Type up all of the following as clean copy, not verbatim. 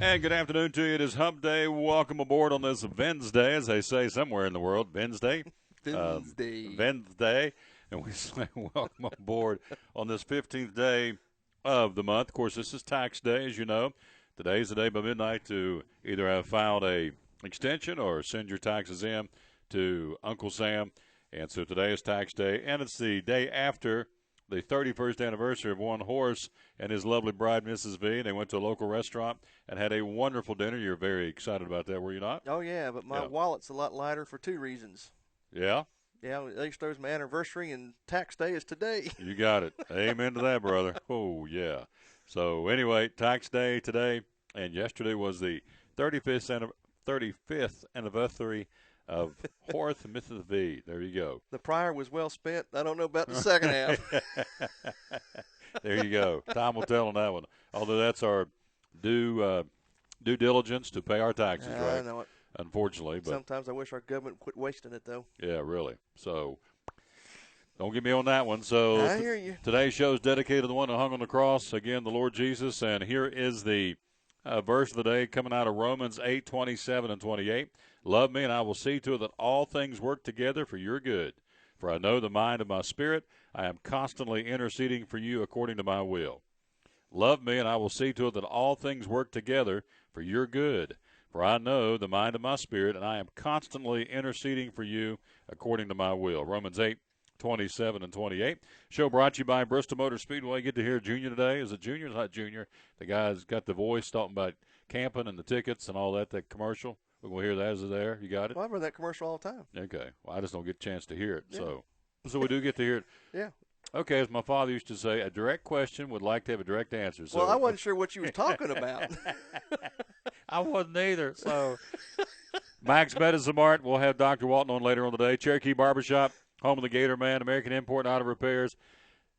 And good afternoon to you. It is Hump Day. Welcome aboard on this Wednesday, as they say somewhere in the world. Wednesday. Wednesday. And we say welcome aboard on this 15th day of the month. Of course, this is tax day, as you know. Today's the day by midnight to either have filed a extension or send your taxes in to Uncle Sam. And so today is tax day, and it's the day after the 31st anniversary of one horse and his lovely bride, Mrs. V. They went to a local restaurant and had a wonderful dinner. You're very excited about that, were you not? Oh, yeah, but my wallet's a lot lighter for two reasons. Yeah? Yeah, at least there's my anniversary, and tax day is today. You got it. Amen to that, brother. Oh, yeah. So, anyway, tax day today, and yesterday was the 35th anniversary of Horth Mrs. V. There you go. The prior was well spent. I don't know about the second half. There you go. Time will tell on that one. Although that's our due diligence to pay our taxes, right? I know it. Unfortunately. But sometimes I wish our government would quit wasting it, though. Yeah, really. So don't get me on that one. So I hear you. Today's show is dedicated to the one that hung on the cross, again, the Lord Jesus. And here is the verse of the day coming out of Romans 8:27 and 28. Love me, and I will see to it that all things work together for your good. For I know the mind of my spirit. I am constantly interceding for you according to my will. Love me, and I will see to it that all things work together for your good. For I know the mind of my spirit, and I am constantly interceding for you according to my will. Romans 8:27 and 28. Show brought to you by Bristol Motor Speedway. Get to hear Junior today. Is it Junior? It's not Junior. The guy's got the voice talking about camping and the tickets and all that commercial. We're going to hear that. Is it there? You got it? Well, I've heard that commercial all the time. Okay. Well, I just don't get a chance to hear it. Yeah. So we do get to hear it. Yeah. Okay, as my father used to say, a direct question would like to have a direct answer. So. Well, I wasn't sure what you was talking about. I wasn't either. So, Max Medicine Mart. We'll have Dr. Walton on later on today. Cherokee Barbershop, home of the Gator Man, American Import and Auto Repairs.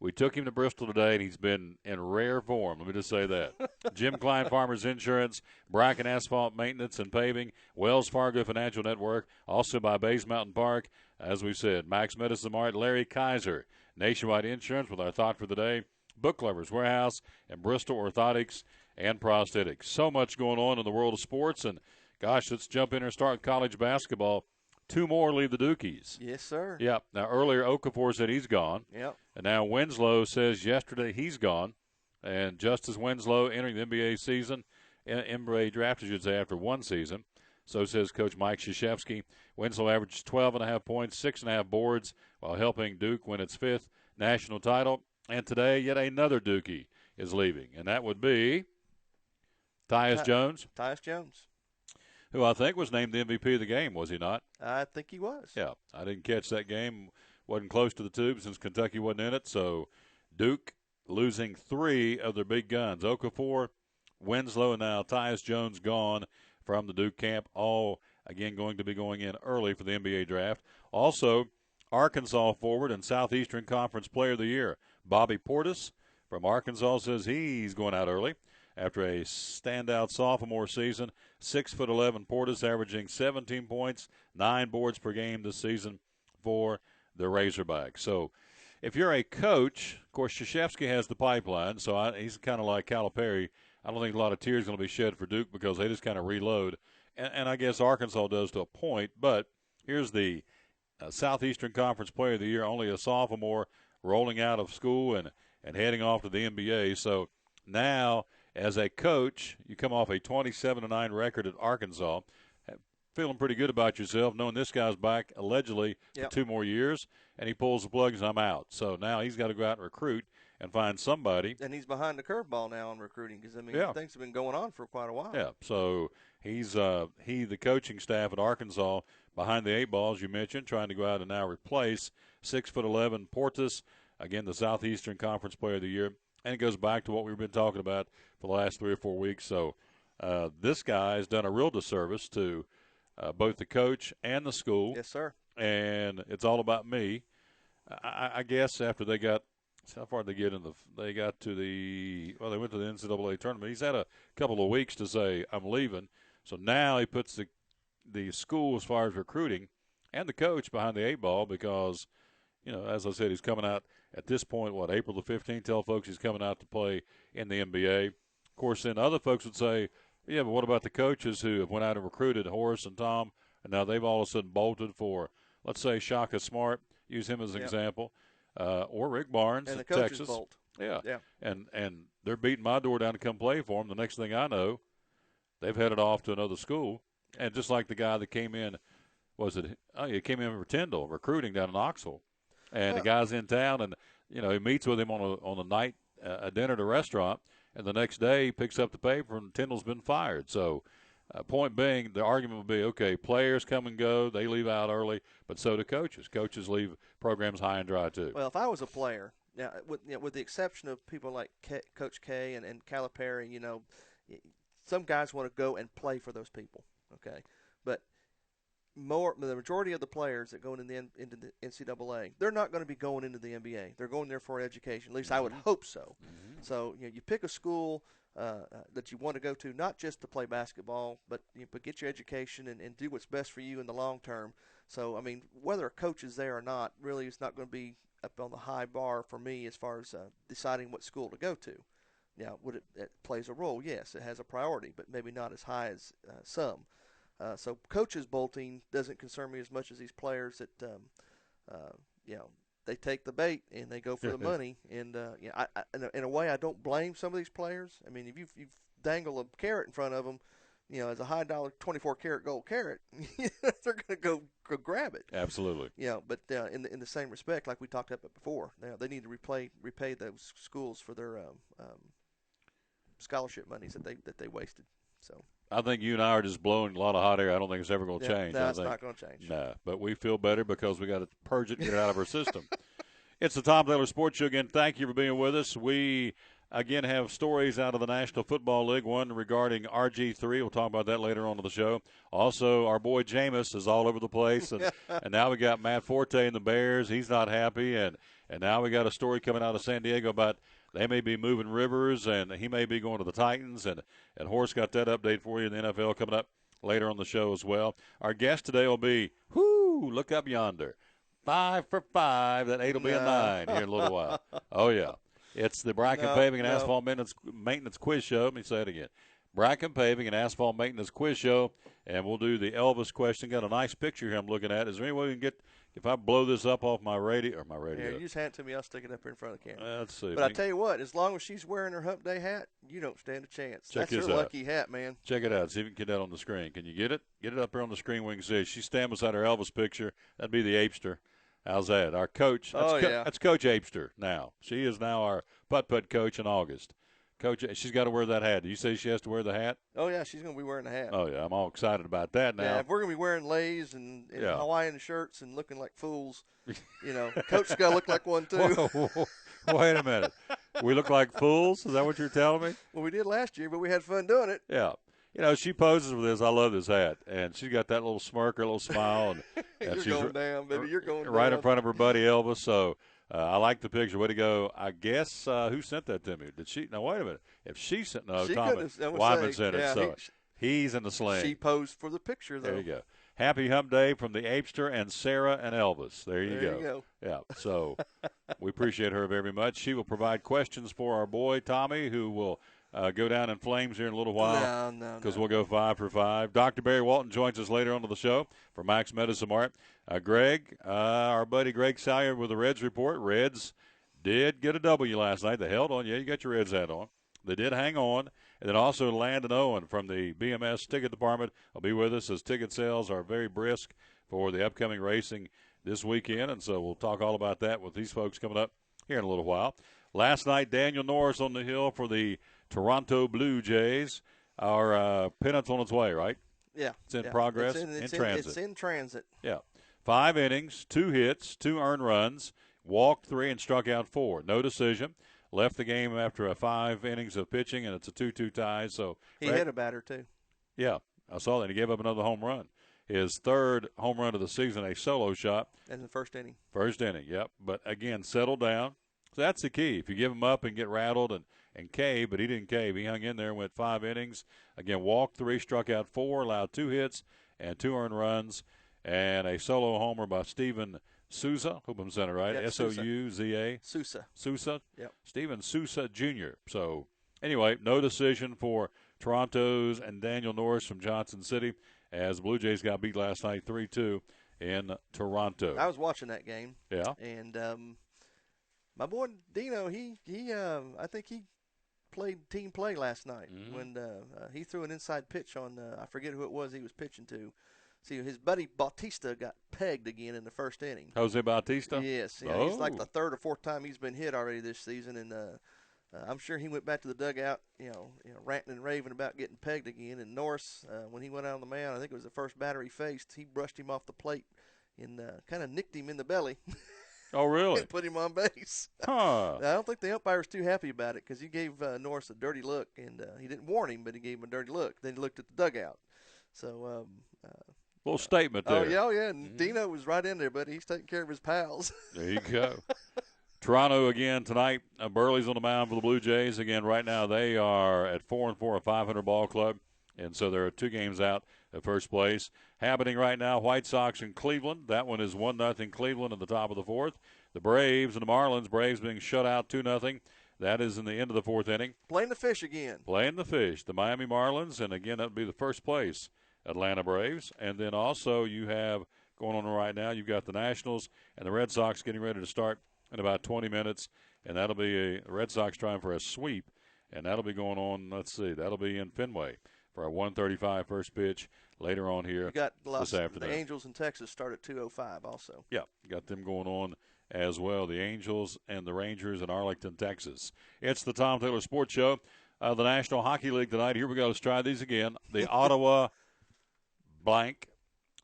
We took him to Bristol today, and he's been in rare form. Let me just say that. Jim Klein Farmers Insurance, Bracken Asphalt Maintenance and Paving, Wells Fargo Financial Network, also by Bays Mountain Park. As we said, Max Medicine Mart, Larry Kaiser, Nationwide Insurance with our thought for the day, Book Lovers Warehouse, and Bristol Orthotics and Prosthetics. So much going on in the world of sports, and, gosh, let's jump in and start with college basketball. Two more leave the Dukies. Yes, sir. Yeah. Now, earlier, Okafor said he's gone. Yep. And now Winslow says yesterday he's gone. And Justice Winslow entering the NBA season, NBA draft, I should say, after one season. So says Coach Mike Krzyzewski. Winslow averages 12.5 points, 6.5 boards, while helping Duke win its fifth national title. And today, yet another Dukie is leaving. And that would be Tyus Jones. Tyus Jones. Who I think was named the MVP of the game, was he not? I think he was. Yeah, I didn't catch that game. Wasn't close to the tube since Kentucky wasn't in it. So Duke losing three of their big guns. Okafor, Winslow, and now Tyus Jones gone from the Duke camp. All, again, going to be going in early for the NBA draft. Also, Arkansas forward and Southeastern Conference Player of the Year, Bobby Portis from Arkansas, says he's going out early. After a standout sophomore season, 6'11", Portis averaging 17 points, 9 boards per game this season for the Razorbacks. So if you're a coach, of course, Krzyzewski has the pipeline, so he's kind of like Calipari. I don't think a lot of tears are going to be shed for Duke because they just kind of reload. And I guess Arkansas does to a point. But here's the Southeastern Conference Player of the Year, only a sophomore rolling out of school and heading off to the NBA. So now, as a coach, you come off a 27-9 record at Arkansas, feeling pretty good about yourself, knowing this guy's back allegedly for 2 more years, and he pulls the plug and I'm out. So now he's got to go out and recruit and find somebody. And he's behind the curveball now in recruiting because, things have been going on for quite a while. Yeah, so he's the coaching staff at Arkansas, behind the 8 ball, as you mentioned, trying to go out and now replace 6'11" Portis, again, the Southeastern Conference Player of the Year. And it goes back to what we've been talking about for the last 3 or 4 weeks. So this guy has done a real disservice to both the coach and the school. Yes, sir. And it's all about me. I guess after they got – how far did they get in the – they got to the – well, they went to the NCAA tournament. He's had a couple of weeks to say, I'm leaving. So now he puts the school, as far as recruiting, and the coach behind the 8 ball because, as I said, he's coming out – at this point, April the 15th, tell folks he's coming out to play in the NBA. Of course, then other folks would say, Yeah, but what about the coaches who have went out and recruited Horace and Tom, and now they've all of a sudden bolted for, let's say, Shaka Smart, use him as an example, or Rick Barnes and at the coaches Texas. bolt. Yeah. Yeah. And they're beating my door down to come play for them. The next thing I know, they've headed off to another school. And just like the guy that came in, he came in for Tyndall, recruiting down in Knoxville. And the guy's in town, and, he meets with him on a night, a dinner at a restaurant, and the next day he picks up the paper and Tyndall's been fired. So, point being, the argument would be, okay, players come and go, they leave out early, but so do coaches. Coaches leave programs high and dry too. Well, if I was a player, now with the exception of people like Coach K and Calipari, some guys want to go and play for those people, okay? But the majority of the players that go into the NCAA, they're not going to be going into the NBA. They're going there for education. At least I would hope so. Mm-hmm. So you pick a school that you want to go to, not just to play basketball, but get your education and do what's best for you in the long term. So I mean, whether a coach is there or not, really, is not going to be up on the high bar for me as far as deciding what school to go to. Now, it plays a role? Yes, it has a priority, but maybe not as high as some. So coaches bolting doesn't concern me as much as these players that, they take the bait and they go for the money. And in a way, I don't blame some of these players. I mean, if you dangle a carrot in front of them, as a high dollar 24-karat gold carrot, they're going to go grab it. Absolutely. But in the same respect, like we talked about before, they need to repay those schools for their scholarship monies that they wasted. So I think you and I are just blowing a lot of hot air. I don't think it's ever going to change. No, it's not going to change. No, but we feel better because we got to purge it and get it out of our system. It's the Tom Taylor Sports Show again. Thank you for being with us. We, again, have stories out of the National Football League, one regarding RG3. We'll talk about that later on in the show. Also, our boy Jameis is all over the place, and now we got Matt Forte and the Bears. He's not happy, and now we got a story coming out of San Diego about they may be moving Rivers, and he may be going to the Titans, and Horst got that update for you in the NFL coming up later on the show as well. Our guest today will be, look up yonder, 5 for 5. That 8 will be a 9 here in a little while. Oh, yeah. It's the Bracken Paving and Asphalt Maintenance Quiz Show. Let me say it again. Bracken Paving and Asphalt Maintenance Quiz Show, and we'll do the Elvis question. Got a nice picture here I'm looking at. Is there any way we can get – if I blow this up off my radio – Yeah, you just hand it to me. I'll stick it up here in front of the camera. Let's see. But I tell you what, as long as she's wearing her Hump Day hat, you don't stand a chance. That's her lucky hat, man. Check it out. See if you can get that on the screen. Can you get it? Get it up here on the screen where we can see it. She's standing beside her Elvis picture. That'd be the Apester. How's that? Our coach. That's Coach Apester now. She is now our putt-putt coach in August. Coach, she's got to wear that hat. Do you say she has to wear the hat? Oh, yeah, she's going to be wearing the hat. Oh, yeah, I'm all excited about that now. Yeah, if we're going to be wearing lays and Hawaiian shirts and looking like fools, Coach's got to look like one, too. Whoa, wait a minute. We look like fools? Is that what you're telling me? Well, we did last year, but we had fun doing it. Yeah. She poses with this. I love this hat. And she's got that little smirk, her little smile. And you're she's going down, baby. You're going right down. in front of her buddy Elvis. So I like the picture. Way to go. I guess who sent that to me? Did she? Now, wait a minute. If she sent – no, Thomas Wyman sent it. So he's in the sling. She posed for the picture, though. There you go. Happy Hump Day from the Apester and Sarah and Elvis. There you go. Yeah, so we appreciate her very much. She will provide questions for our boy Tommy, who will go down in flames here in a little while. Because we'll go 5 for 5. Dr. Barry Walton joins us later on to the show for Max Medicine Mart. Greg, our buddy Greg Salyer with the Reds report. Reds did get a W last night. They held on. Yeah, you got your Reds hat on. They did hang on. And then also Landon Owen from the BMS ticket department will be with us as ticket sales are very brisk for the upcoming racing this weekend. And so we'll talk all about that with these folks coming up here in a little while. Last night, Daniel Norris on the hill for the Toronto Blue Jays. Our pennant's on its way, right? Yeah. It's in progress, in transit. It's in transit. Yeah. 5 innings, 2 hits, 2 earned runs, walked 3 and struck out 4. No decision. Left the game after 5 innings of pitching, and it's a 2-2 tie. So he hit a batter, too. Yeah, I saw that. He gave up another home run. His 3rd home run of the season, a solo shot. In the first inning. First inning, yep. But, again, settle down. So that's the key. If you give him up and get rattled and cave, but he didn't cave. He hung in there and went 5 innings. Again, walked 3, struck out 4, allowed 2 hits and 2 earned runs, and a solo homer by Steven Souza. Hope I'm saying it right. Yep, Souza. Souza. Souza. Yep. Steven Souza Jr. So, anyway, no decision for Toronto's and Daniel Norris from Johnson City, as Blue Jays got beat last night 3-2 in Toronto. I was watching that game. Yeah. And my boy Dino, I think he played team play last night when he threw an inside pitch on, I forget who it was he was pitching to. See, his buddy Bautista got pegged again in the first inning. Jose Bautista? Yes. Yeah, he's like the third or fourth time he's been hit already this season, and I'm sure he went back to the dugout, ranting and raving about getting pegged again. And Norris, when he went out on the mound, I think it was the first batter he faced, he brushed him off the plate and kind of nicked him in the belly. Oh, really? And put him on base. Huh. I don't think the umpire was too happy about it because he gave Norris a dirty look, and he didn't warn him, but he gave him a dirty look. Then he looked at the dugout. So little statement there. Oh, yeah. And Dino was right in there, buddy. He's taking care of his pals. There you go. Toronto again tonight. Burley's on the mound for the Blue Jays. Again, right now they are at 4-4, a 500 ball club. And so there are 2 games out at first place. Happening right now, White Sox in Cleveland. That one is 1-0 Cleveland at the top of the 4th. The Braves and the Marlins. Braves being shut out 2-0. That is in the end of the 4th inning. Playing the fish again. Playing the fish. The Miami Marlins. And again, that would be the first place Atlanta Braves. And then also you have going on right now, you've got the Nationals and the Red Sox getting ready to start in about 20 minutes. And that'll be a Red Sox trying for a sweep. And that'll be going on, that'll be in Fenway for a 1:35 first pitch later on here this afternoon. The Angels in Texas start at 2:05 also. Yeah, got them going on as well. The Angels and the Rangers in Arlington, Texas. It's the Tom Taylor Sports Show. The National Hockey League tonight. Here we go. Let's try these again. The Ottawa blank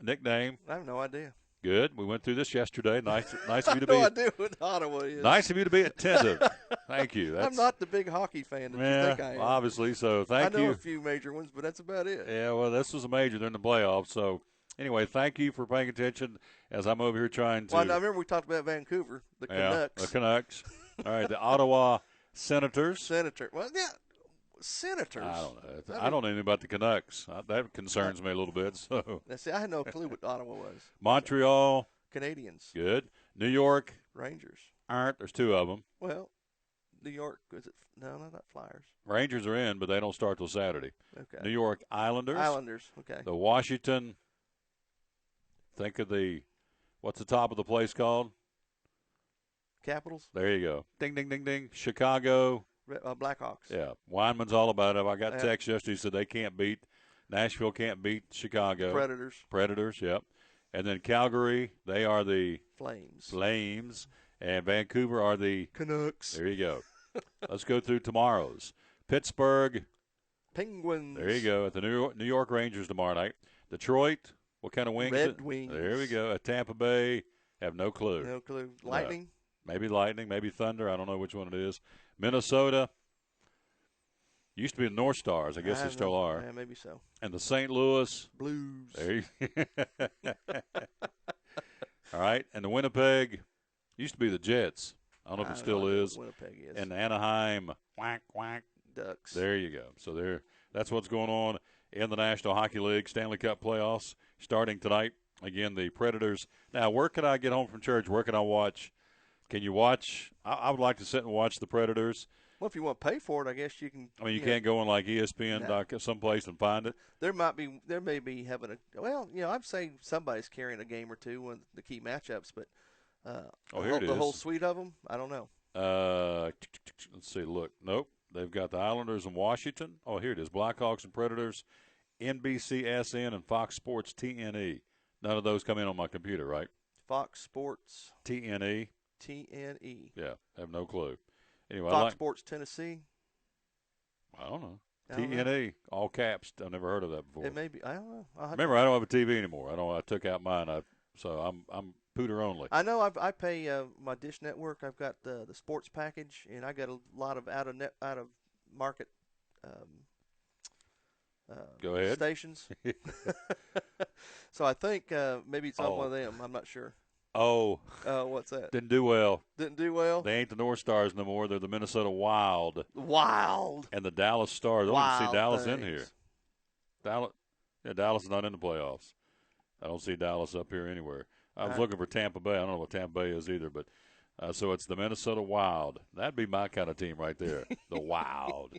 nickname. I have no idea. Good. We went through this yesterday. Nice of you to be. I have no idea what Ottawa is. Nice of you to be attentive. Thank you. I'm not the big hockey fan that you think I am. Obviously. So thank you. I know a few major ones, but that's about it. Yeah, well, this was a major. They're in the playoffs. So anyway, thank you for paying attention as I'm over here trying to. Well, I remember we talked about Vancouver, the Canucks. The Canucks. All right, the Ottawa Senators. Well, yeah. Senators. I don't know. I don't know anything about the Canucks. That concerns me a little bit. So. See, I had no clue what Ottawa was. Montreal. Canadians. Good. New York. Rangers. There's 2 of them. Well, New York, is it? No, not Flyers. Rangers are in, but they don't start till Saturday. Okay. New York Islanders. Okay. The Washington. Think of what's the top of the place called? Capitals. There you go. Ding, ding, ding, ding. Chicago. Blackhawks. Yeah. Weinman's all about it. I got text yesterday said Nashville can't beat Chicago. Predators, yep. And then Calgary, they are the Flames. And Vancouver are the Canucks. There you go. Let's go through tomorrow's. Pittsburgh. Penguins. There you go. At the New York Rangers tomorrow night. Detroit. What kind of wings? Red Wings. There we go. At Tampa Bay. Have no clue. No clue. Lightning. Maybe Lightning. Maybe Thunder. I don't know which one it is. Minnesota. Used to be the North Stars. I guess they still are. Yeah, maybe so. And the St. Louis Blues. There you All right. And the Winnipeg used to be the Jets. I don't know if it still is. Winnipeg is. And Anaheim quack. Ducks. There you go. So that's what's going on in the National Hockey League Stanley Cup playoffs starting tonight. Again, the Predators. Now, where can I get home from church? Where can I watch? Can you watch? I would like to sit and watch the Predators. Well, if you want to pay for it, I guess you can. I mean, you can't go on like ESPN someplace and find it. There may be having I'd say somebody's carrying a game or two on the key matchups, but here it is. The whole suite of them, I don't know. Let's see. Look, nope. They've got the Islanders and Washington. Oh, here it is. Blackhawks and Predators, NBCSN and Fox Sports TNE. None of those come in on my computer, right? Fox Sports TNE. TNE. Yeah, have no clue. Anyway, Fox Sports Tennessee. I don't know. TNE, all caps. I've never heard of that before. It may be. I don't know. Remember, I don't have a TV anymore. I took out mine. So I'm Pooter only. I know. I pay my Dish Network. I've got the sports package, and I got a lot of out of market. Go ahead. Stations. So I think maybe it's on one of them. I'm not sure. Oh. What's that? Didn't do well. Didn't do well? They ain't the North Stars no more. They're the Minnesota Wild. Wild. And the Dallas Stars. I don't even see Dallas in here. Dallas is not in the playoffs. I don't see Dallas up here anywhere. I was looking for Tampa Bay. I don't know what Tampa Bay is either, but so it's the Minnesota Wild. That'd be my kind of team right there. The Wild.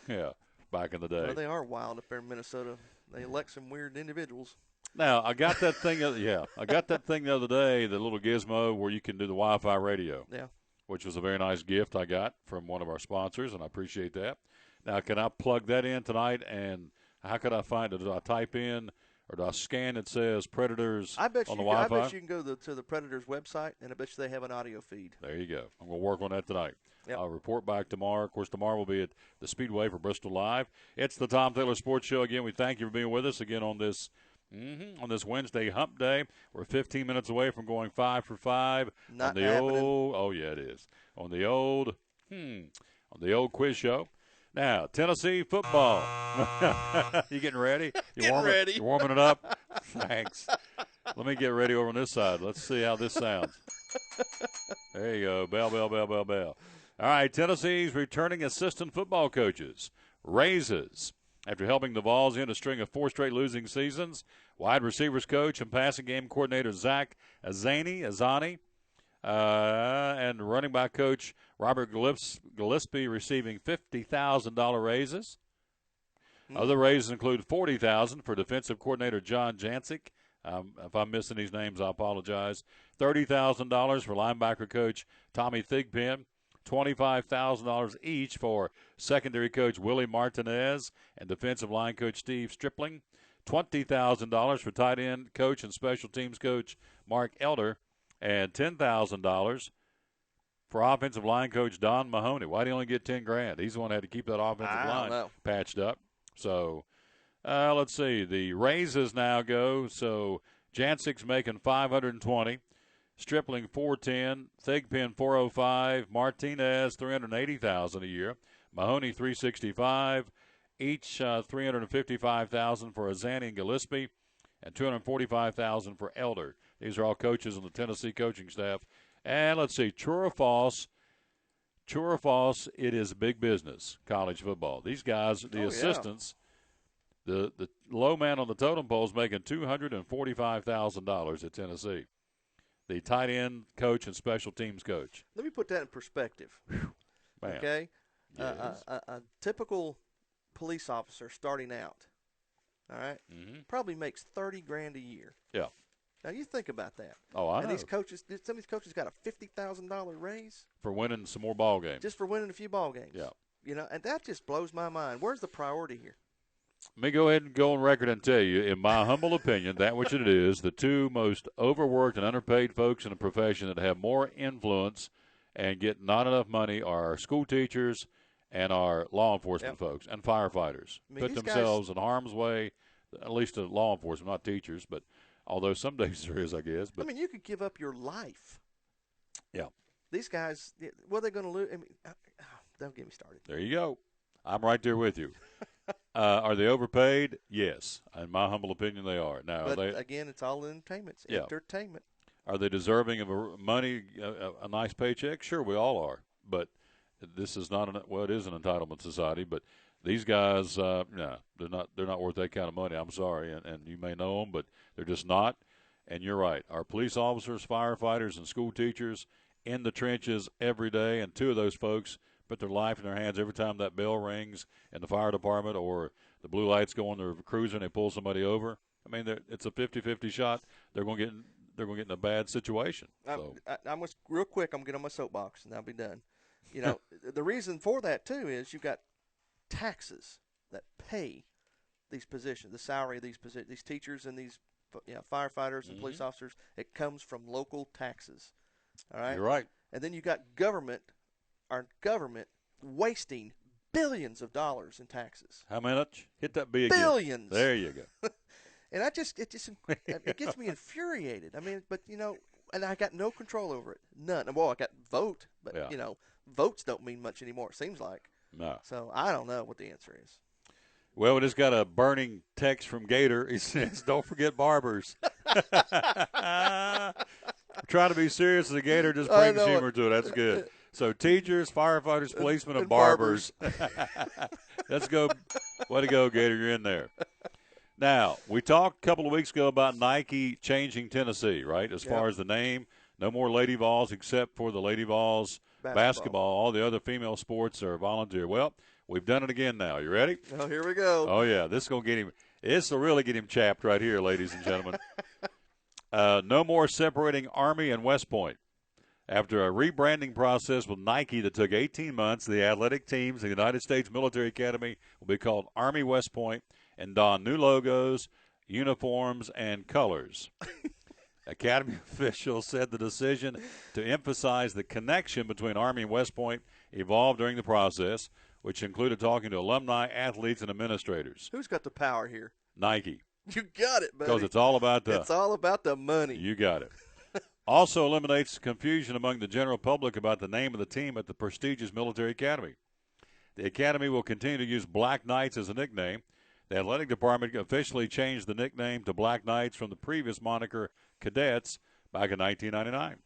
Yeah. back in the day. Well, they are wild up there in Minnesota. They elect some weird individuals. Now, I got that thing. I got that thing the other day, the little gizmo where you can do the Wi-Fi radio. Yeah. Which was a very nice gift I got from one of our sponsors, and I appreciate that. Now, can I plug that in tonight, and how could I find it? Do I type in or do I scan it says Predators on the Wi-Fi? I bet you can go to the Predators website, and I bet you they have an audio feed. There you go. I'm going to work on that tonight. Yep. I'll report back tomorrow. Of course, tomorrow we'll be at the Speedway for Bristol Live. It's the Tom Taylor Sports Show. Again, we thank you for being with us again on this Wednesday hump day. We're 15 minutes away from going 5 for 5 Not on the happening. it is. On the old quiz show. Now, Tennessee football. You getting ready? Ready. You warming it up? Thanks. Let me get ready over on this side. Let's see how this sounds. There you go. Bell, bell, bell, bell, bell. All right, Tennessee's returning assistant football coaches raises after helping the Vols end a string of 4 straight losing seasons. Wide receivers coach and passing game coordinator Zach Azani, and running back coach Robert Gillespie receiving $50,000 raises. Other raises include $40,000 for defensive coordinator John Jancic. If I'm missing these names, I apologize. $30,000 for linebacker coach Tommy Thigpen. $25,000 each for secondary coach Willie Martinez and defensive line coach Steve Stripling. $20,000 for tight end coach and special teams coach Mark Elder. And $10,000 for offensive line coach Don Mahoney. Why did he only get $10,000? He's the one that had to keep that offensive line patched up. So let's see. The raises now go. So Jancic's making $520. Stripling $410, Thigpen $405, Martinez $380,000 a year, Mahoney $365, each $355,000 for Azani and Gillespie, and $245,000 for Elder. These are all coaches on the Tennessee coaching staff. And let's see, True or false, it is big business, college football. These guys, the assistants, the low man on the totem pole is making $245,000 at Tennessee. The tight end coach and special teams coach. Let me put that in perspective. Okay? Yes. A typical police officer starting out, all right, probably makes $30,000 a year. Yeah. Now, you think about that. Oh, I know. And these coaches, some of these coaches got a $50,000 raise. For winning some more ball games. Just for winning a few ball games. Yeah. You know, and that just blows my mind. Where's the priority here? Let me go ahead and go on record and tell you, in my humble opinion, that which it is, the two most overworked and underpaid folks in the profession that have more influence and get not enough money are our school teachers and our law enforcement folks and firefighters. I mean, put themselves in harm's way, at least to law enforcement, not teachers, but although some days there is, I guess. But I mean, you could give up your life. Yeah. These guys, what are they going to lose? I mean, don't get me started. There you go. I'm right there with you. Are they overpaid? Yes. In my humble opinion, they are. Now, but again, it's all entertainment. It's entertainment. Are they deserving of a nice paycheck? Sure, we all are. But this is not it is an entitlement society. But these guys, no, they're not worth that kind of money. I'm sorry, and you may know them, but they're just not. And you're right. Our police officers, firefighters, and school teachers in the trenches every day, and two of those folks put their life in their hands every time that bell rings in the fire department or the blue lights go on their cruiser and they pull somebody over. I mean, it's a 50-50 shot. They're going to get in a bad situation. So. I'm real quick. I'm going to get on my soapbox and I'll be done. You know, the reason for that too is you've got taxes that pay these positions, the salary of these teachers and these firefighters and police officers. It comes from local taxes. All right. You're right. And then you got our government wasting billions of dollars in taxes. How much? Hit that B again. Billions. There you go. And it gets me infuriated. I mean, but and I got no control over it. None. Well, I got vote, but votes don't mean much anymore. It seems like. No. So I don't know what the answer is. Well, we just got a burning text from Gator. He says, "Don't forget barbers." Trying to be serious, the Gator just brings humor to it. That's good. So teachers, firefighters, policemen, and barbers. Let's go. Way to go, Gator. You're in there. Now, we talked a couple of weeks ago about Nike changing Tennessee, right, as far as the name. No more Lady Vols except for the Lady Vols basketball. All the other female sports are volunteer. Well, We've done it again now. You ready? Oh, here we go. Oh, yeah. This is going to get him. This will really get him chapped right here, ladies and gentlemen. No more separating Army and West Point. After a rebranding process with Nike that took 18 months, the athletic teams in the United States Military Academy will be called Army West Point and don new logos, uniforms, and colors. Academy officials said the decision to emphasize the connection between Army and West Point evolved during the process, which included talking to alumni, athletes, and administrators. Who's got the power here? Nike. You got it, buddy. Because it's all about the money. You got it. Also eliminates confusion among the general public about the name of the team at the prestigious military academy. The academy will continue to use Black Knights as a nickname. The athletic department officially changed the nickname to Black Knights from the previous moniker Cadets back in 1999.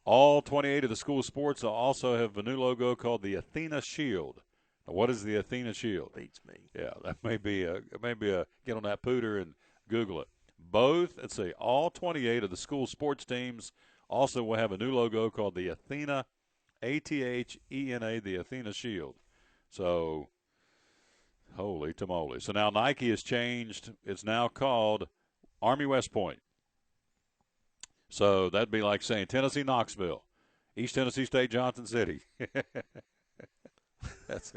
All 28 of the school sports also have a new logo called the Athena Shield. Now, what is the Athena Shield? Beats me. Yeah, that may be a get on that pooter and Google it. Both, let's see, all 28 of the school sports teams also will have a new logo called the Athena, Athena, the Athena Shield. So, holy tamale. So now Nike has changed. It's now called Army West Point. So that'd be like saying Tennessee Knoxville, East Tennessee State Johnson City. That's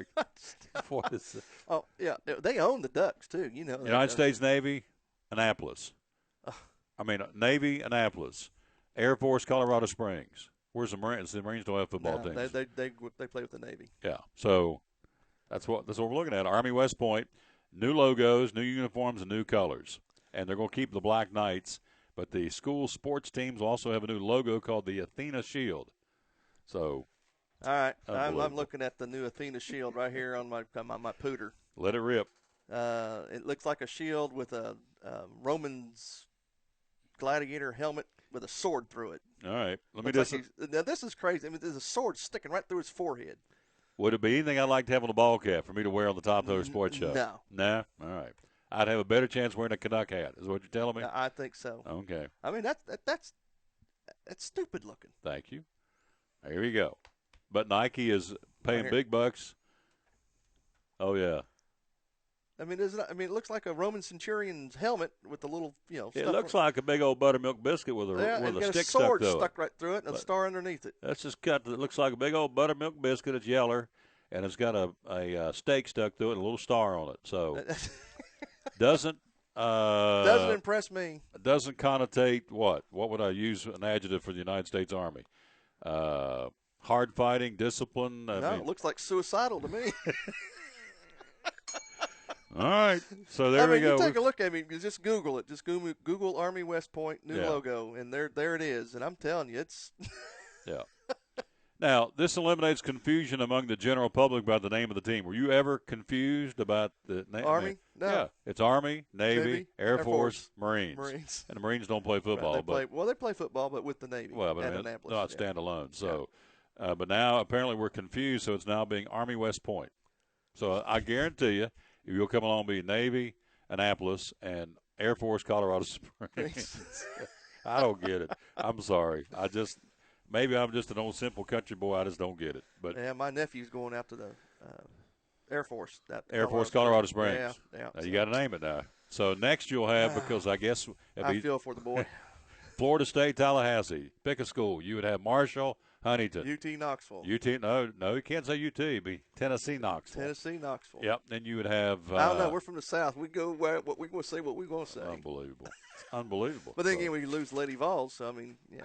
what is it? Oh, yeah. They own the Ducks, too. You know. United States Navy, Annapolis. Navy, Annapolis. Air Force, Colorado Springs. Where's the Marines? The Marines don't have football teams. They play with the Navy. Yeah. So that's what we're looking at. Army West Point, new logos, new uniforms, and new colors. And they're going to keep the Black Knights. But the school sports teams will also have a new logo called the Athena Shield. So, all right, I'm looking at the new Athena Shield right here on my pooter. Let it rip. It looks like a shield with a Roman's gladiator helmet with a sword through it. All right, now this is crazy. I mean, there's a sword sticking right through his forehead. Would it be anything I'd like to have on a ball cap for me to wear on the top of the sports show? No. No? All right. I'd have a better chance wearing a Canuck hat, is what you're telling me? I think so. Okay. I mean, that's stupid looking. Thank you. Here we go. But Nike is paying big bucks. Oh, yeah. I mean, it looks like a Roman centurion's helmet with the little, It looks like a big old buttermilk biscuit with a stick sword stuck stuck right through it and a star underneath it. That's just cut. It looks like a big old buttermilk biscuit. It's yeller, and it's got a steak stuck through it and a little star on it. So doesn't impress me. Doesn't connotate what? What would I use an adjective for the United States Army? Hard fighting, discipline. It looks like suicidal to me. All right, so there we go. You take a look at me. Just Google it. Just Google Army West Point new logo, and there it is. And I'm telling you, it's yeah. Now, this eliminates confusion among the general public about the name of the team. Were you ever confused about the name? Army? No. Yeah, it's Army, Navy, Air Force, Marines. Marines. And the Marines don't play football. Right, they play football, but with the Navy. Well, but Annapolis. not standalone. So, but now apparently we're confused, so it's now being Army West Point. So I guarantee you, if you'll come along and be Navy, Annapolis, and Air Force, Colorado Springs. I don't get it. I'm sorry. Maybe I'm just an old simple country boy. I just don't get it. But yeah, my nephew's going out to the Air Force. Air Force, Colorado Springs. Yeah. Now, you got to name it now. So next you'll have, because I guess I feel for the boy. Florida State, Tallahassee. Pick a school. You would have Marshall, Huntington. UT Knoxville. No, you can't say UT. It'd be Tennessee Knoxville. Tennessee Knoxville. Yep. Then you would have. I don't know. We're from the South. We go where what we going to say. What we going to say. Unbelievable. It's unbelievable. But then again, we lose Lady Vols. So I mean, yeah.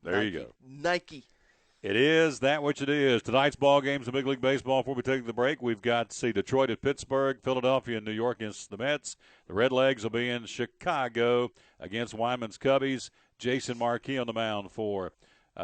There you go. Nike. It is that which it is. Tonight's ball games in Big League Baseball. Before we take the break, we've got to see Detroit at Pittsburgh, Philadelphia and New York against the Mets. The Redlegs will be in Chicago against Wyman's Cubbies. Jason Marquis on the mound for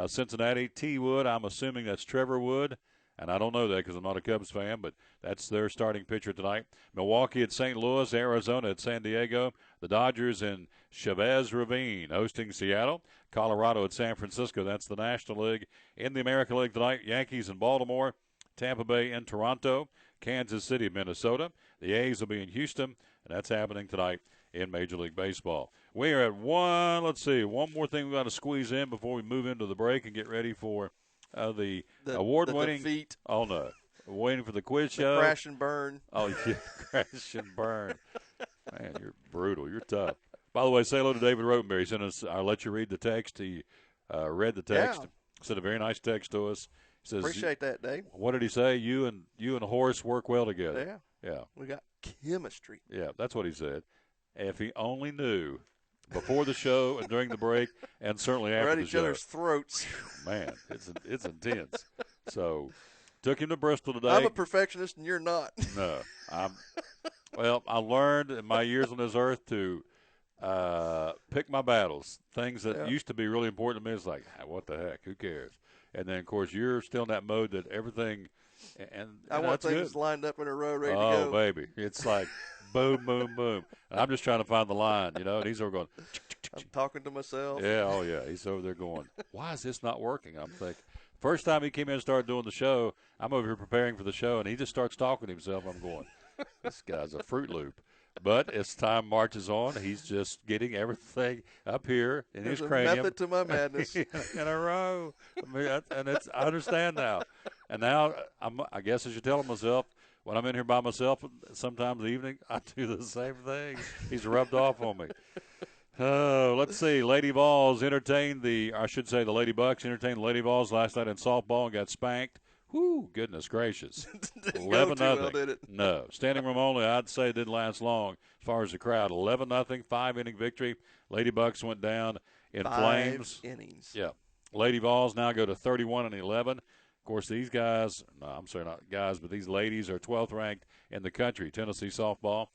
Cincinnati. T. Wood, I'm assuming that's Trevor Wood. And I don't know that because I'm not a Cubs fan, but that's their starting pitcher tonight. Milwaukee at St. Louis, Arizona at San Diego. The Dodgers in Chavez Ravine hosting Seattle. Colorado at San Francisco. That's the National League. In the American League tonight, Yankees in Baltimore, Tampa Bay in Toronto, Kansas City, Minnesota. The A's will be in Houston, and that's happening tonight in Major League Baseball. We are at one more thing we've got to squeeze in before we move into the break and get ready for the award-winning. Defeat. Oh, no. waiting for the quiz The show. crash and burn. Oh, yeah, crash and burn. Man, you're brutal. You're tough. By the way, say hello to David Rotenberry. He sent us. I'll let you read the text. He read the text. Yeah. Sent a very nice text to us. He says, Appreciate that, Dave. What did he say? You and Horace work well together. Yeah. Yeah. We got chemistry. Yeah, that's what he said. If he only knew before the show and during the break, and certainly after We're the at each show. other's throats. Man, it's intense. So, took him to Bristol today. I'm a perfectionist, and you're not. No, well, I learned in my years on this earth to pick my battles. Things that used to be really important to me is like, what the heck? Who cares? And then, of course, you're still in that mode that everything. And I want things good. lined up in a row, ready to go. go. Oh, baby. It's like boom, boom, boom. And I'm just trying to find the line, and he's over going. I'm talking to myself. Yeah, oh, yeah. He's over there going, why is this not working? I'm thinking. First time he came in and started doing the show, I'm over here preparing for the show, and he just starts talking to himself. I'm going, this guy's a Fruit Loop. But as time marches on, he's just getting everything up here in his cranium. There's a method to my madness. in a row. I mean, I understand now. And now, I guess I should tell myself, when I'm in here by myself, sometimes in the evening, I do the same thing. He's rubbed off on me. Oh, let's see. Lady Vols entertained the Lady Bucks entertained the Lady Vols last night in softball and got spanked. Whoo, goodness gracious. 11-0. Well, did it? No. Standing room only, I'd say it didn't last long as far as the crowd. 11-0, 5-inning victory. Lady Bucks went down in flames. 5 innings. Yeah. Lady Vols now go to 31-11. Of course, these guys, no, I'm sorry, not guys, but these ladies are 12th ranked in the country, Tennessee softball.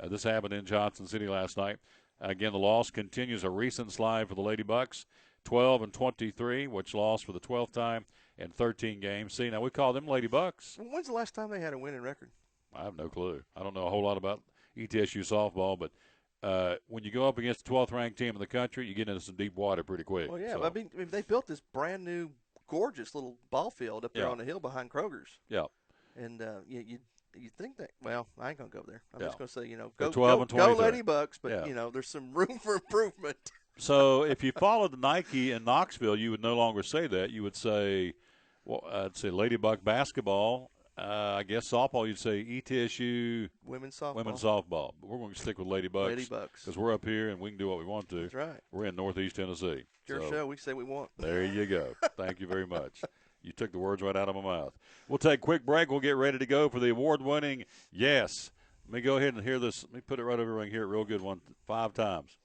This happened in Johnson City last night. Again, the loss continues a recent slide for the Lady Bucks, 12-23, which lost for the 12th time in 13 games. See, now we call them Lady Bucks. When's the last time they had a winning record? I have no clue. I don't know a whole lot about ETSU softball, but when you go up against the 12th ranked team in the country, you get into some deep water pretty quick. Well, yeah, so. I mean, they built this brand new, gorgeous little ball field up there on the hill behind Kroger's. Yeah. And you think that, well, I ain't going to go there. I'm just going to say, go Lady Bucks, but, there's some room for improvement. So if you followed the Nike in Knoxville, you would no longer say that. You would say, I'd say Lady Buck basketball. I guess softball, you'd say ETSU women's softball. But we're going to stick with Lady Bucks. Lady Bucks. Because we're up here and we can do what we want to. That's right. We're in Northeast Tennessee. Your show, we say we want. There you go. Thank you very much. You took the words right out of my mouth. We'll take a quick break. We'll get ready to go for the award-winning Yes. Let me go ahead and hear this. Let me put it right over and hear it real good 5 times.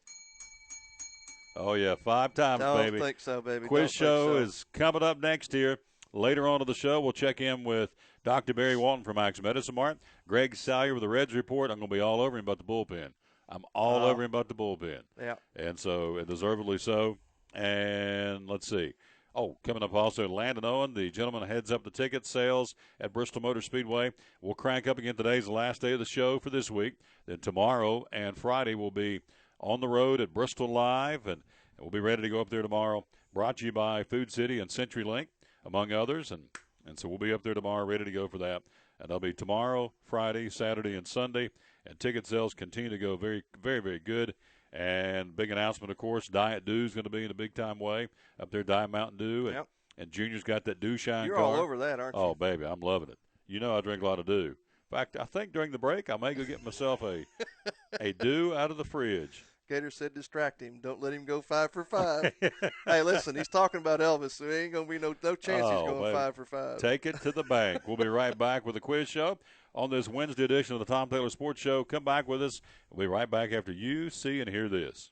Oh, yeah, 5 times, baby. Don't think so, baby. Quiz show is coming up next here. Later on in the show, we'll check in with Dr. Barry Walton from Axe Medicine Mart. Greg Salyer with the Reds Report. I'm going to be all over him about the bullpen. I'm all over him about the bullpen. Yeah. And so, and deservedly so. And let's see. Oh, coming up also, Landon Owen, the gentleman heads up the ticket sales at Bristol Motor Speedway. We'll crank up again. Today's the last day of the show for this week. Then tomorrow and Friday we'll be on the road at Bristol Live, and we'll be ready to go up there tomorrow. Brought to you by Food City and CenturyLink, among others. And so we'll be up there tomorrow ready to go for that. And that'll be tomorrow, Friday, Saturday, and Sunday. And ticket sales continue to go very, very, very good. And big announcement, of course, Diet Dew is going to be in a big-time way up there, Diet Mountain Dew. And, and Junior's got that Dew Shine You're card. all over that, aren't you? Oh, baby, I'm loving it. You know I drink a lot of Dew. In fact, I think during the break I may go get myself a Dew out of the fridge. Gator said distract him. Don't let him go 5 for 5. Hey, listen, he's talking about Elvis, so there ain't going to be no chance he's going 5 for 5. Take it to the bank. We'll be right back with a quiz show on this Wednesday edition of the Tom Taylor Sports Show. Come back with us. We'll be right back after you see and hear this.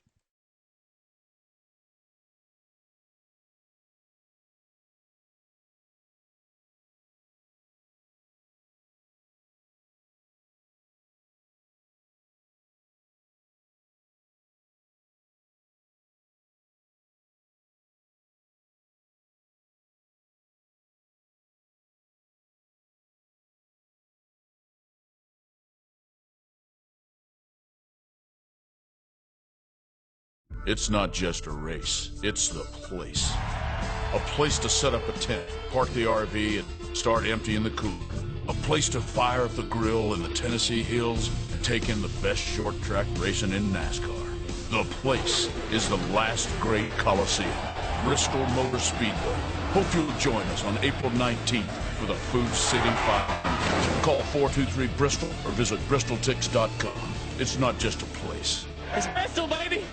It's not just a race, it's the place. A place to set up a tent, park the RV, and start emptying the cooler. A place to fire up the grill in the Tennessee hills and take in the best short track racing in NASCAR. The place is the last great Coliseum, Bristol Motor Speedway. Hope you'll join us on April 19th for the Food City 500. Call 423-BRISTOL or visit bristoltix.com. It's not just a place. It's Bristol, baby!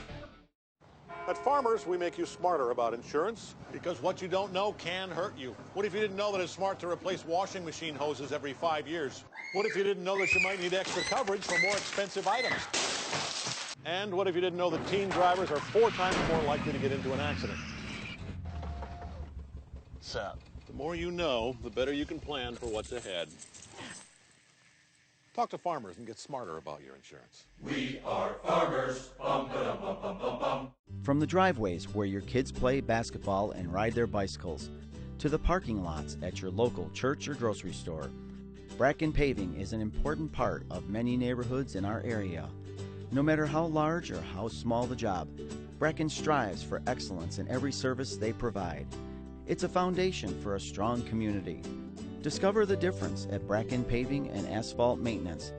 At Farmers, we make you smarter about insurance. Because what you don't know can hurt you. What if you didn't know that it's smart to replace washing machine hoses every 5 years? What if you didn't know that you might need extra coverage for more expensive items? And what if you didn't know that teen drivers are 4 times more likely to get into an accident? So, the more you know, the better you can plan for what's ahead. Talk to Farmers and get smarter about your insurance. We are Farmers. Bum, ba-dum, bum, bum, bum, bum. From the driveways where your kids play basketball and ride their bicycles, to the parking lots at your local church or grocery store, Bracken Paving is an important part of many neighborhoods in our area. No matter how large or how small the job, Bracken strives for excellence in every service they provide. It's a foundation for a strong community. Discover the difference at Bracken Paving and Asphalt Maintenance.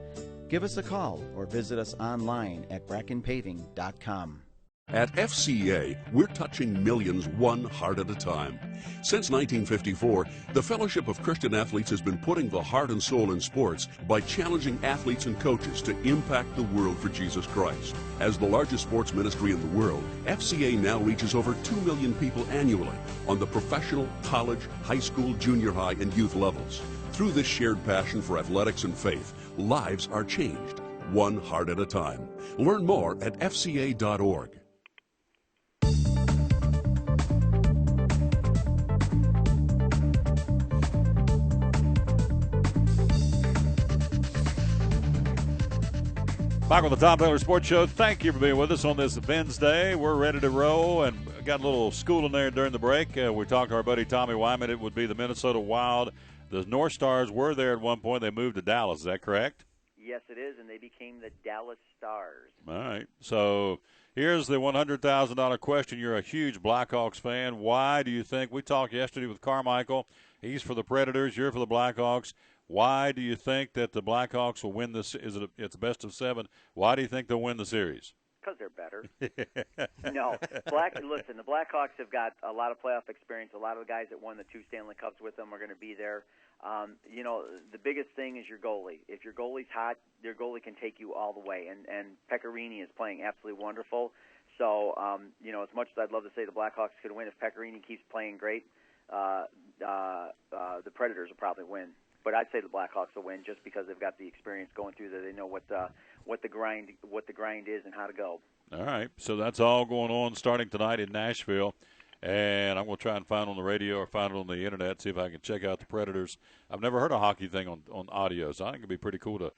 Give us a call or visit us online at brackenpaving.com. At FCA, we're touching millions one heart at a time. Since 1954, the Fellowship of Christian Athletes has been putting the heart and soul in sports by challenging athletes and coaches to impact the world for Jesus Christ. As the largest sports ministry in the world, FCA now reaches over 2 million people annually on the professional, college, high school, junior high, and youth levels. Through this shared passion for athletics and faith, lives are changed, one heart at a time. Learn more at fca.org. Back on the Tom Taylor Sports Show. Thank you for being with us on this Wednesday. We're ready to roll and got a little school in there during the break. We talked to our buddy Tommy Wyman. It would be the Minnesota Wild. The North Stars were there at one point. They moved to Dallas. Is that correct? Yes, it is, and they became the Dallas Stars. All right. So here's the $100,000 question. You're a huge Blackhawks fan. Why do you think – we talked yesterday with Carmichael. He's for the Predators. You're for the Blackhawks. Why do you think that the Blackhawks will win this? It's best of 7. Why do you think they'll win the series? Because they're better. No. Listen, the Blackhawks have got a lot of playoff experience. A lot of the guys that won the 2 Stanley Cups with them are going to be there. The biggest thing is your goalie. If your goalie's hot, your goalie can take you all the way. And Pecorini is playing absolutely wonderful. So, as much as I'd love to say the Blackhawks could win, if Pecorini keeps playing great, the Predators will probably win. But I'd say the Blackhawks will win just because they've got the experience going through there. They know what the grind is and how to go. All right, so that's all going on starting tonight in Nashville. And I'm going to try and find it on the radio or find it on the internet, see if I can check out the Predators. I've never heard a hockey thing on audio, so I think it'd be pretty cool to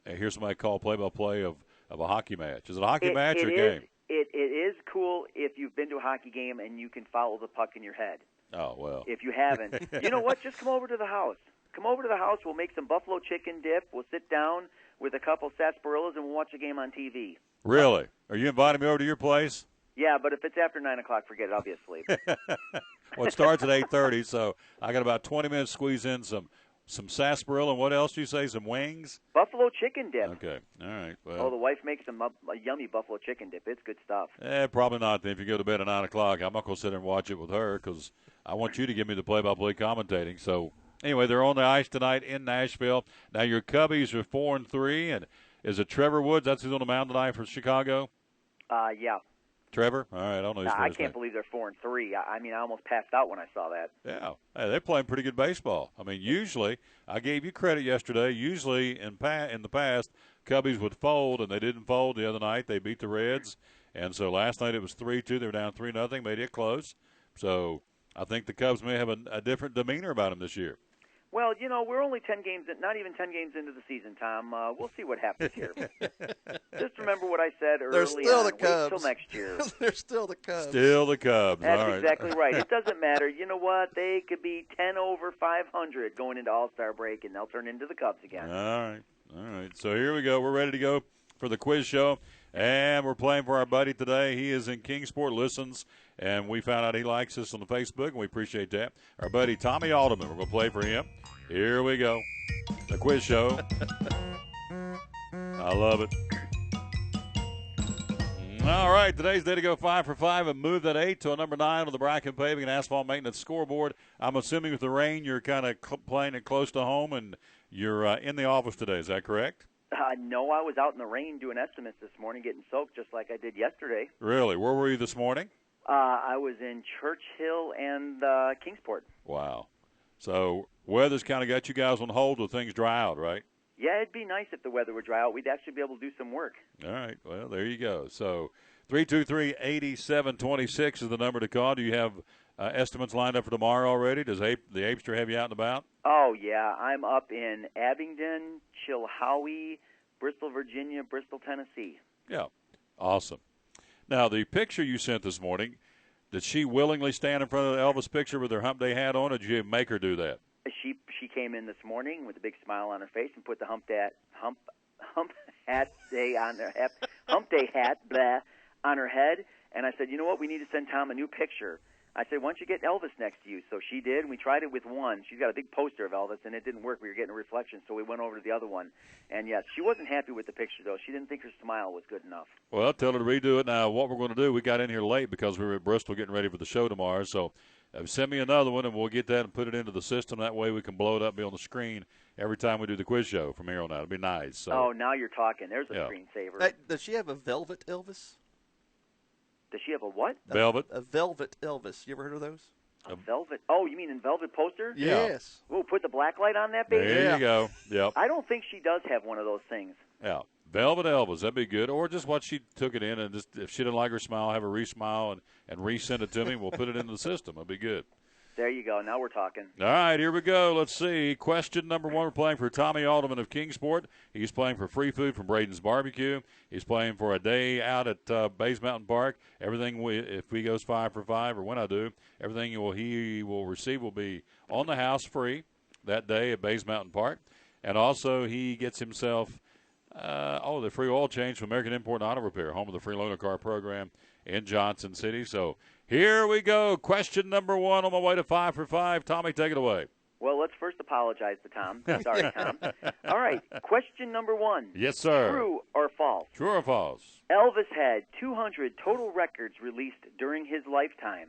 hear somebody call play-by-play of a hockey match. Is it a hockey match or a game? It is cool if you've been to a hockey game and you can follow the puck in your head. Oh, well. If you haven't. You know what? Just come over to the house. Come over to the house. We'll make some buffalo chicken dip. We'll sit down with a couple sarsaparillas, and we'll watch a game on TV. Really? Are you inviting me over to your place? Yeah, but if it's after 9 o'clock, forget it. I'll be asleep. Well, it starts at 8:30, so I got about 20 minutes to squeeze in some sarsaparilla. And what else do you say? Some wings? Buffalo chicken dip. Okay. All right. Well, the wife makes a yummy buffalo chicken dip. It's good stuff. Probably not. If you go to bed at 9 o'clock, I'm not going to sit there and watch it with her because I want you to give me the play-by-play commentating. So, anyway, they're on the ice tonight in Nashville. Now, your Cubbies are 4-3, and is it Trevor Woods? That's who's on the mound tonight for Chicago? Yeah. Trevor? All right, I don't know his first I name. can't believe they're 4-3. I mean, I almost passed out when I saw that. Yeah. Hey, they're playing pretty good baseball. I mean, usually, I gave you credit yesterday, usually in the past, Cubbies would fold, and they didn't fold the other night. They beat the Reds. And so last night it was 3-2. They were down 3-0, made it close. So I think the Cubs may have a different demeanor about them this year. Well, we're only 10 games, not even 10 games into the season, Tom. We'll see what happens here. Just remember what I said early They're still on. the Cubs. Wait till next year. They're still the Cubs. Still the Cubs. That's all right. exactly right. It doesn't matter. You know what? They could be 10 over 500 going into All-Star break, and they'll turn into the Cubs again. All right. So here we go. We're ready to go for the quiz show. And we're playing for our buddy today. He is in Kingsport, listens, and we found out he likes us on the Facebook, and we appreciate that. Our buddy Tommy Alderman, we're going to play for him. Here we go. The quiz show. I love it. All right, today's day to go 5 for 5 and move that 8 to a number 9 on the Bracken Paving and Asphalt Maintenance scoreboard. I'm assuming with the rain you're kind of playing it close to home and you're in the office today. Is that correct? No, I was out in the rain doing estimates this morning, getting soaked just like I did yesterday. Really? Where were you this morning? I was in Churchill and Kingsport. Wow. So weather's kind of got you guys on hold till things dry out, right? Yeah, it'd be nice if the weather would dry out. We'd actually be able to do some work. All right. Well, there you go. So 323-8726 is the number to call. Do you have estimates lined up for tomorrow already? Does the Apester have you out and about? Oh, yeah. I'm up in Abingdon, Chilhowie, Bristol, Virginia, Bristol, Tennessee. Yeah. Awesome. Now, the picture you sent this morning, did she willingly stand in front of the Elvis picture with her hump day hat on, or did you make her do that? She came in this morning with a big smile on her face and put the hump day hat on her head. And I said, you know what? We need to send Tom a new picture. I said, why don't you get Elvis next to you? So she did, and we tried it with one. She's got a big poster of Elvis, and it didn't work. We were getting a reflection, so we went over to the other one. And, yes, she wasn't happy with the picture, though. She didn't think her smile was good enough. Well, tell her to redo it. Now, what we're going to do, we got in here late because we were at Bristol getting ready for the show tomorrow. So send me another one, and we'll get that and put it into the system. That way we can blow it up, be on the screen every time we do the quiz show from here on out. It'll be nice. So. Oh, now you're talking. There's a screensaver. Hey, does she have a velvet Elvis? Does she have a what? Velvet? A velvet Elvis. You ever heard of those? A velvet? Oh, you mean in velvet poster? Yes. Oh, put the black light on that baby? There you go. Yep. I don't think she does have one of those things. Yeah. Velvet Elvis, that'd be good. Or just what she took it in, and just if she didn't like her smile, have her re-smile and resend it to me. We'll put it into the system. It'll be good. There you go. Now we're talking. All right, here we go. Let's see. Question number 1, we're playing for Tommy Alderman of Kingsport. He's playing for free food from Braden's Barbecue. He's playing for a day out at Bays Mountain Park. Everything, if he goes 5 for 5, or when I do, everything he will receive will be on the house free that day at Bays Mountain Park. And also he gets himself the free oil change from American Import and Auto Repair, home of the free loaner car program in Johnson City. So here we go. Question number 1 on my way to 5 for 5. Tommy, take it away. Well, let's first apologize to Tom. Sorry, Tom. All right. Question number 1. Yes, sir. True or false? True or false? Elvis had 200 total records released during his lifetime.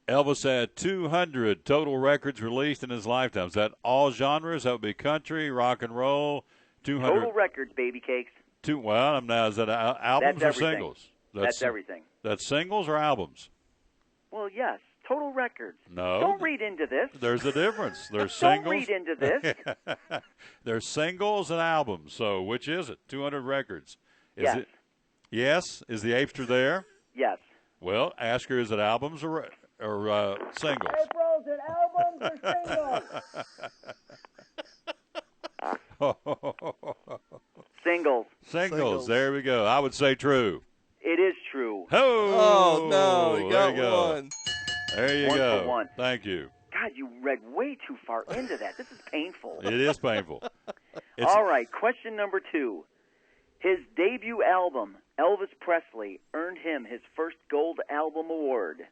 Elvis had 200 total records released in his lifetime. Is that all genres? That would be country, rock and roll. 200 total records, baby cakes. Now is that albums or singles? That's everything. That's singles or albums? Well, yes. Total records. No. Don't read into this. There's a difference. There's singles. Don't read into this. There's singles and albums. So which is it? 200 records. Yes. Yes? Is the Apester there? Yes. Well, ask her, is it albums or singles? Hey, bros, is it albums or singles? Singles. There we go. I would say true. It is true. Oh no, you got one. There you go. 1 for 1. Thank you. God, you read way too far into that. This is painful. It is painful. All right, question number 2. His debut album, Elvis Presley, earned him his first Gold Album Award.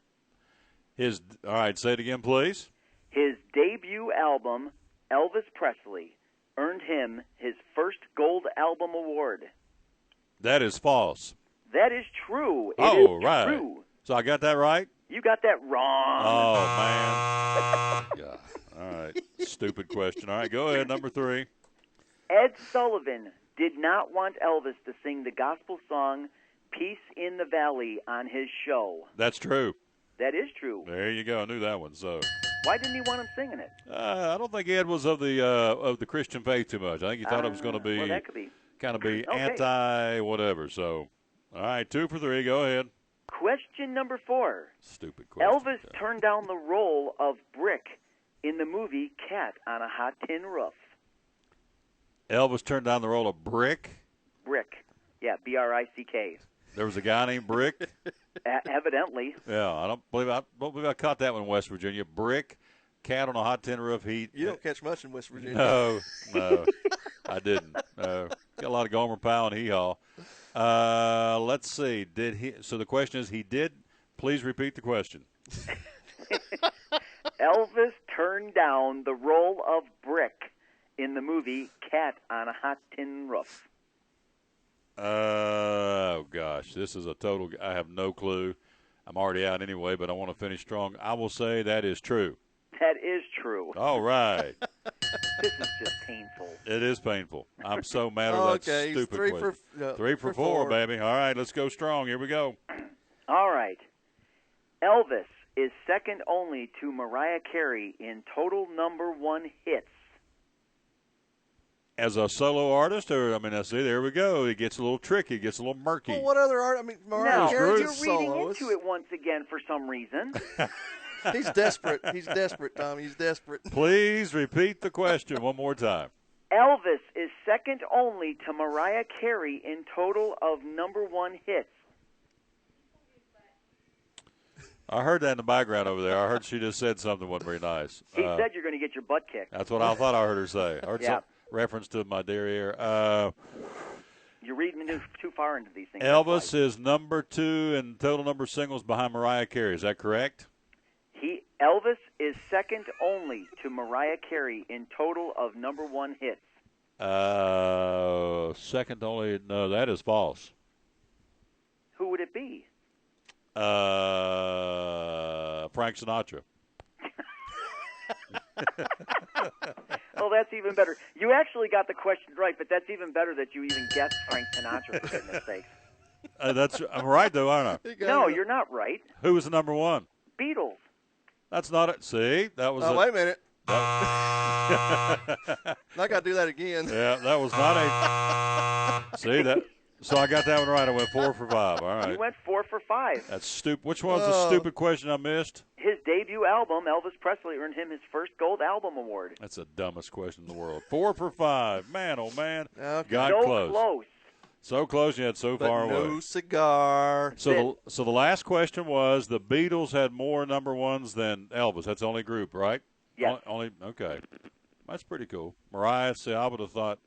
All right, say it again, please. His debut album, Elvis Presley, earned him his first Gold Album Award. That is false. That is true. It is right. True. So I got that right? You got that wrong. Oh, man. God. All right. Stupid question. All right, go ahead. Number 3. Ed Sullivan did not want Elvis to sing the gospel song Peace in the Valley on his show. That's true. That is true. There you go. I knew that one. So why didn't he want him singing it? I don't think Ed was of the Christian faith too much. I think he thought it was going to be, that could be kind of be okay. anti-whatever. So, all right, 2 for 3. Go ahead. Question number 4. Stupid question. Elvis turned down the role of Brick in the movie Cat on a Hot Tin Roof. Elvis turned down the role of Brick? Brick. Yeah, B-R-I-C-K. There was a guy named Brick? Evidently. Yeah, I don't believe I caught that one in West Virginia. Brick, Cat on a Hot Tin Roof. You don't catch much in West Virginia. No, I didn't. Got a lot of Gomer Powell and Hee-Haw. Let's see. So the question is, he did. Please repeat the question. Elvis turned down the role of Brick in the movie Cat on a Hot Tin Roof. Oh, gosh. This is a total – I have no clue. I'm already out anyway, but I want to finish strong. I will say that is true. That is true. All right. This is just painful. It is painful. I'm so mad at that stupid question. 3 for 4, baby. All right, let's go strong. Here we go. All right. Elvis is second only to Mariah Carey in total number 1 hits. As a solo artist, or see, there we go. It gets a little tricky. It gets a little murky. Well, what other art? Mariah Carey's you're reading into it once again for some reason. He's desperate. He's desperate, Tom. He's desperate. Please repeat the question one more time. Elvis is second only to Mariah Carey in total of number 1 hits. I heard that in the background over there. I heard she just said something wasn't very nice. She said you're going to get your butt kicked. That's what I thought I heard her say. I heard some reference to my derriere. You're reading too far into these things. Elvis is number 2 in total number of singles behind Mariah Carey. Is that correct? Elvis is second only to Mariah Carey in total of number 1 hits. Second only. No, that is false. Who would it be? Frank Sinatra. Oh, that's even better. You actually got the question right, but that's even better that you even guessed Frank Sinatra, for goodness sakes. I'm right, though, aren't I? No, you're not right. Who was the number 1? Beatles. That's not it. See, that was. Wait a minute. I got to do that again. Yeah, that was not a. See that. So I got that one right. I went 4 for 5. All right. You went 4 for 5. That's stupid. Which one's the stupid question I missed? His debut album, Elvis Presley, earned him his first gold album award. That's the dumbest question in the world. 4 for 5. Man, oh man. Okay. Got so close. So close, yet so far away. No cigar. So the last question was the Beatles had more number 1s than Elvis. That's the only group, right? Yes. Only okay. That's pretty cool. Mariah, see, I would have thought,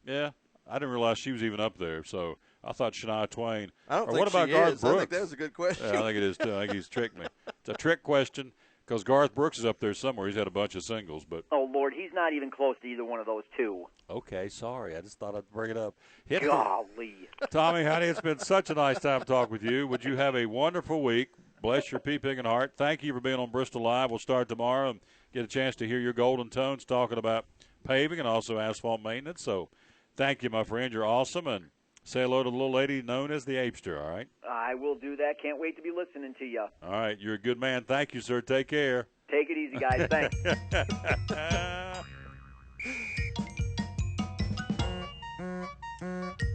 yeah, I didn't realize she was even up there. So I thought Shania Twain. I don't think what about she Garth is. Brooks? I think that was a good question. Yeah, I think it is too. I think he's tricked me. It's a trick question because Garth Brooks is up there somewhere. He's had a bunch of singles, but oh Lord, he's not even close to either one of those two. Okay, sorry. I just thought I'd bring it up. Golly. Tommy, honey, it's been such a nice time to talk with you. Would you have a wonderful week? Bless your pea-picking heart. Thank you for being on Bristol Live. We'll start tomorrow and get a chance to hear your golden tones talking about paving and also asphalt maintenance. So thank you, my friend. You're awesome. And say hello to the little lady known as the Apester, all right? I will do that. Can't wait to be listening to you. All right. You're a good man. Thank you, sir. Take care. Take it easy, guys. Thanks.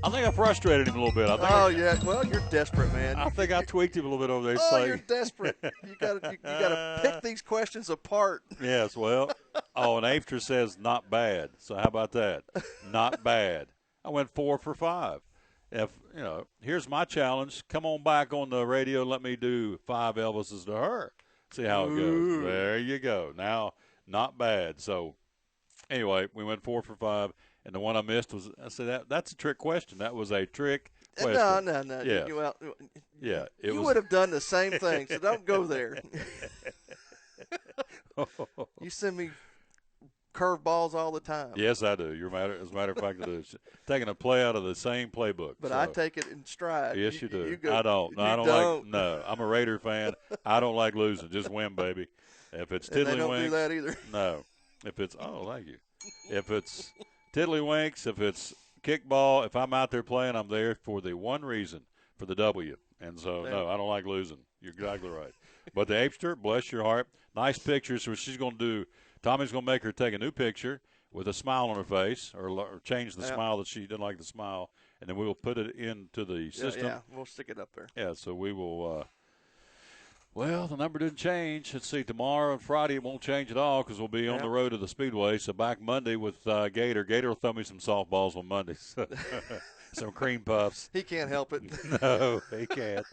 I think I frustrated him a little bit. Yeah. Well, you're desperate, man. I think I tweaked him a little bit over there. You're desperate. You gotta pick these questions apart. Yes. Well. And Apester says not bad. So how about that? Not bad. I went 4 for 5. If here's my challenge. Come on back on the radio. Let me do 5 Elvises to her. See how it goes. There you go. Now, not bad. So, anyway, we went 4 for 5. And the one I missed was, I said, that's a trick question. That was a trick question. No. Yeah. You would have done the same thing, so don't go there. You send me curveballs all the time. Yes, I do. As a matter of fact, I do. Taking a play out of the same playbook. But I take it in stride. Yes, you do. I don't. No, I don't. No, I'm a Raider fan. I don't like losing. Just win, baby. If it's tiddlywinks. They don't do that either. No. If it's, thank you. If it's tiddlywinks, if it's kickball, if I'm out there playing, I'm there for the one reason, for the W. And so, no, I don't like losing. You're exactly right. But the Apester, bless your heart, nice pictures. So she's going to do, Tommy's going to make her take a new picture with a smile on her face or change the smile that she didn't like the smile, and then we will put it into the system. Yeah, we'll stick it up there. Yeah, so we will well, the number didn't change. Let's see, tomorrow and Friday it won't change at all because we'll be on the road to the Speedway. So back Monday with Gator. Gator will throw me some softballs on Monday. Some cream puffs. He can't help it. No, he can't.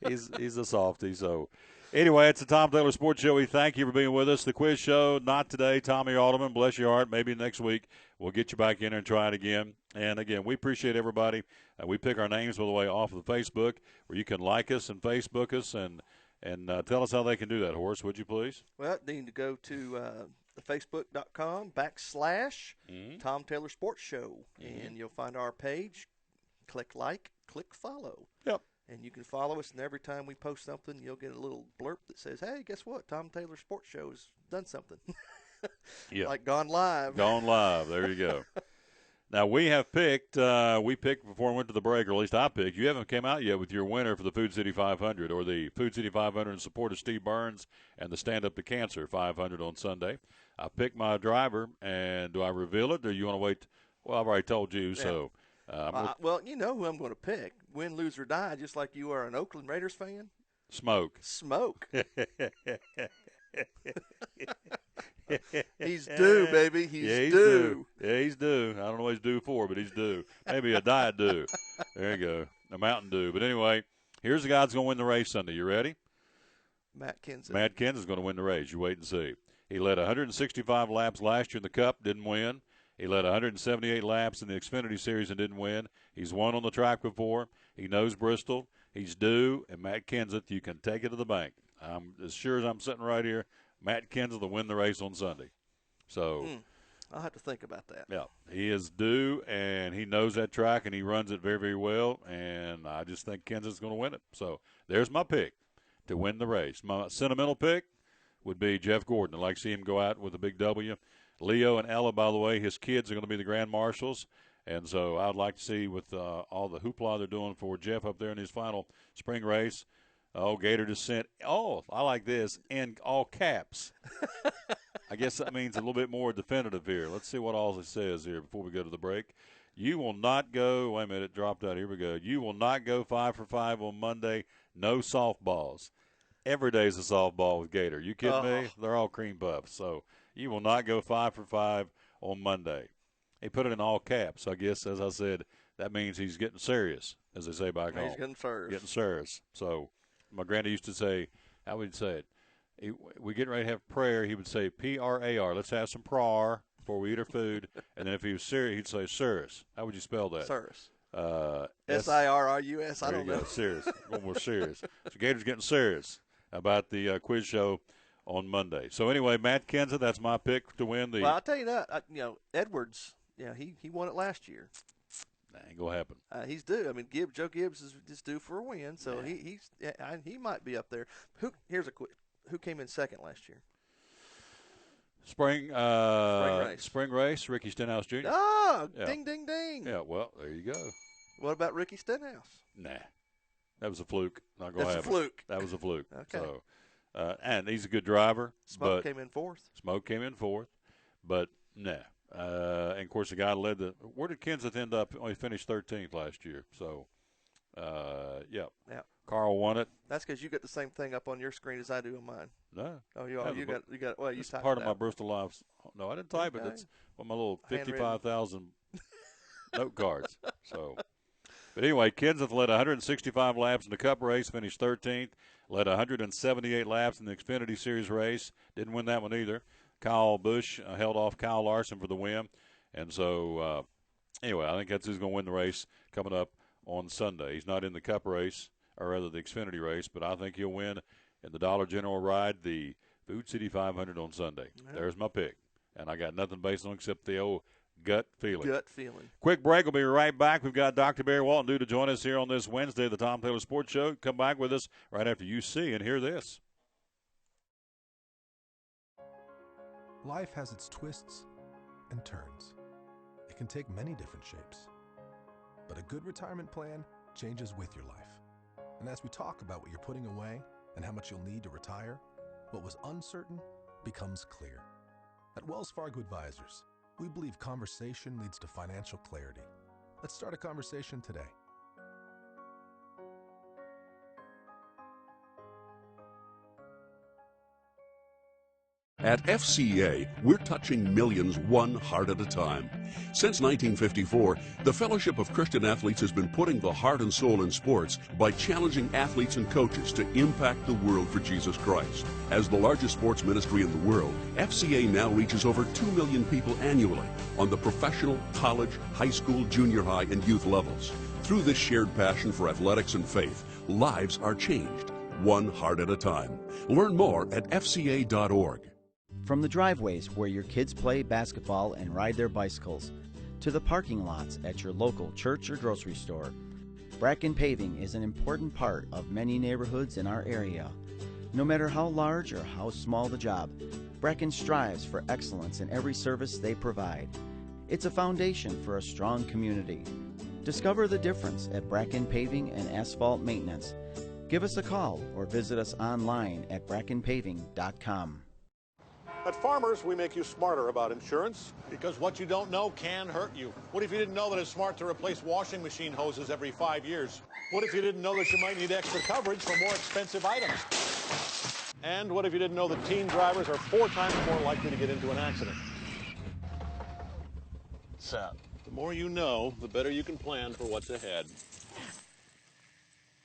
He's a softie. So anyway, it's the Tom Taylor Sports Show. We thank you for being with us. The quiz show, not today. Tommy Alderman, bless your heart. Maybe next week we'll get you back in there and try it again. And, again, we appreciate everybody. We pick our names, by the way, off of the Facebook where you can like us and Facebook us and tell us how they can do that, Horace, would you please? Well, they need to go to facebook.com/Tom Taylor Sports Show, and you'll find our page. click like, click follow. Yep. And you can follow us, and every time we post something, you'll get a little blurb that says, hey, guess what? Tom Taylor Sports Show has done something. Yeah. Like gone live. Gone live. There you go. Now, we have picked, we picked before we went to the break, or at least I picked. You haven't come out yet with your winner for the Food City 500 or the Food City 500 in support of Steve Burns and the Stand Up to Cancer 500 on Sunday. I picked my driver, and do I reveal it, or you want to wait? Well, I've already told you, so. Well, you know who I'm going to pick. Win, lose, or die, just like you are an Oakland Raiders fan. Smoke. He's due, baby. He's due. Yeah, he's due. I don't know what he's due for, but he's due. Maybe a diet due. There you go. A Mountain Dew. But anyway, here's the guy that's going to win the race Sunday. You ready? Matt Kenseth. Matt Kenseth is going to win the race. You wait and see. He led 165 laps last year in the Cup, didn't win. He led 178 laps in the Xfinity Series and didn't win. He's won on the track before. He knows Bristol. He's due. And Matt Kenseth, you can take it to the bank. I'm as sure as I'm sitting right here, Matt Kenseth will win the race on Sunday. So I'll have to think about that. Yeah, he is due, and he knows that track, and he runs it very, very well, and I just think Kenseth's going to win it. So there's my pick to win the race. My sentimental pick would be Jeff Gordon. I'd like to see him go out with a big W. Leo and Ella, by the way, his kids are going to be the grand marshals, and so I'd like to see with all the hoopla they're doing for Jeff up there in his final spring race. Oh, Gator just sent, I like this, in all caps. I guess that means a little bit more definitive here. Let's see what all it says here before we go to the break. You will not go, wait a minute, it dropped out. Here we go. You will not go 5 for 5 on Monday. No softballs. Every day's a softball with Gator. You kidding me? They're all cream puffs. So you will not go 5 for 5 on Monday. He put it in all caps. I guess, as I said, that means he's getting serious, as they say back home. He's getting serious. Getting serious. So my granddad used to say, how would he say it? We get ready to have prayer. He would say P-R-A-R. Let's have some prayer before we eat our food. And then if he was serious, he'd say serious. How would you spell that? Serious. S-I-R-R-U-S. I don't know. Serious. One more serious. So Gator's getting serious about the quiz show on Monday. So anyway, Matt Kenseth, that's my pick to win the. Well, I'll tell you that. Edwards. Yeah, he won it last year. That ain't gonna happen. He's due. I mean, Joe Gibbs is just due for a win, so he might be up there. Who came in second last year? Spring race. Ricky Stenhouse Jr. Oh, yeah. Ding, ding, ding. Yeah, well, there you go. What about Ricky Stenhouse? Nah, that was a fluke. Not gonna happen. Fluke. That was a fluke. Okay. So, and he's a good driver. Smoke came in fourth. But nah. And of course, the guy led the. Where did Kenseth end up? He finished 13th last year. So, yeah. Carl won it. That's because you got the same thing up on your screen as I do on mine. No. Oh, you got. Well, you typed part it of my Bristol Lives. No, I didn't type it. It's on my little 55,000 note cards. So, but anyway, Kenseth led 165 laps in the Cup race, finished 13th. Led 178 laps in the Xfinity Series race. Didn't win that one either. Kyle Busch held off Kyle Larson for the win. And so, anyway, I think that's who's going to win the race coming up on Sunday. He's not in the Cup race, or rather the Xfinity race, but I think he'll win in the Dollar General ride, the Food City 500 on Sunday. Yeah. There's my pick. And I got nothing based on except the old gut feeling. Quick break. We'll be right back. We've got Dr. Barry Walton due to join us here on this Wednesday, the Tom Taylor Sports Show. Come back with us right after you see and hear this. Life has its twists and turns. It can take many different shapes. But a good retirement plan changes with your life. And as we talk about what you're putting away and how much you'll need to retire, what was uncertain becomes clear. At Wells Fargo Advisors, we believe conversation leads to financial clarity. Let's start a conversation today. At FCA, we're touching millions one heart at a time. Since 1954, the Fellowship of Christian Athletes has been putting the heart and soul in sports by challenging athletes and coaches to impact the world for Jesus Christ. As the largest sports ministry in the world, FCA now reaches over 2 million people annually on the professional, college, high school, junior high, and youth levels. Through this shared passion for athletics and faith, lives are changed, one heart at a time. Learn more at fca.org. From the driveways where your kids play basketball and ride their bicycles, to the parking lots at your local church or grocery store. Bracken Paving is an important part of many neighborhoods in our area. No matter how large or how small the job, Bracken strives for excellence in every service they provide. It's a foundation for a strong community. Discover the difference at Bracken Paving and Asphalt Maintenance. Give us a call or visit us online at brackenpaving.com. At Farmers, we make you smarter about insurance. Because what you don't know can hurt you. What if you didn't know that it's smart to replace washing machine hoses every 5 years? What if you didn't know that you might need extra coverage for more expensive items? And what if you didn't know that teen drivers are 4 times more likely to get into an accident? So, the more you know, the better you can plan for what's ahead.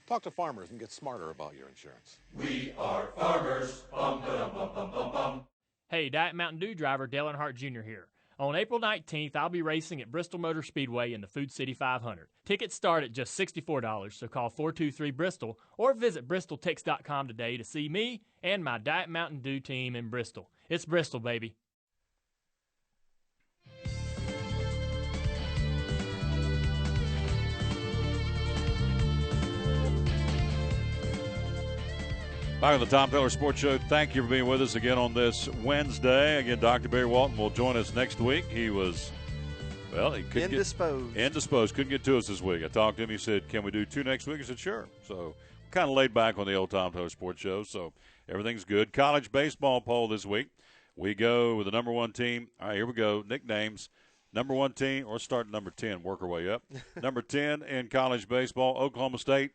Talk to Farmers and get smarter about your insurance. We are farmers. Bum, ba-dum, bum, bum, bum, bum. Hey, Diet Mountain Dew driver Dale Earnhardt Jr. here. On April 19th, I'll be racing at Bristol Motor Speedway in the Food City 500. Tickets start at just $64, so call 423-BRISTOL or visit bristoltix.com today to see me and my Diet Mountain Dew team in Bristol. It's Bristol, baby. Back on the Tom Taylor Sports Show. Thank you for being with us again on this Wednesday. Again, Dr. Barry Walton will join us next week. He was, well, he couldn't indisposed. Couldn't get to us this week. I talked to him. He said, can we do 2 next week? I said, sure. So kind of laid back on the old Tom Taylor Sports Show. So everything's good. College baseball poll this week. We go with the number 1 team. All right, here we go. Nicknames. Number 1 team, or start at number 10, work our way up. Number 10 in college baseball, Oklahoma State.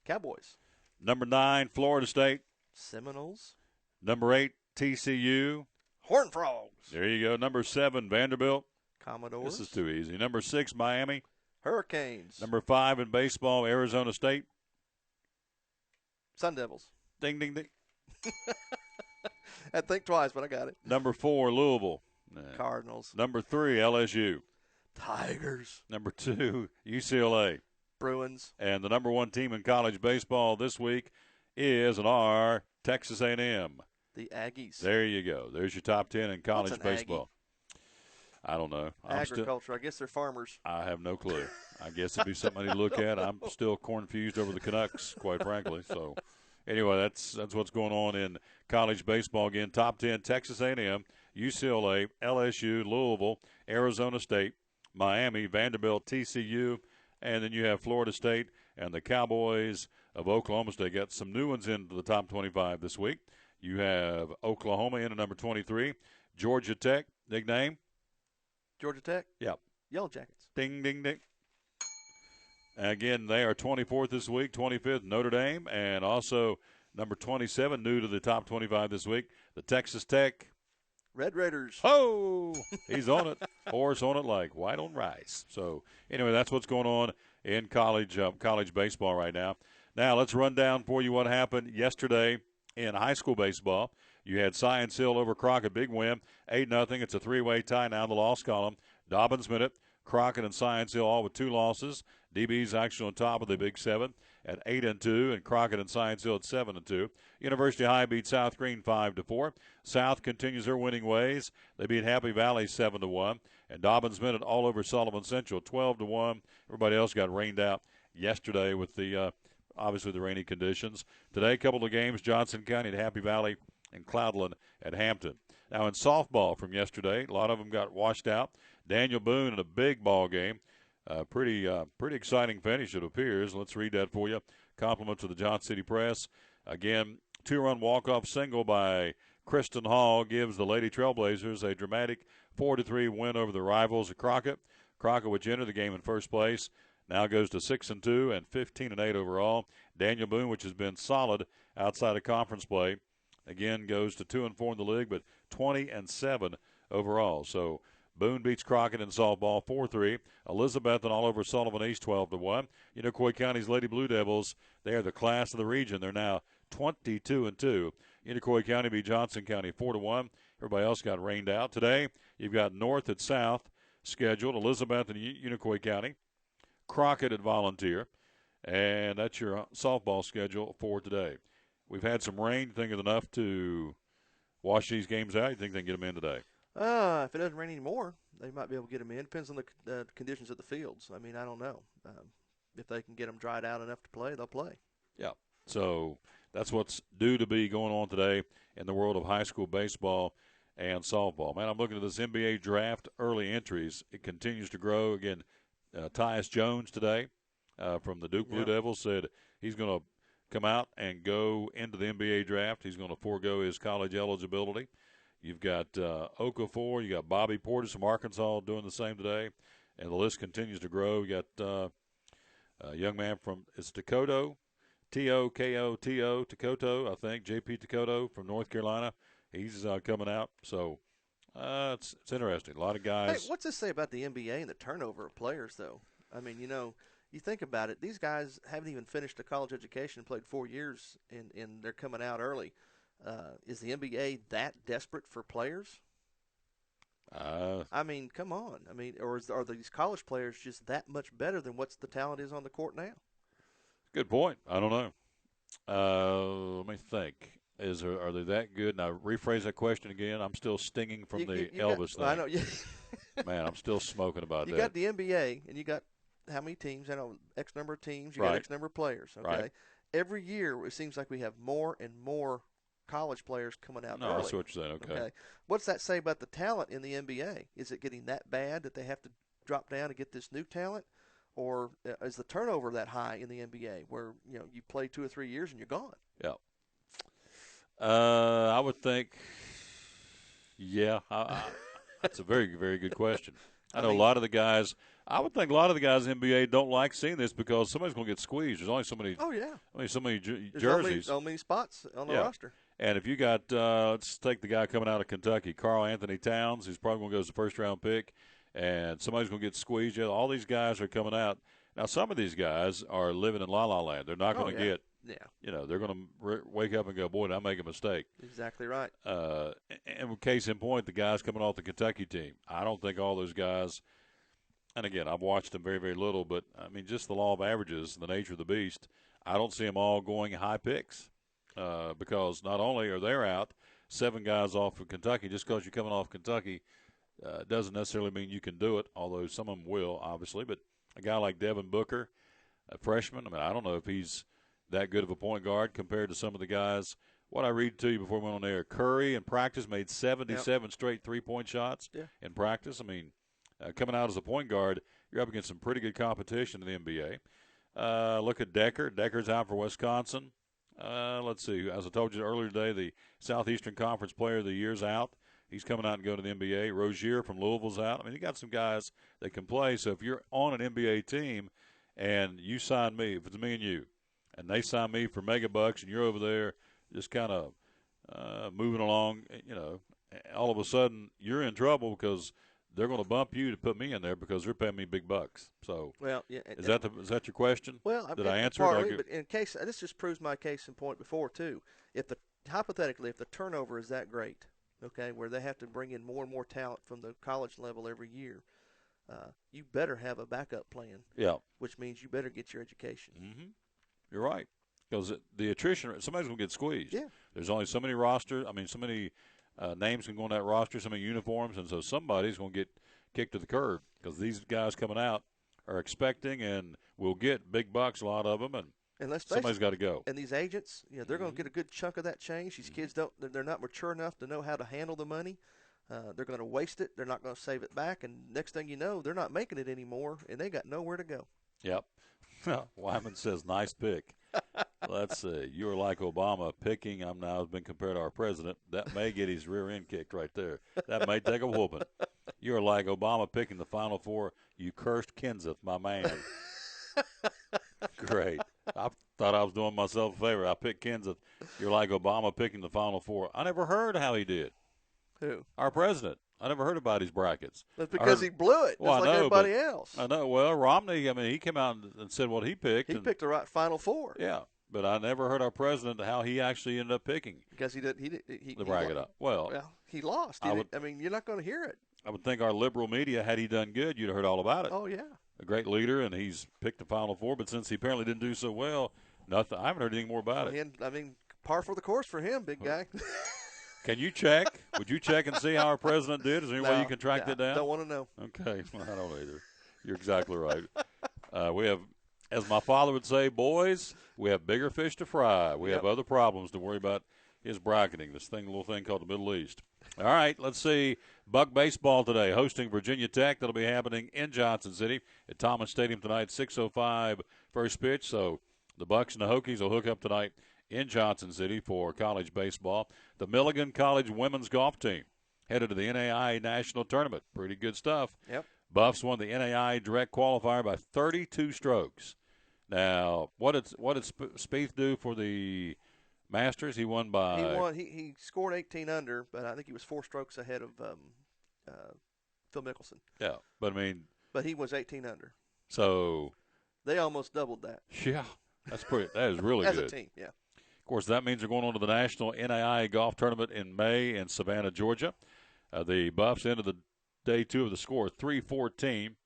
Cowboys. Number 9, Florida State. Seminoles. Number 8, TCU. Horned Frogs. There you go. Number 7, Vanderbilt. Commodores. This is too easy. Number 6, Miami. Hurricanes. Number 5 in baseball, Arizona State. Sun Devils. Ding, ding, ding. I think twice, but I got it. Number 4, Louisville. Cardinals. Number 3, LSU. Tigers. Number 2, UCLA. Bruins. And the number 1 team in college baseball this week is Texas A&M. The Aggies. There you go. There's your top 10 in college baseball. Aggie? I don't know. Agriculture. I guess they're farmers. I have no clue. I guess it'd be something I need to look at. I'm still confused over the Canucks, quite frankly. So, anyway, that's what's going on in college baseball. Again, top 10, Texas A&M, UCLA, LSU, Louisville, Arizona State, Miami, Vanderbilt, TCU, and then you have Florida State and the Cowboys of Oklahoma State. Got some new ones into the top 25 this week. You have Oklahoma in at number 23. Georgia Tech, nickname? Georgia Tech? Yep. Yellow Jackets. Ding, ding, ding. Again, they are 24th this week, 25th, Notre Dame, and also number 27, new to the top 25 this week, the Texas Tech. Red Raiders. Oh, he's on it. Horse on it like white on rice. So, anyway, that's what's going on in college baseball right now. Now, let's run down for you what happened yesterday in high school baseball. You had Science Hill over Crockett, big win, 8-0. It's a 3-way tie now in the loss column. Dobbins Minute, Crockett and Science Hill all with 2 losses. DB's actually on top of the Big 7 at 8-2, and Crockett and Science Hill at 7-2. University High beat South Green 5-4. South continues their winning ways. They beat Happy Valley 7-1, and Dobbins Minute all over Sullivan Central 12-1. Everybody else got rained out yesterday with the obviously the rainy conditions. Today, a couple of games: Johnson County at Happy Valley and Cloudland at Hampton. Now in softball from yesterday, a lot of them got washed out. Daniel Boone in a big ball game. Pretty exciting finish, it appears. Let's read that for you. Compliment to the Johnson City Press. Again, 2-run walk-off single by Kristen Hall gives the Lady Trailblazers a dramatic 4-3 win over the rivals of Crockett. Crockett, which entered the game in first place, now goes to 6-2 and 15-8 overall. Daniel Boone, which has been solid outside of conference play, again goes to 2-4 in the league, but 20-7 overall. So Boone beats Crockett in softball 4-3. Elizabethton all over Sullivan East 12-1. Unicoi County's Lady Blue Devils, they are the class of the region. They're now 22-2. Unicoi County beat Johnson County 4-1. Everybody else got rained out. Today, you've got North at South scheduled, Elizabeth and Unicoi County, Crockett at Volunteer, and that's your softball schedule for today. We've had some rain. You think it's enough to wash these games out? You think they can get them in today? If it doesn't rain anymore, they might be able to get them in. Depends on the conditions of the fields. I mean, I don't know. If they can get them dried out enough to play, they'll play. Yeah. So that's what's due to be going on today in the world of high school baseball and softball. Man, I'm looking at this NBA draft early entries. It continues to grow. Again, Tyus Jones today from the Duke Blue Devils said he's going to come out and go into the NBA draft. He's going to forego his college eligibility. You've got Okafor. You got Bobby Portis from Arkansas doing the same today. And the list continues to grow. You got a young man from Tekoto, T-O-K-O-T-O, Tekoto, I think, J.P. Tekoto from North Carolina. He's coming out. So it's interesting. A lot of guys. Hey, what's this say about the NBA and the turnover of players, though? I mean, you think about it. These guys haven't even finished a college education, played 4 years, and they're coming out early. Is the NBA that desperate for players? I mean, come on. I mean, are these college players just that much better than what's the talent is on the court now? Good point. I don't know. Let me think. Are they that good? Now, rephrase that question again. I'm still stinging from the Elvis thing. Well, I know. Man, I'm still smoking about that. You got the NBA, and you got how many teams? I know X number of teams. You got X number of players. Okay. Right. Every year, it seems like we have more and more college players coming out early. No, that's what you're saying. Okay. What's that say about the talent in the NBA? Is it getting that bad that they have to drop down to get this new talent? Or is the turnover that high in the NBA where, you play 2 or 3 years and you're gone? Yeah. I would think, that's a very, very good question. I know a lot of the guys – I would think a lot of the guys in the NBA don't like seeing this because somebody's going to get squeezed. There's only so many. Oh yeah. So many jerseys. There's so many spots on the roster. And if you got, let's take the guy coming out of Kentucky, Karl Anthony Towns, who's probably going to go as the first-round pick, and somebody's going to get squeezed. Yeah, all these guys are coming out. Now, some of these guys are living in la-la land. They're not going to get. Yeah. They're going to wake up and go, boy, did I make a mistake. Exactly right. And case in point, the guys coming off the Kentucky team. I don't think all those guys. And, again, I've watched them very, very little, but, I mean, just the law of averages, the nature of the beast, I don't see them all going high picks because not only are they out, 7 guys off of Kentucky, just because you're coming off Kentucky doesn't necessarily mean you can do it, although some of them will, obviously. But a guy like Devin Booker, a freshman, I mean, I don't know if he's that good of a point guard compared to some of the guys. What I read to you before we went on air, Curry in practice made 77 straight three-point shots in practice. I mean, coming out as a point guard, you're up against some pretty good competition in the NBA. Look at Decker. Decker's out for Wisconsin. Let's see. As I told you earlier today, the Southeastern Conference Player of the Year's out. He's coming out and going to the NBA. Rozier from Louisville's out. I mean, you got some guys that can play. So if you're on an NBA team and you sign me, if it's me and you, and they sign me for mega bucks and you're over there just kind of moving along, all of a sudden you're in trouble because – they're going to bump you to put me in there because they're paying me big bucks. So, is that your question? Well, did I answer? Partly, but in case this just proves my case in point before too. Hypothetically, if the turnover is that great, okay, where they have to bring in more and more talent from the college level every year, you better have a backup plan. Yeah, which means you better get your education. Mm-hmm. You're right, because the attrition, somebody's going to get squeezed. Yeah, there's only so many rosters. I mean, so many. Names can go on that roster, so many uniforms, and so somebody's going to get kicked to the curb because these guys coming out are expecting and will get big bucks, a lot of them, and somebody's got to go. And these agents, they're going to get a good chunk of that change. These kids they're not mature enough to know how to handle the money. They're going to waste it. They're not going to save it back, and next thing you know, they're not making it anymore, and they got nowhere to go. Yep. Wyman says, nice pick. Let's see. You are like Obama picking. I'm now has been compared to our president. That may get his rear end kicked right there. That may take a whooping. You are like Obama picking the Final Four. You cursed Kenseth, my man. Great. I thought I was doing myself a favor. I picked Kenseth. You're like Obama picking the Final Four. I never heard how he did. Who? Our president. I never heard about his brackets. That's because he blew it, just like everybody else. I know. Well, Romney, I mean, he came out and said what he picked. He picked the right Final Four. Yeah, but I never heard our president how he actually ended up picking. Because he bracket up. Well, he lost. I mean, you're not going to hear it. I would think our liberal media, had he done good, you'd have heard all about it. Oh, yeah. A great leader, and he's picked the Final Four, but since he apparently didn't do so well, nothing. I haven't heard anything more about it. I mean, par for the course for him, big guy. Can you check? Would you check and see how our president did? Is there any way you can track that down? Don't want to know. Okay. Well, I don't either. You're exactly right. We have, as my father would say, boys, we have bigger fish to fry. We have other problems to worry about his bracketing, little thing called the Middle East. All right, let's see. Buck baseball today, hosting Virginia Tech. That'll be happening in Johnson City at Thomas Stadium tonight, 6:05 first pitch. So the Bucks and the Hokies will hook up tonight in Johnson City for college baseball. The Milligan College women's golf team headed to the NAIA National Tournament. Pretty good stuff. Yep. Buffs won the NAIA direct qualifier by 32 strokes. Now, what did Spieth do for the Masters? He won by. He scored 18 under, but I think he was 4 strokes ahead of Phil Mickelson. Yeah, but I mean. But he was 18 under. So. They almost doubled that. Yeah, that is really As good. As a team, yeah. Of course, that means they're going on to the National NAIA Golf Tournament in May in Savannah, Georgia. The Buffs ended the day 2 of the score 314.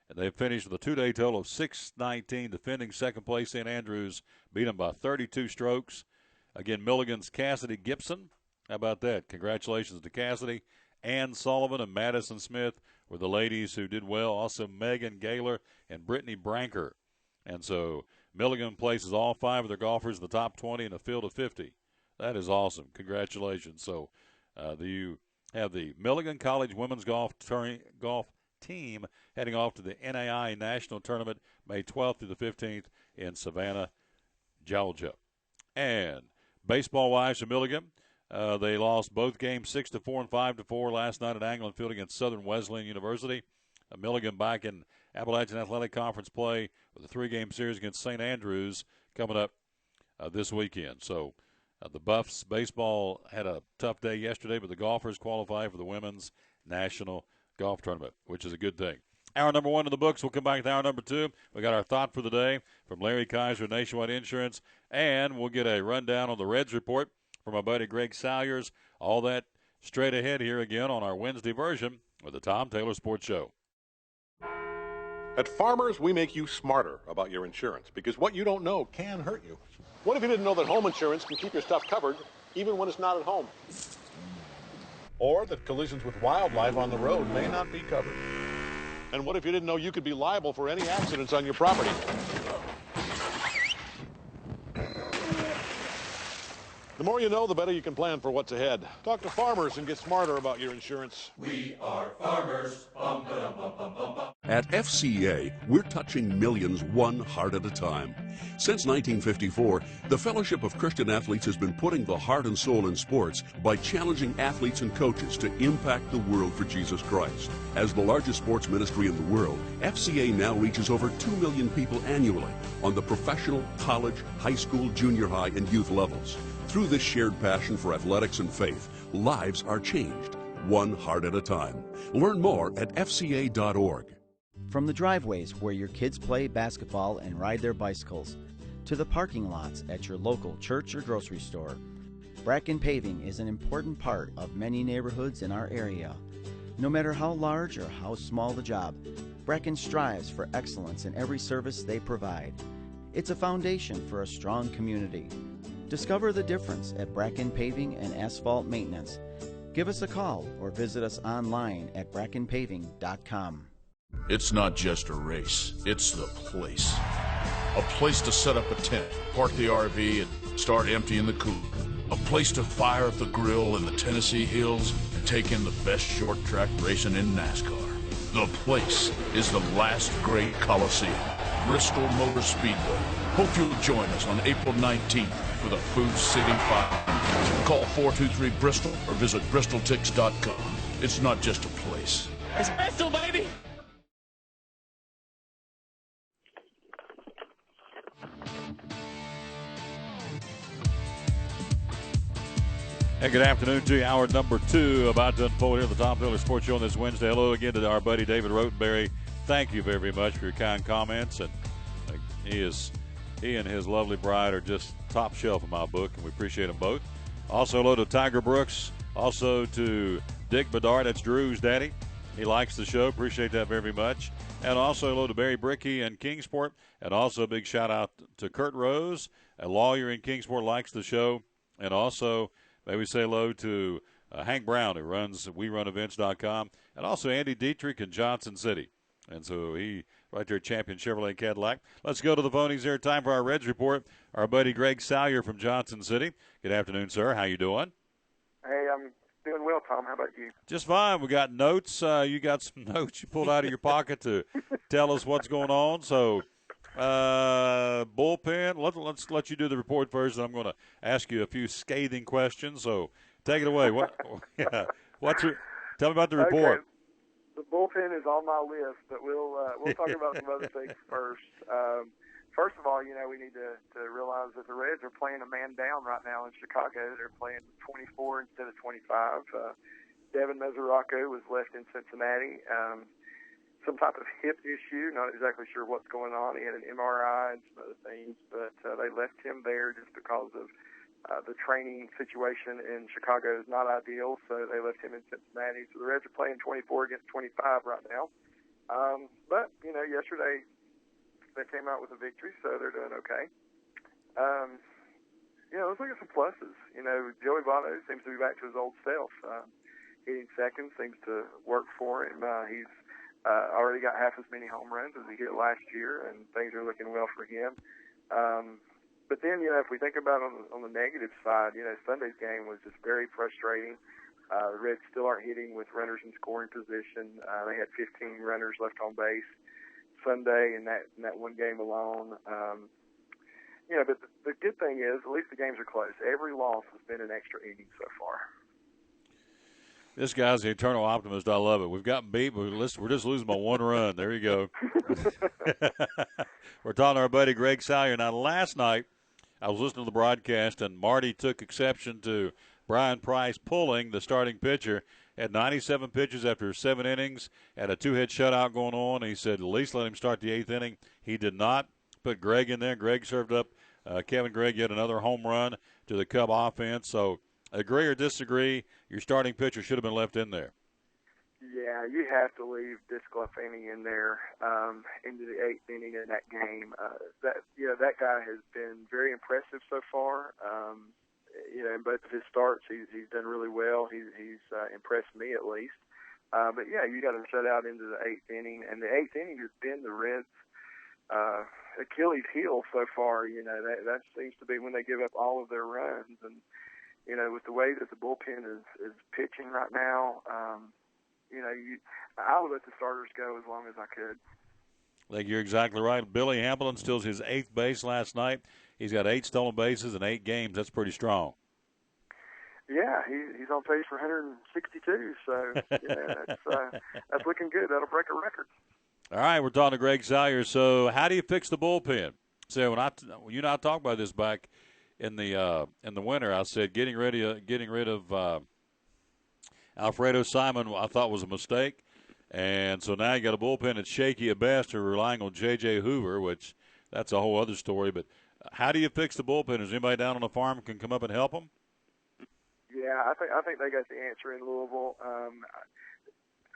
And they finished with a 2-day total of 619. Defending second place, St. Andrews beat them by 32 strokes. Again, Milligan's Cassidy Gibson. How about that? Congratulations to Cassidy. Ann Sullivan and Madison Smith were the ladies who did well. Also, Megan Gaylor and Brittany Branker. And so Milligan places all 5 of their golfers in the top 20 in a field of 50. That is awesome. Congratulations. So you have the Milligan College women's golf team heading off to the NAIA National Tournament May 12th through the 15th in Savannah, Georgia. And baseball-wise for Milligan, they lost both games 6-4 and 5-4 last night at Anglin Field against Southern Wesleyan University. Milligan back in Appalachian Athletic Conference play with a 3-game series against St. Andrews coming up this weekend. So the Buffs baseball had a tough day yesterday, but the golfers qualify for the Women's National Golf Tournament, which is a good thing. Hour number 1 in the books. We'll come back to hour number 2. We got our thought for the day from Larry Kaiser, Nationwide Insurance, and we'll get a rundown on the Reds report from our buddy Greg Salyers. All that straight ahead here again on our Wednesday version of the Tom Taylor Sports Show. At Farmers, we make you smarter about your insurance because what you don't know can hurt you. What if you didn't know that home insurance can keep your stuff covered even when it's not at home? Or that collisions with wildlife on the road may not be covered? And what if you didn't know you could be liable for any accidents on your property? The more you know, the better you can plan for what's ahead. Talk to Farmers and get smarter about your insurance. We are farmers. Bum, ba-dum, bum, bum, bum, bum. At FCA, we're touching millions one heart at a time. Since 1954, the Fellowship of Christian Athletes has been putting the heart and soul in sports by challenging athletes and coaches to impact the world for Jesus Christ. As the largest sports ministry in the world, FCA now reaches over 2 million people annually on the professional, college, high school, junior high, and youth levels. Through this shared passion for athletics and faith, lives are changed, one heart at a time. Learn more at fca.org. From the driveways where your kids play basketball and ride their bicycles, to the parking lots at your local church or grocery store, Bracken Paving is an important part of many neighborhoods in our area. No matter how large or how small the job, Bracken strives for excellence in every service they provide. It's a foundation for a strong community. Discover the difference at Bracken Paving and Asphalt Maintenance. Give us a call or visit us online at brackenpaving.com. It's not just a race, it's the place. A place to set up a tent, park the RV, and start emptying the cooler. A place to fire up the grill in the Tennessee hills and take in the best short track racing in NASCAR. The place is the last great Coliseum, Bristol Motor Speedway. Hope you'll join us on April 19th for the Food City 5. Call 423-BRISTOL or visit bristoltix.com. It's not just a place. It's Bristol, baby! Hey, good afternoon to you. Hour number 2 about to unfold here at the Tom Taylor Sports Show on this Wednesday. Hello again to our buddy David Rotenberry. Thank you very much for your kind comments. And he and his lovely bride are just top shelf in my book, and we appreciate them both. Also, hello to Tiger Brooks. Also to Dick Bedard. That's Drew's daddy. He likes the show. Appreciate that very much. And also hello to Barry Brickey in Kingsport. And also a big shout out to Kurt Rose, a lawyer in Kingsport, likes the show. And also maybe say hello to Hank Brown, who runs WeRunEvents.com, and also Andy Dietrich in Johnson City. And so he right there at Champion Chevrolet Cadillac. Let's go to the phonies here. Time for our Reds report. Our buddy Greg Salyer from Johnson City. Good afternoon, sir. How you doing? Hey, I'm doing well, Tom. How about you? Just fine. We got notes. You got some notes you pulled out of your pocket to tell us what's going on. So, bullpen. Let's let you do the report first, and I'm going to ask you a few scathing questions. So, take it away. Tell me about the report. Okay. The bullpen is on my list, but we'll talk about some other things first. First of all, we need to realize that the Reds are playing a man down right now in Chicago. They're playing 24 instead of 25. Devin Mesoraco was left in Cincinnati. Some type of hip issue, not exactly sure what's going on. He had an MRI and some other things, but they left him there just because of the training situation in Chicago is not ideal, so they left him in Cincinnati. So the Reds are playing 24 against 25 right now. But, yesterday they came out with a victory, so they're doing okay. Let's look at some pluses. Joey Votto seems to be back to his old self. Hitting second seems to work for him. He's already got half as many home runs as he hit last year, and things are looking well for him. But then, if we think about on the negative side, Sunday's game was just very frustrating. The Reds still aren't hitting with runners in scoring position. They had 15 runners left on base Sunday in that one game alone. But the good thing is, at least the games are close. Every loss has been an extra inning so far. This guy's the eternal optimist. I love it. We've gotten beat, but we're just losing by one run. There you go. We're talking to our buddy Greg Salyer. Now, last night, I was listening to the broadcast, and Marty took exception to Brian Price pulling the starting pitcher. Had 97 pitches after 7 innings, had a 2-hit shutout going on. He said, at least let him start the 8th inning. He did not. Put Greg in there. Greg served up Kevin Gregg yet another home run to the Cub offense. So, agree or disagree, your starting pitcher should have been left in there. Yeah, you have to leave Disclafani in there into the 8th inning in that game. That guy has been very impressive so far. In both of his starts, he's done really well. He's impressed me at least. But yeah, you got to shut out into the 8th inning, and the 8th inning has been the Reds' Achilles heel so far. That seems to be when they give up all of their runs, and with the way that the bullpen is pitching right now. I would let the starters go as long as I could. I think you're exactly right. Billy Hamilton steals his 8th base last night. He's got 8 stolen bases in 8 games. That's pretty strong. Yeah, he's on pace for 162. So that's looking good. That'll break a record. All right, we're talking to Greg Salyer. So, how do you fix the bullpen? So, when you and I talked about this back in the winter, I said getting rid of Alfredo Simon, I thought was a mistake. And so now you got a bullpen that's shaky at best, or relying on J.J. Hoover, which that's a whole other story. But how do you fix the bullpen? Is anybody down on the farm can come up and help them? Yeah, I think they got the answer in Louisville.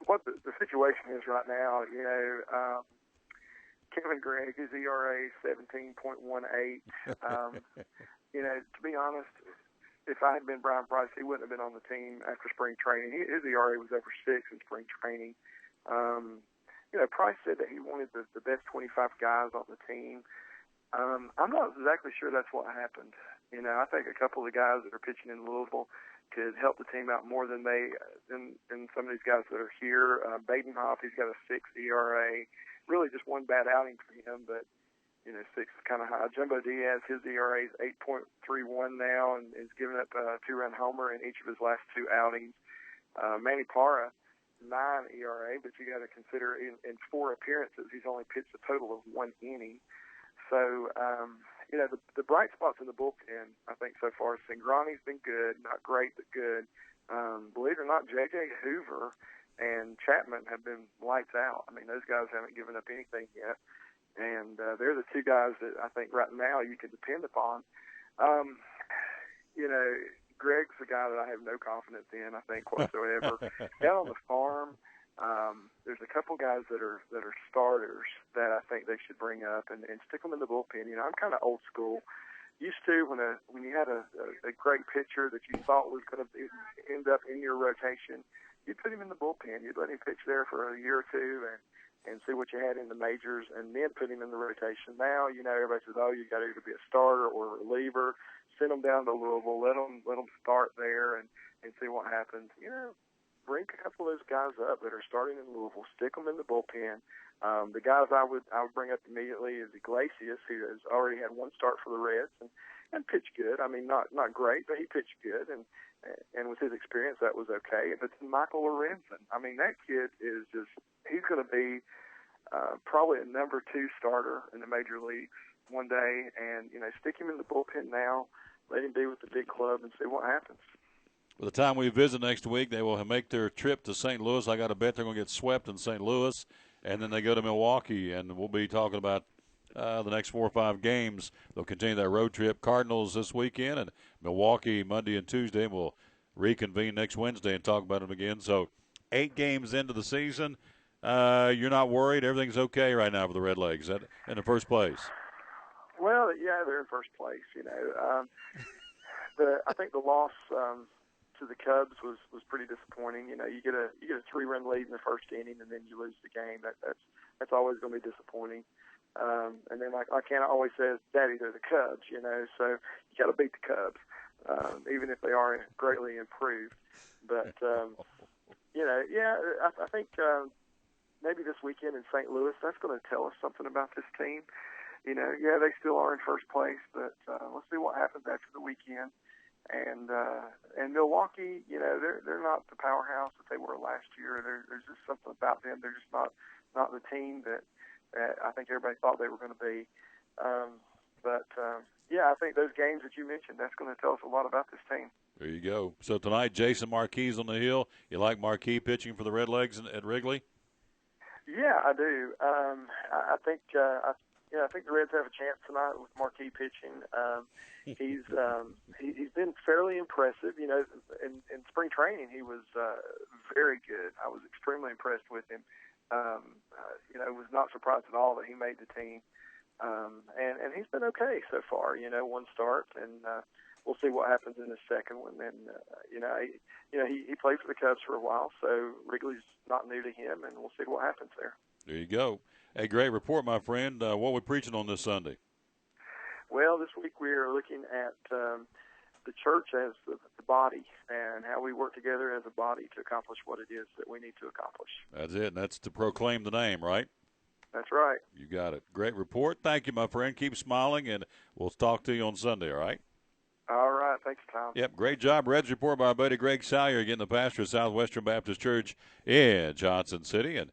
What the situation is right now, Kevin Gregg, his ERA is 17.18. To be honest, if I had been Brian Price, he wouldn't have been on the team after spring training. His ERA was over 6 in spring training. Price said that he wanted the best 25 guys on the team. I'm not exactly sure that's what happened. I think a couple of the guys that are pitching in Louisville could help the team out more than some of these guys that are here. Badenhoff, he's got a 6 ERA. Really just one bad outing for him, but 6 is kind of high. Jumbo Diaz, his ERA is 8.31 now, and is giving up a 2-run homer in each of his last 2 outings. Manny Parra, 9 ERA, but you got to consider in 4 appearances, he's only pitched a total of 1 inning. So, the bright spots in the bullpen, I think so far, Singrani's been good, not great, but good. Believe it or not, J.J. Hoover and Chapman have been lights out. I mean, those guys haven't given up anything yet. And they're the 2 guys that I think right now you can depend upon. Greg's the guy that I have no confidence in, I think, whatsoever. Down on the farm, there's a couple guys that are starters that I think they should bring up and stick them in the bullpen. I'm kind of old school. used to when you had a great pitcher that you thought was going to end up in your rotation, you'd put him in the bullpen. You'd let him pitch there for a year or two and see what you had in the majors, and then put him in the rotation. Now, everybody says, oh, you got to either be a starter or a reliever. Send them down to Louisville. Let them start there and see what happens. Bring a couple of those guys up that are starting in Louisville. Stick them in the bullpen. The guys I would bring up immediately is Iglesias, who has already had one start for the Reds and pitched good. I mean, not great, but he pitched good, and with his experience, that was okay. But then Michael Lorenzen, I mean, that kid is he's going to be probably a number 2 starter in the major leagues one day, and stick him in the bullpen now, let him be with the big club, and see what happens. By the time we visit next week, they will make their trip to St. Louis. I got to bet they're going to get swept in St. Louis, and then they go to Milwaukee, and we'll be talking about the next 4 or 5 games. They'll continue that road trip. Cardinals this weekend, and Milwaukee Monday and Tuesday. We'll reconvene next Wednesday and talk about them again. So 8 games into the season, you're not worried? Everything's okay right now for the Redlegs in the first place? Well, yeah, they're in first place. I think the loss to the Cubs was pretty disappointing. You get a 3-run lead in the first inning, and then you lose the game. That's always going to be disappointing. And then I can't always say, Daddy, they're the Cubs, so you got to beat the Cubs, even if they are greatly improved. But, I think maybe this weekend in St. Louis, that's going to tell us something about this team. They still are in first place, but let's see what happens after the weekend. And Milwaukee, they're not the powerhouse that they were last year. There's just something about them. They're just not the team that I think everybody thought they were going to be. I think those games that you mentioned, that's going to tell us a lot about this team. There you go. So tonight, Jason Marquis on the hill. You like Marquis pitching for the Redlegs at Wrigley? Yeah, I do. I think the Reds have a chance tonight with Marquis pitching. He's been fairly impressive. In spring training, he was very good. I was extremely impressed with him. Was not surprised at all that he made the team. And he's been okay so far. One start, and we'll see what happens in the second one. And he played for the Cubs for a while, so Wrigley's not new to him, and we'll see what happens there. There you go. A great report, my friend. What are we preaching on this Sunday? Well, this week we are looking at the church as the body and how we work together as a body to accomplish what it is that we need to accomplish. That's it, and that's to proclaim the name, right? That's right. You got it. Great report. Thank you, my friend. Keep smiling, and we'll talk to you on Sunday, all right? All right. Thanks, Tom. Yep, great job. Reds report by our buddy Greg Salyer, again, the pastor of Southwestern Baptist Church in Johnson City, and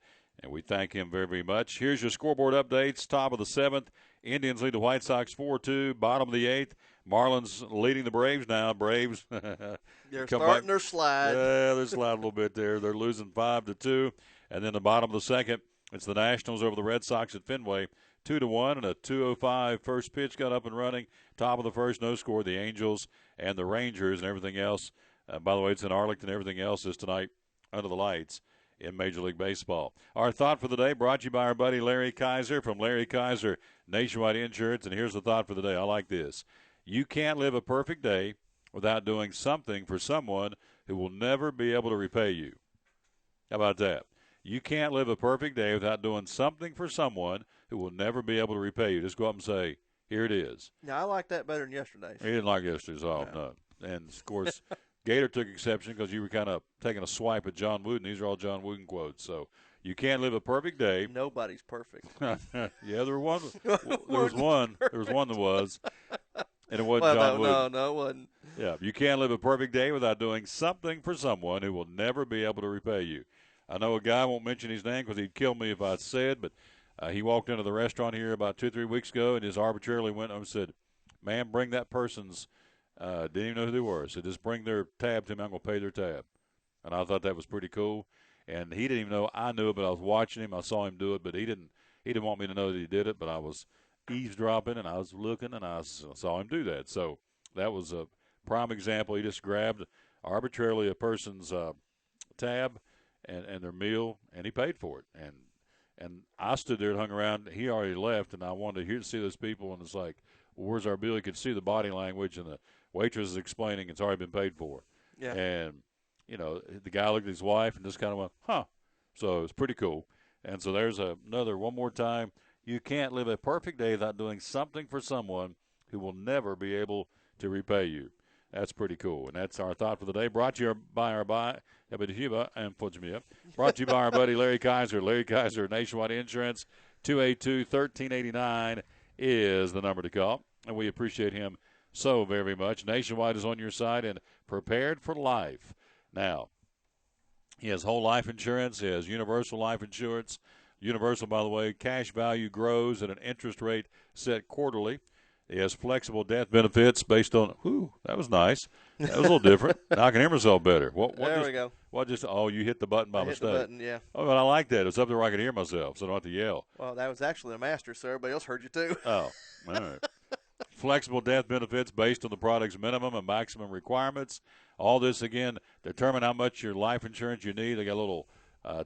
we thank him very, very much. Here's your scoreboard updates. Top of the 7th, Indians lead the White Sox 4-2. Bottom of the 8th, Marlins leading the Braves now. Braves. They're starting their slide. Yeah, they're sliding a little bit there. They're losing 5-2. And then the bottom of the 2nd, it's the Nationals over the Red Sox at Fenway, 2-1, and a 2:05 first pitch got up and running. Top of the 1st, no score. The Angels and the Rangers and everything else. By the way, it's in Arlington. Everything else is tonight under the lights in Major League Baseball. Our thought for the day brought to you by our buddy Larry Kaiser from Larry Kaiser Nationwide Insurance. And here's the thought for the day. I like this. You can't live a perfect day without doing something for someone who will never be able to repay you. How about that? You can't live a perfect day without doing something for someone who will never be able to repay you. Just go up and say, here it is. Now, I like that better than yesterday's. He didn't like yesterday's. Oh, no. And, of course, Gator took exception because you were kind of taking a swipe at John Wooden. These are all John Wooden quotes. So you can't live a perfect day. Nobody's perfect. Yeah, there was one. There was one that was. And it wasn't John Wooden. No, it wasn't. Yeah, you can't live a perfect day without doing something for someone who will never be able to repay you. I know a guy, I won't mention his name because he'd kill me if I said, but he walked into the restaurant here about 2 or 3 weeks ago and just arbitrarily went and said, "Man, bring that person's," didn't even know who they were. So just bring their tab to me. I'm going to pay their tab. And I thought that was pretty cool. And he didn't even know I knew it, but I was watching him. I saw him do it, but he didn't want me to know that he did it. But I was eavesdropping, and I was looking, and I saw him do that. So that was a prime example. He just grabbed arbitrarily a person's tab and their meal, and he paid for it. And I stood there and hung around. He already left, and I wanted to see those people, and it's like, where's our bill? You could see the body language, and the waitress is explaining it's already been paid for. Yeah. And, the guy looked at his wife and just kind of went, huh. So it's pretty cool. And so there's another one more time. You can't live a perfect day without doing something for someone who will never be able to repay you. That's pretty cool. And that's our thought for the day. Brought to you by our brought to you by our buddy Larry Kaiser. Larry Kaiser, Nationwide Insurance. 282-1389 is the number to call. And we appreciate him so very, very much. Nationwide is on your side and prepared for life. Now, he has whole life insurance. He has universal life insurance. Universal, by the way, cash value grows at an interest rate set quarterly. He has flexible death benefits based on, that was nice. That was a little different. Now I can hear myself better. There we go. You hit the button by mistake. Hit the button, yeah. Oh, but I like that. It's up there where I can hear myself, so I don't have to yell. Well, that was actually a master, so everybody else heard you too. Oh, all right. Flexible death benefits based on the product's minimum and maximum requirements. All this, again, determine how much your life insurance you need. They got a little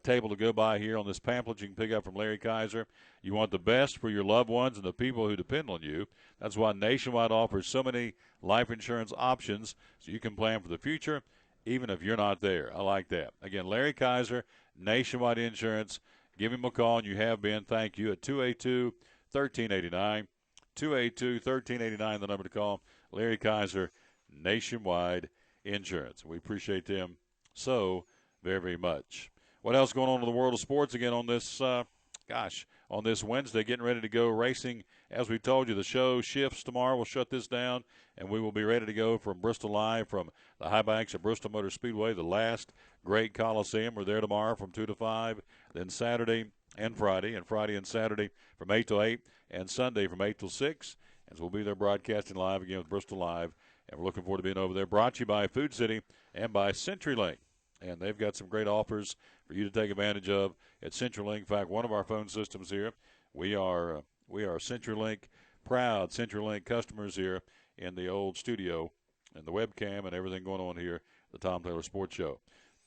table to go by here on this pamphlet you can pick up from Larry Kaiser. You want the best for your loved ones and the people who depend on you. That's why Nationwide offers so many life insurance options so you can plan for the future even if you're not there. I like that. Again, Larry Kaiser, Nationwide Insurance. Give him a call, and you have been. Thank you at 282-1389. 282-1389, the number to call. Larry Kaiser, Nationwide Insurance. We appreciate them so very, very much. What else going on in the world of sports again on this, on this Wednesday, getting ready to go racing. As we told you, the show shifts tomorrow. We'll shut this down, and we will be ready to go from Bristol Live from the high banks of Bristol Motor Speedway, the last great Coliseum. We're there tomorrow from 2 to 5, then Saturday and Friday and Saturday from 8 to 8, and Sunday from 8 till 6. And so we'll be there broadcasting live again with Bristol Live, and we're looking forward to being over there. Brought to you by Food City and by CenturyLink. And they've got some great offers for you to take advantage of at CenturyLink. In fact, one of our phone systems here, we are CenturyLink, proud CenturyLink customers here in the old studio and the webcam and everything going on here at the Tom Taylor Sports Show.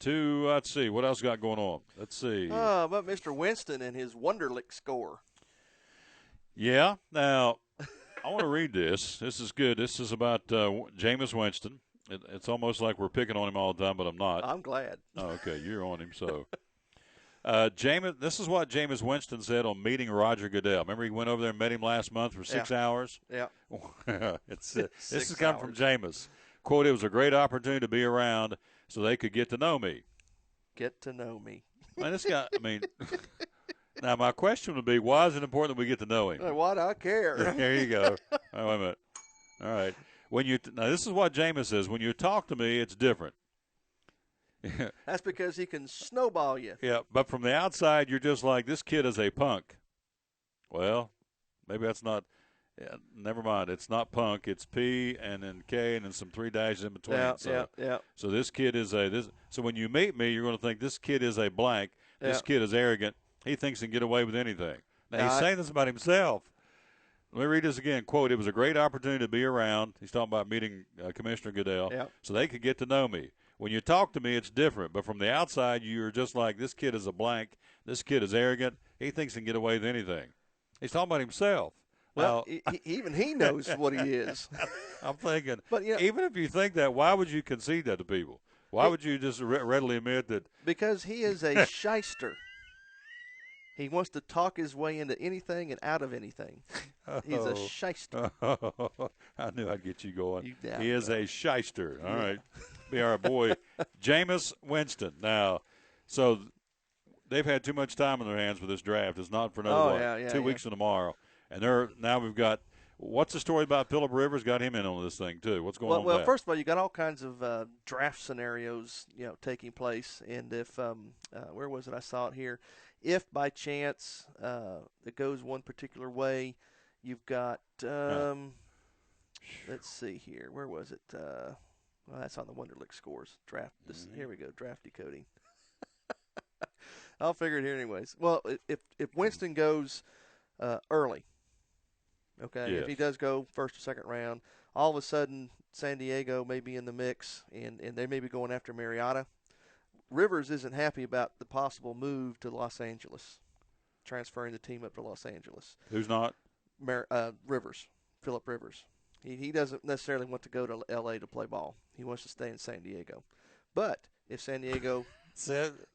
Let's see, what else got going on? Let's see. About Mr. Winston and his Wonderlic score. Yeah. Now, I want to read this. This is good. This is about Jameis Winston. It's almost like we're picking on him all the time, but I'm not. I'm glad. Oh, okay. You're on him, so. This is what Jameis Winston said on meeting Roger Goodell. Remember he went over there and met him last month for 6 hours? Yeah. This is coming from Jameis. Quote, "It was a great opportunity to be around so they could get to know me." Get to know me. Man, this guy, now my question would be, why is it important that we get to know him? Why do I care? There you go. Oh, wait a minute. All right. Now, this is what Jameis says. When you talk to me, it's different. That's because he can snowball you. Yeah, but from the outside, you're just like, this kid is a punk. Well, maybe that's not never mind. It's not punk. It's P and then K and then some 3 dashes in between. Yeah. So this kid is so when you meet me, you're going to think this kid is a blank. This kid is arrogant. He thinks he can get away with anything. Now, he's saying this about himself. Let me read this again. Quote, "It was a great opportunity to be around." He's talking about meeting Commissioner Goodell. Yep. So they could get to know me. When you talk to me, it's different. But from the outside, you're just like, this kid is a blank. This kid is arrogant. He thinks he can get away with anything. He's talking about himself. Well, even he knows what he is. I'm thinking, but even if you think that, why would you concede that to people? Why would you just readily admit that? Because he is a shyster. He wants to talk his way into anything and out of anything. He's a shyster. I knew I'd get you going. Yeah, he is a shyster. All right. Be our boy, Jameis Winston. Now, so they've had too much time on their hands with this draft. It's not for another 2 weeks from tomorrow. And now we've got – what's the story about Phillip Rivers? Got him in on this thing too. What's going on with that? Well, first of all, you got all kinds of draft scenarios, taking place. And if where was it? I saw it here. If by chance it goes one particular way, you've got let's see here. Where was it? Well, that's on the Wonderlic scores. Draft. Here we go. Draft decoding. I'll figure it here anyways. Well, if Winston goes early, okay, yes. If he does go first or second round, all of a sudden San Diego may be in the mix, and they may be going after Mariota. Rivers isn't happy about the possible move to Los Angeles, transferring the team up to Los Angeles. Who's not? Rivers. Phillip Rivers. He doesn't necessarily want to go to L.A. to play ball. He wants to stay in San Diego. But if San Diego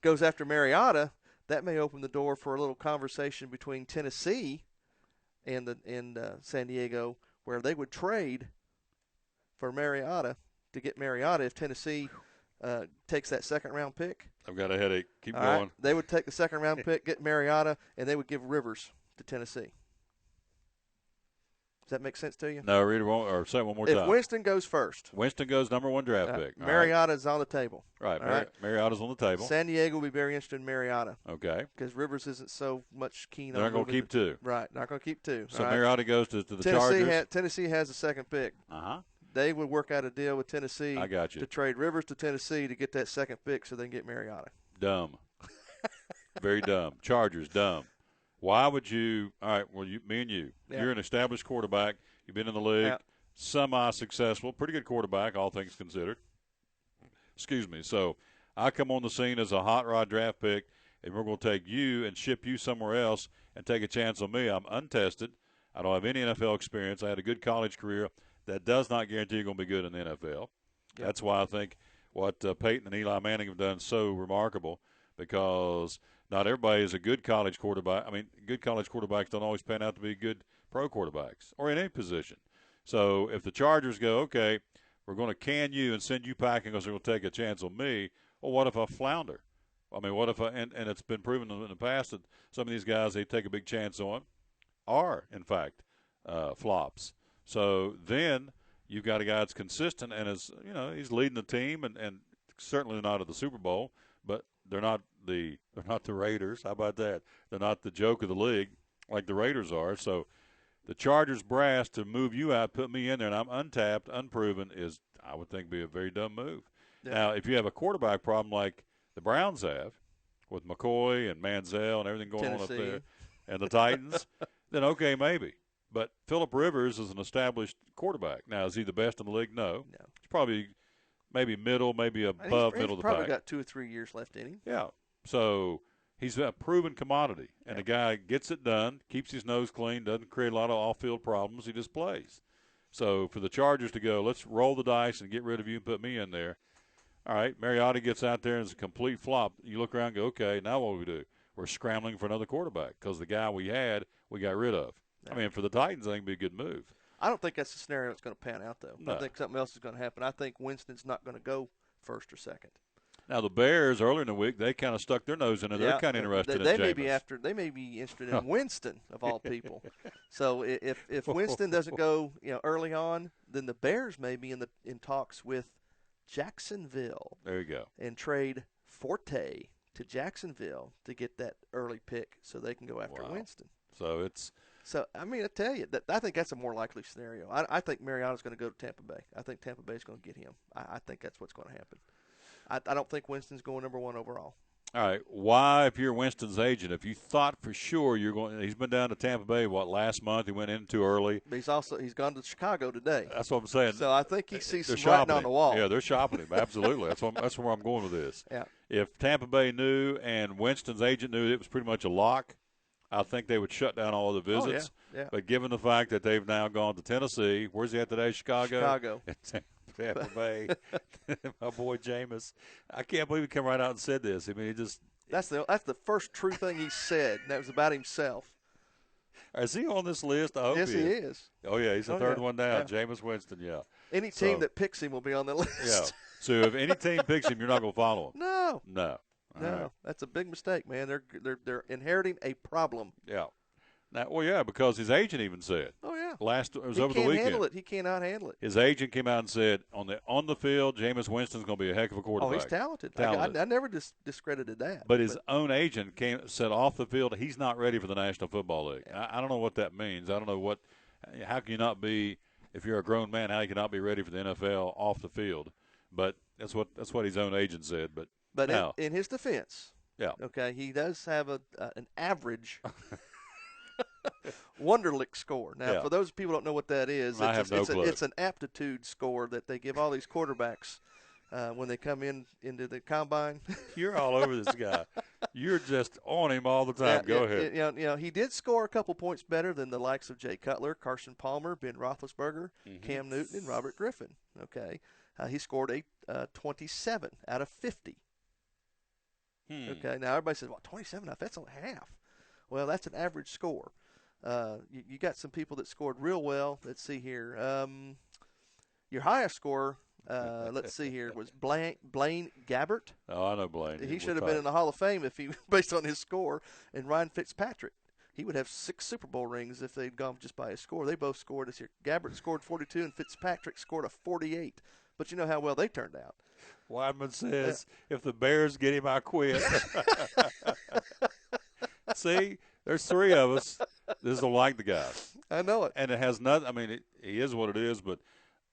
goes after Mariota, that may open the door for a little conversation between Tennessee and San Diego, where they would trade for Mariota to get Mariota if Tennessee takes that second-round pick. I've got a headache. Keep All going. right. They would take the second-round pick, get Mariota, and they would give Rivers to Tennessee. Does that make sense to you? No, read it or say it one more time. If Winston goes first. Winston goes number 1 draft pick. Mariota's on the table. Right. Right. Mariota's on the table. San Diego will be very interested in Mariota. Okay. Because Rivers isn't so much keen They're on not going to keep 2. Right. Not going to keep 2. So right? Mariota goes to the Chargers. Tennessee has the second pick. Uh-huh. They would work out a deal with Tennessee I got you. to trade Rivers to Tennessee to get that second pick so they can get Mariota. Dumb. Very dumb. Chargers, dumb. Why would you – all right, well, me and you. Yeah. You're an established quarterback. You've been in the league. Yeah. Semi-successful. Pretty good quarterback, all things considered. Excuse me. So I come on the scene as a hot rod draft pick, and we're going to take you and ship you somewhere else and take a chance on me. I'm untested. I don't have any NFL experience. I had a good college career. That does not guarantee you're going to be good in the NFL. Yep. That's why I think what Peyton and Eli Manning have done so remarkable, because not everybody is a good college quarterback. I mean, good college quarterbacks don't always pan out to be good pro quarterbacks or in any position. So if the Chargers go, okay, we're going to can you and send you packing because they're going to take a chance on me, well, what if I flounder? I mean, what if and it's been proven in the past that some of these guys they take a big chance on are, in fact, flops. So then you've got a guy that's consistent and is, he's leading the team and certainly not at the Super Bowl, but they're not the Raiders. How about that? They're not the joke of the league like the Raiders are. So the Chargers brass to move you out, put me in there, and I'm untapped, unproven, is, I would think, be a very dumb move. Yeah. Now, if you have a quarterback problem like the Browns have with McCoy and Manziel and everything going on up there and the Titans, then okay, maybe. But Phillip Rivers is an established quarterback. Now, is he the best in the league? No. He's probably maybe middle, maybe above middle of the pack. He's probably got 2 or 3 years left in him. Yeah. So he's a proven commodity. And the guy gets it done, keeps his nose clean, doesn't create a lot of off-field problems. He just plays. So for the Chargers to go, let's roll the dice and get rid of you and put me in there. All right, Mariota gets out there and is a complete flop. You look around and go, okay, now what do we do? We're scrambling for another quarterback because the guy we had, we got rid of. I mean, for the Titans, I think it would be a good move. I don't think that's the scenario that's going to pan out, though. No. I think something else is going to happen. I think Winston's not going to go first or second. Now, the Bears, earlier in the week, they kind of stuck their nose in it. They're kind of interested in Jameis. They may be interested in Winston, of all people. So if Winston doesn't go early on, then the Bears may be in talks with Jacksonville. There you go. And trade Forte to Jacksonville to get that early pick so they can go after Winston. So it's – So, I mean, I tell you, I think that's a more likely scenario. I think Mariota's going to go to Tampa Bay. I think Tampa Bay's going to get him. I think that's what's going to happen. I don't think Winston's going number 1 overall. All right. Why, if you're Winston's agent, if you thought for sure you're going – he's been down to Tampa Bay, last month? He went in too early. But he's gone to Chicago today. That's what I'm saying. So I think he sees some writing on the wall. Yeah, they're shopping him. Absolutely. That's where I'm going with this. Yeah. If Tampa Bay knew and Winston's agent knew it was pretty much a lock, I think they would shut down all the visits. Yeah. But given the fact that they've now gone to Tennessee, where's he at today? Chicago. Tampa Bay. My boy Jameis. I can't believe he came right out and said this. I mean, he just – That's the first true thing he said, and that was about himself. Is he on this list? I hope yes, he is. Oh, yeah, he's the third one down. Yeah. Jameis Winston, yeah. Any team that picks him will be on the list. Yeah. So if any team picks him, you're not going to follow him. No. No. No, that's a big mistake, man. They're inheriting a problem. Yeah. Now, because his agent even said. Oh yeah. It was over the weekend. He can't handle it. He cannot handle it. His agent came out and said on the field, Jameis Winston's going to be a heck of a quarterback. Oh, he's talented. I never discredited that. But his own agent said off the field he's not ready for the National Football League. Yeah. I don't know what that means. I don't know how can you not be, if you're a grown man, how you can not be ready for the NFL off the field. But that's what his own agent said. But now, in his defense. Yeah. Okay, he does have an average Wonderlic score. Now, for those people who don't know what that is, I have no clue. It's an aptitude score that they give all these quarterbacks when they come into the combine. You're all over this guy. You're just on him all the time. Go ahead. You know, he did score a couple points better than the likes of Jay Cutler, Carson Palmer, Ben Roethlisberger, Cam Newton, and Robert Griffin. Okay, he scored a 27 out of 50. Okay, now everybody says, well, 27 out, that's only half. Well, that's an average score. You got some people that scored real well. Let's see here. Your highest scorer, let's see here, was Blaine Gabbert. Oh, I know Blaine. He should have been in the Hall of Fame if he, based on his score. And Ryan Fitzpatrick, he would have 6 Super Bowl rings if they'd gone just by his score. They both scored this year. Gabbert scored 42 and Fitzpatrick scored a 48. But you know how well they turned out. Weidman says, if the Bears get him, I quit. See, there's 3 of us that just don't like the guy. I know it. And it has nothing. I mean, he is what it is, but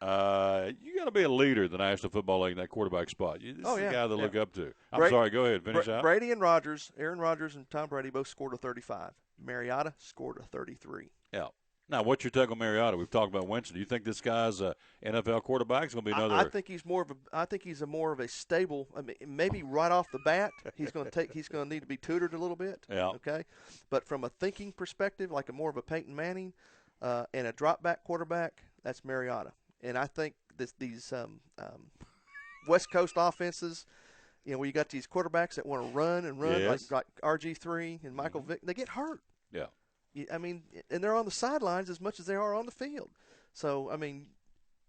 you got to be a leader in the National Football League in that quarterback spot. This is the guy to look up to. I'm sorry, go ahead. Finish out. Brady and Rodgers, Aaron Rodgers and Tom Brady both scored a 35. Mariota scored a 33. Yeah. Now, what's your take on Mariota? We've talked about Winston. Do you think this guy's a NFL quarterback? It's going to be another. I think he's more of a. I think he's a more of a stable. I mean, maybe right off the bat, he's going to need to be tutored a little bit. Yeah. Okay. But from a thinking perspective, like a more of a Peyton Manning, and a drop back quarterback, that's Mariota. And I think these West Coast offenses, you know, where you got these quarterbacks that want to run and run, like RG3 and Michael Vick, they get hurt. Yeah. I mean, and they're on the sidelines as much as they are on the field. So, I mean,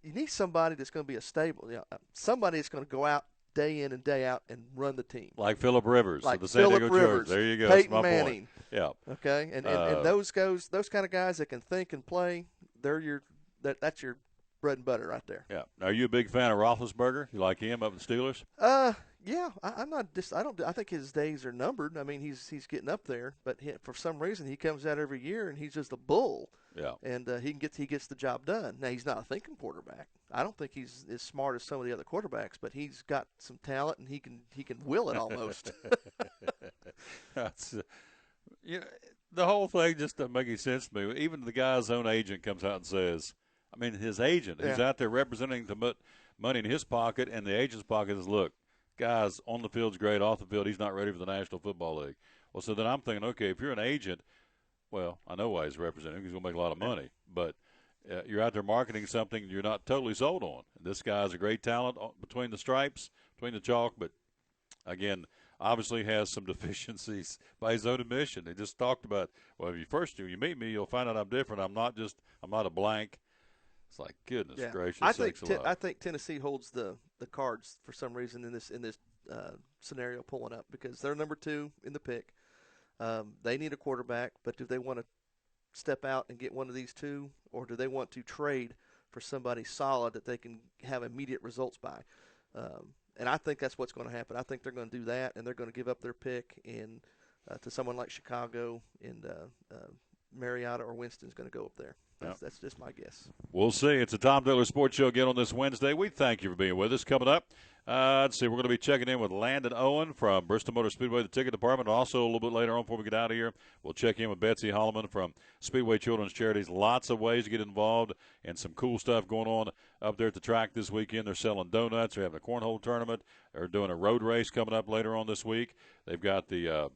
you need somebody that's going to be a stable, somebody that's going to go out day in and day out and run the team. Like Phillip Rivers like of the San Diego Rivers, Chargers. There you go. Peyton That's my Manning. point. Yeah. Okay, and those kind of guys that can think and play, that's your bread and butter right there. Yeah. Are you a big fan of Roethlisberger? You like him up in the Steelers? Yeah, I'm not. I think his days are numbered. I mean, he's getting up there, but for some reason he comes out every year and he's just a bull. Yeah. And he gets the job done. Now he's not a thinking quarterback. I don't think he's as smart as some of the other quarterbacks, but he's got some talent and he can will it almost. That's, the whole thing just doesn't make any sense to me. Even the guy's own agent comes out and says, I mean, his agent who's out there representing to put money in his pocket, and the agent's pocket is, look, guys, on the field's great, off the field, he's not ready for the National Football League. Well, so then I'm thinking, okay, if you're an agent, well, I know why he's representing. He's going to make a lot of money. But you're out there marketing something you're not totally sold on. This guy's a great talent between the stripes, between the chalk, but, again, obviously has some deficiencies by his own admission. They just talked about, well, if you meet me, you'll find out I'm different. I'm not a blank. It's like, goodness gracious sakes alive. I think Tennessee holds the cards for some reason in this scenario pulling up because they're number 2 in the pick. They need a quarterback, but do they want to step out and get one of these 2, or do they want to trade for somebody solid that they can have immediate results by? And I think that's what's going to happen. I think they're going to do that, and they're going to give up their pick to someone like Chicago, and Mariota or Winston's going to go up there. That's just my guess. We'll see. It's a Tom Taylor Sports Show again on this Wednesday. We thank you for being with us. Coming up, let's see, we're going to be checking in with Landon Owen from Bristol Motor Speedway, the ticket department. Also, a little bit later on before we get out of here, we'll check in with Betsy Holloman from Speedway Children's Charities. Lots of ways to get involved and some cool stuff going on up there at the track this weekend. They're selling donuts. They're having a cornhole tournament. They're doing a road race coming up later on this week. They've got the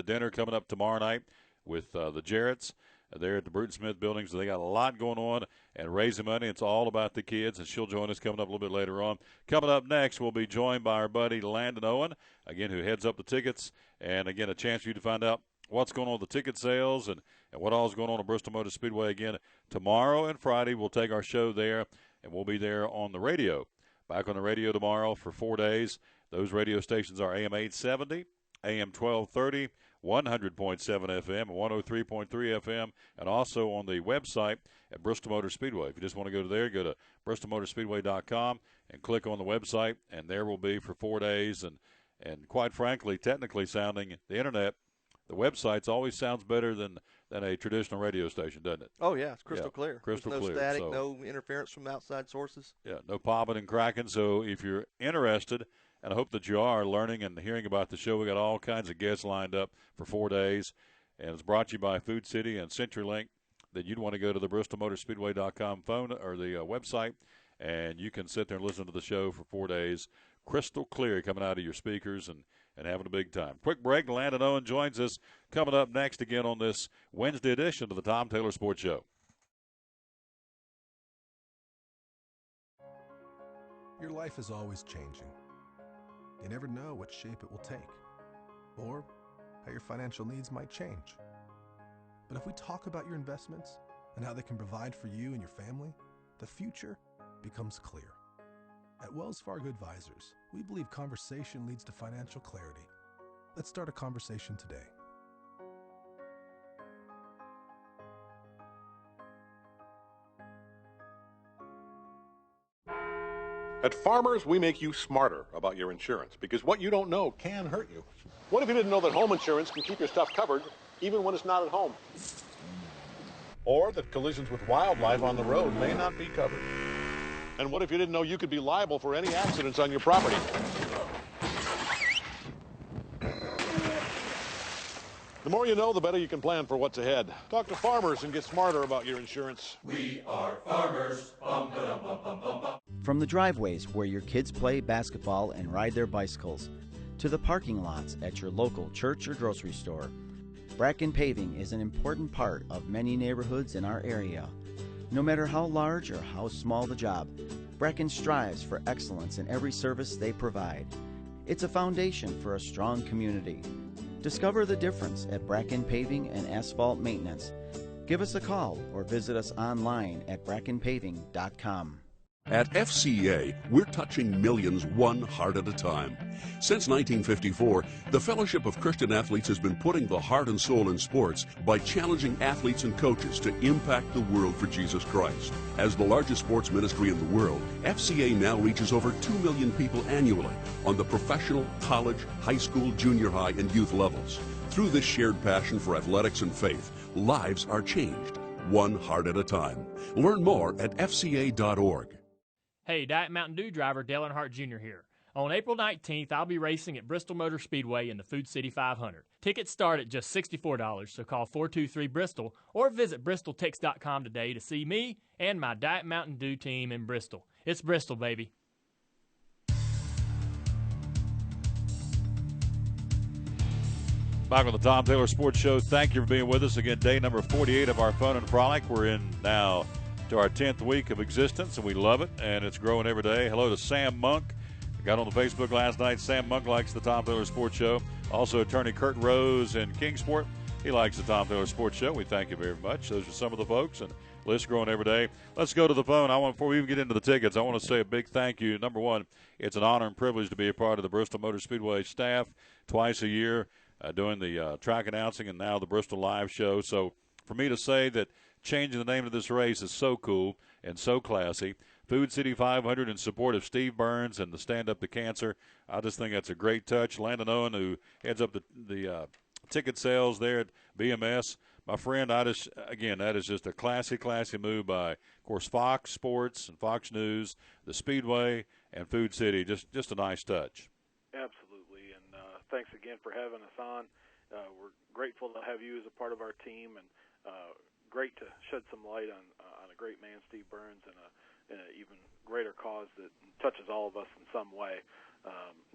dinner coming up tomorrow night with the Jarretts. There at the Bruton Smith building, so they got a lot going on and raising money. It's all about the kids, and she'll join us coming up a little bit later on. Coming up next, we'll be joined by our buddy Landon Owen, again, who heads up the tickets, and, again, a chance for you to find out what's going on with the ticket sales and what all is going on at Bristol Motor Speedway. Again, tomorrow and Friday we'll take our show there, and we'll be there on the radio. Back on the radio tomorrow for 4 days. Those radio stations are AM 870, AM 1230, 100.7 FM, 103.3 FM, and also on the website at Bristol Motor Speedway. If you just want to go to there, go to bristolmotorspeedway.com and click on the website, and there will be for 4 days. And quite frankly, technically sounding the Internet, the website always sounds better than a traditional radio station, doesn't it? Oh, yeah, it's crystal clear. Crystal clear. No static, no interference from outside sources. Yeah, no popping and cracking. So if you're interested, and I hope that you are learning and hearing about the show. We got all kinds of guests lined up for 4 days, and it's brought to you by Food City and CenturyLink. That you'd want to go to the BristolMotorspeedway.com phone or the website, and you can sit there and listen to the show for 4 days, crystal clear, coming out of your speakers, and and having a big time. Quick break. Landon Owen joins us coming up next again on this Wednesday edition of the Tom Taylor Sports Show. Your life is always changing. You never know what shape it will take, or how your financial needs might change. But if we talk about your investments and how they can provide for you and your family, the future becomes clear. At Wells Fargo Advisors, we believe conversation leads to financial clarity. Let's start a conversation today. At Farmers, we make you smarter about your insurance because what you don't know can hurt you. What if you didn't know that home insurance can keep your stuff covered even when it's not at home? Or that collisions with wildlife on the road may not be covered. And what if you didn't know you could be liable for any accidents on your property? The more you know, the better you can plan for what's ahead. Talk to Farmers and get smarter about your insurance. We are farmers. Bum, ba-dum, bum, bum, bum, bum. From the driveways where your kids play basketball and ride their bicycles, to the parking lots at your local church or grocery store, Bracken Paving is an important part of many neighborhoods in our area. No matter how large or how small the job, Bracken strives for excellence in every service they provide. It's a foundation for a strong community. Discover the difference at Bracken Paving and Asphalt Maintenance. Give us a call or visit us online at brackenpaving.com. At FCA, we're touching millions one heart at a time. Since 1954, the Fellowship of Christian Athletes has been putting the heart and soul in sports by challenging athletes and coaches to impact the world for Jesus Christ. As the largest sports ministry in the world, FCA now reaches over 2 million people annually on the professional, college, high school, junior high, and youth levels. Through this shared passion for athletics and faith, lives are changed, one heart at a time. Learn more at fca.org. Hey, Diet Mountain Dew driver Dale Earnhardt Jr. here. On April 19th, I'll be racing at Bristol Motor Speedway in the Food City 500. Tickets start at just $64, so call 423-BRISTOL or visit bristoltix.com today to see me and my Diet Mountain Dew team in Bristol. It's Bristol, baby. Back on the Tom Taylor Sports Show. Thank you for being with us. Again, day number 48 of our Fun and Frolic. We're in now to our 10th week of existence, and we love it, and it's growing every day. Hello to Sam Monk. I got on the Facebook last night. Sam Monk likes the Tom Taylor Sports Show. Also, attorney Kurt Rose in Kingsport. He likes the Tom Taylor Sports Show. We thank you very much. Those are some of the folks, and list growing every day. Let's go to the phone. Before we even get into the tickets, I want to say a big thank you. Number one, it's an honor and privilege to be a part of the Bristol Motor Speedway staff twice a year, doing the track announcing and now the Bristol Live show. So for me to say that changing the name of this race is so cool and so classy. Food City 500 in support of Steve Burns and the Stand Up to Cancer. I just think that's a great touch. Landon Owen, who heads up the ticket sales there at BMS. My friend, that is just a classy move by, of course, Fox Sports and Fox News, the Speedway, and Food City. Just a nice touch. Absolutely, and thanks again for having us on. We're grateful to have you as a part of our team, and great to shed some light on a great man, Steve Burns, and an even greater cause that touches all of us in some way.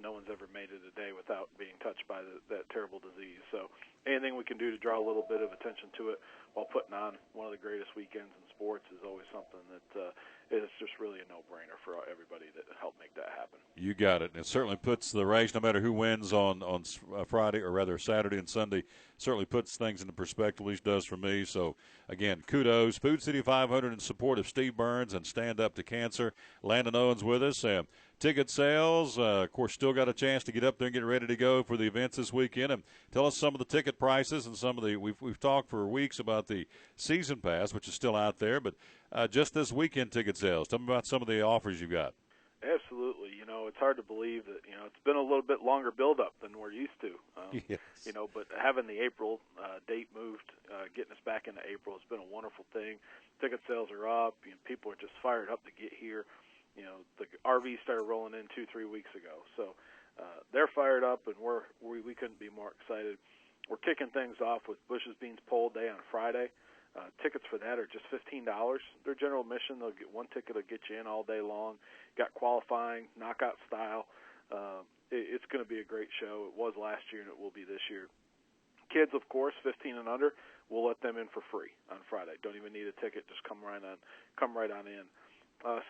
No one's ever made it a day without being touched by that terrible disease. So anything we can do to draw a little bit of attention to it while putting on one of the greatest weekends in sports is always something that is just really a no-brainer for everybody that helped make that happen. You got it. And it certainly puts the race, no matter who wins on Friday, or rather Saturday and Sunday, certainly puts things into perspective, at least does for me. So, again, kudos. Food City 500 in support of Steve Burns and Stand Up to Cancer. Landon Owens with us. Ticket sales, of course, still got a chance to get up there and get ready to go for the events this weekend. And tell us some of the ticket prices and some of the we've talked for weeks about the season pass, which is still out there, but just this weekend ticket sales. Tell me about some of the offers you got. Absolutely. It's hard to believe that, it's been a little bit longer build-up than we're used to. Yes. But having the April date moved, getting us back into April has been a wonderful thing. Ticket sales are up. People are just fired up to get here. The RVs started rolling in 2-3 weeks ago. So they're fired up, and we couldn't be more excited. We're kicking things off with Bush's Beans Pole Day on Friday. Tickets for that are just $15. Their general admission, they'll get one ticket to get you in all day long. Got qualifying, knockout style. It's it's going to be a great show. It was last year, and it will be this year. Kids, of course, 15 and under, we'll let them in for free on Friday. Don't even need a ticket; just come right on in.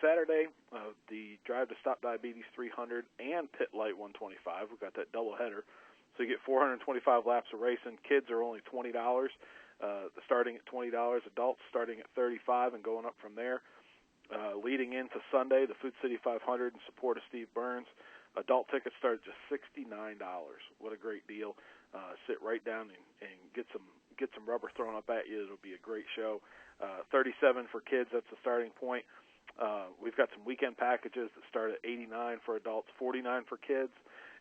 Saturday, the Drive to Stop Diabetes 300 and Pit Light 125. We've got that double header, so you get 425 laps of racing. Kids are only $20, starting at $20. Adults starting at $35 and going up from there. Leading into Sunday, the Food City 500 in support of Steve Burns. Adult tickets start at just $69. What a great deal! Sit right down and get some rubber thrown up at you. It'll be a great show. 37 for kids. That's the starting point. We've got some weekend packages that start at $89 for adults, $49 for kids,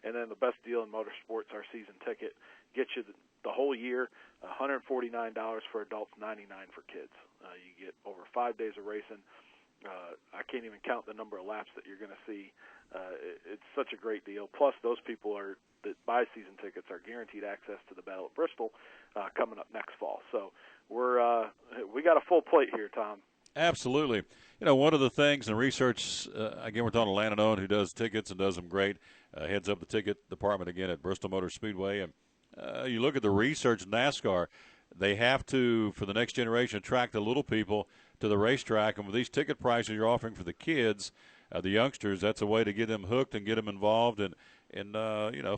and then the best deal in motorsports, our season ticket, gets you the whole year, $149 for adults, $99 for kids. You get over 5 days of racing. I can't even count the number of laps that you're going to see. It's such a great deal. Plus, those people that buy season tickets are guaranteed access to the Battle at Bristol coming up next fall. So we got a full plate here, Tom. Absolutely. One of the things in research, again, we're talking to Landon Owen, who does tickets and does them great, heads up the ticket department again at Bristol Motor Speedway. And you look at the research in NASCAR, they have to, for the next generation, attract the little people to the racetrack. And with these ticket prices you're offering for the kids, the youngsters, that's a way to get them hooked and get them involved in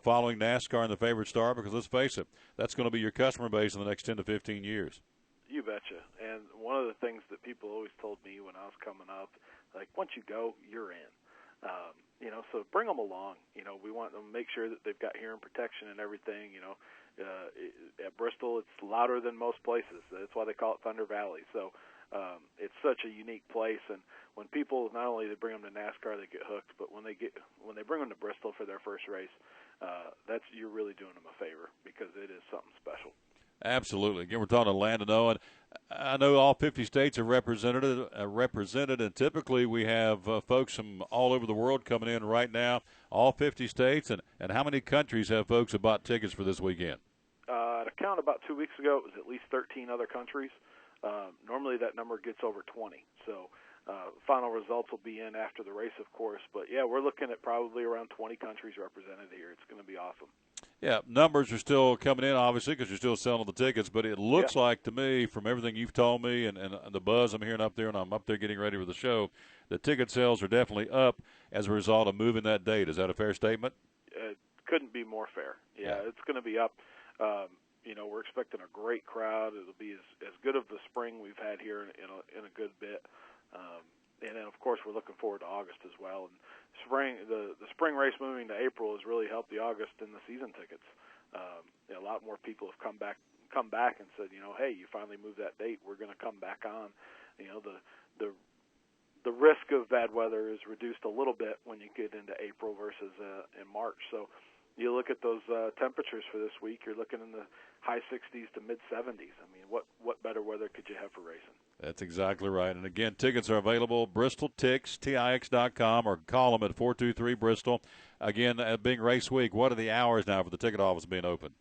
following NASCAR and the favorite star, because let's face it, that's going to be your customer base in the next 10 to 15 years. You betcha. And one of the things that people always told me when I was coming up, like, once you go, you're in. So bring them along. We want them to make sure that they've got hearing protection and everything. At Bristol, it's louder than most places. That's why they call it Thunder Valley. So it's such a unique place. And when people, not only they bring them to NASCAR, they get hooked, but when they bring them to Bristol for their first race, you're really doing them a favor, because it is something special. Absolutely. Again, we're talking to Landon Owen. I know all 50 states are represented, and typically we have folks from all over the world coming in right now, all 50 states. And how many countries have folks who bought tickets for this weekend? At a count about 2 weeks ago, it was at least 13 other countries. Normally that number gets over 20. So final results will be in after the race, of course. But, yeah, we're looking at probably around 20 countries represented here. It's going to be awesome. Yeah, numbers are still coming in, obviously, because you're still selling the tickets. But it looks like to me, from everything you've told me and the buzz I'm hearing up there, and I'm up there getting ready for the show, the ticket sales are definitely up as a result of moving that date. Is that a fair statement? It couldn't be more fair. Yeah. It's going to be up. We're expecting a great crowd. It'll be as good of the spring we've had here in a good bit. And then, of course, we're looking forward to August as well. And the spring race moving to April has really helped the August and the season tickets. A lot more people have come back and said, hey, you finally moved that date. We're going to come back on. The risk of bad weather is reduced a little bit when you get into April versus in March. So you look at those temperatures for this week, you're looking in the high 60s to mid 70s. I mean, what better weather could you have for racing? That's exactly right. And again, tickets are available, BristolTix.com, or call them at 423-BRISTOL. Again, being race week, what are the hours now for the ticket office being open?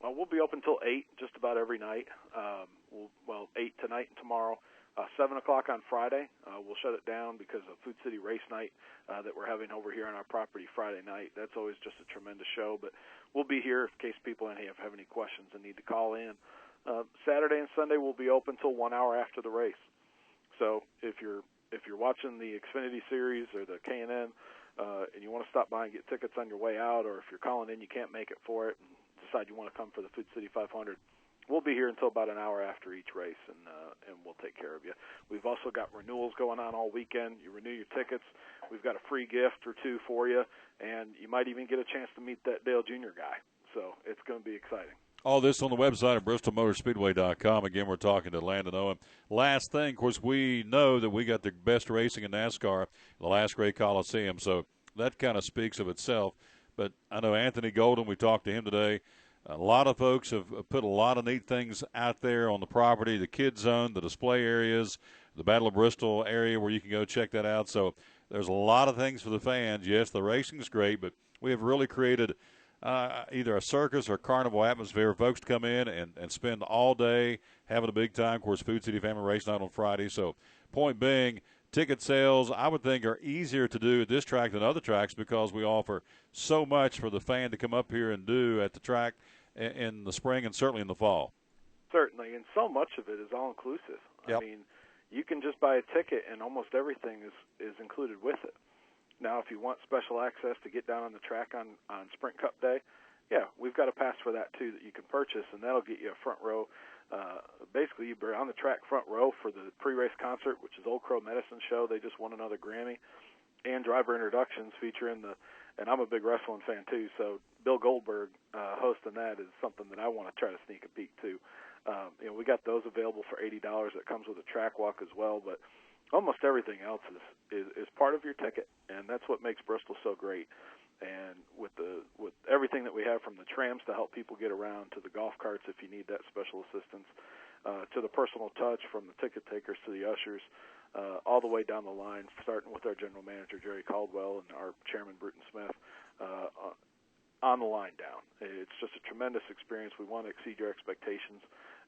Well, we'll be open till 8 just about every night. 8 tonight and tomorrow. 7 o'clock on Friday. We'll shut it down because of Food City Race Night that we're having over here on our property Friday night. That's always just a tremendous show. But we'll be here in case people have any questions and need to call in. Saturday and Sunday will be open till 1 hour after the race. So if you're watching the Xfinity Series or the K&N and you want to stop by and get tickets on your way out, or if you're calling in you can't make it for it and decide you want to come for the Food City 500, we'll be here until about an hour after each race, and we'll take care of you. We've also got renewals going on all weekend. You renew your tickets, we've got a free gift or two for you, and you might even get a chance to meet that Dale Jr. guy. So it's going to be exciting. All this on the website at BristolMotorspeedway.com. Again, we're talking to Landon Owen. Last thing, of course, we know that we got the best racing in NASCAR, the last great Coliseum, so that kind of speaks of itself. But I know Anthony Golden, we talked to him today. A lot of folks have put a lot of neat things out there on the property, the kids zone, the display areas, the Battle of Bristol area where you can go check that out. So there's a lot of things for the fans. Yes, the racing's great, but we have really created either a circus or carnival atmosphere for folks to come in and spend all day having a big time. Of course, Food City Family Race Night on Friday. So point being, ticket sales, I would think, are easier to do at this track than other tracks because we offer so much for the fan to come up here and do at the track in the spring and certainly in the fall. Certainly, and so much of it is all-inclusive. Yep. I mean, you can just buy a ticket and almost everything is included with it. Now, if you want special access to get down on the track on Sprint Cup Day, yeah, we've got a pass for that too that you can purchase, and that'll get you a front row. Basically, you're on the track front row for the pre-race concert, which is Old Crow Medicine Show. They just won another Grammy, and driver introductions featuring and I'm a big wrestling fan too, so Bill Goldberg hosting that is something that I want to try to sneak a peek to. We got those available for $80. That comes with a track walk as well, but almost everything else is part of your ticket, and that's what makes Bristol so great. And with everything that we have, from the trams to help people get around, to the golf carts if you need that special assistance, to the personal touch from the ticket takers to the ushers, all the way down the line, starting with our general manager Jerry Caldwell and our chairman Bruton Smith, on the line down. It's just a tremendous experience. We want to exceed your expectations,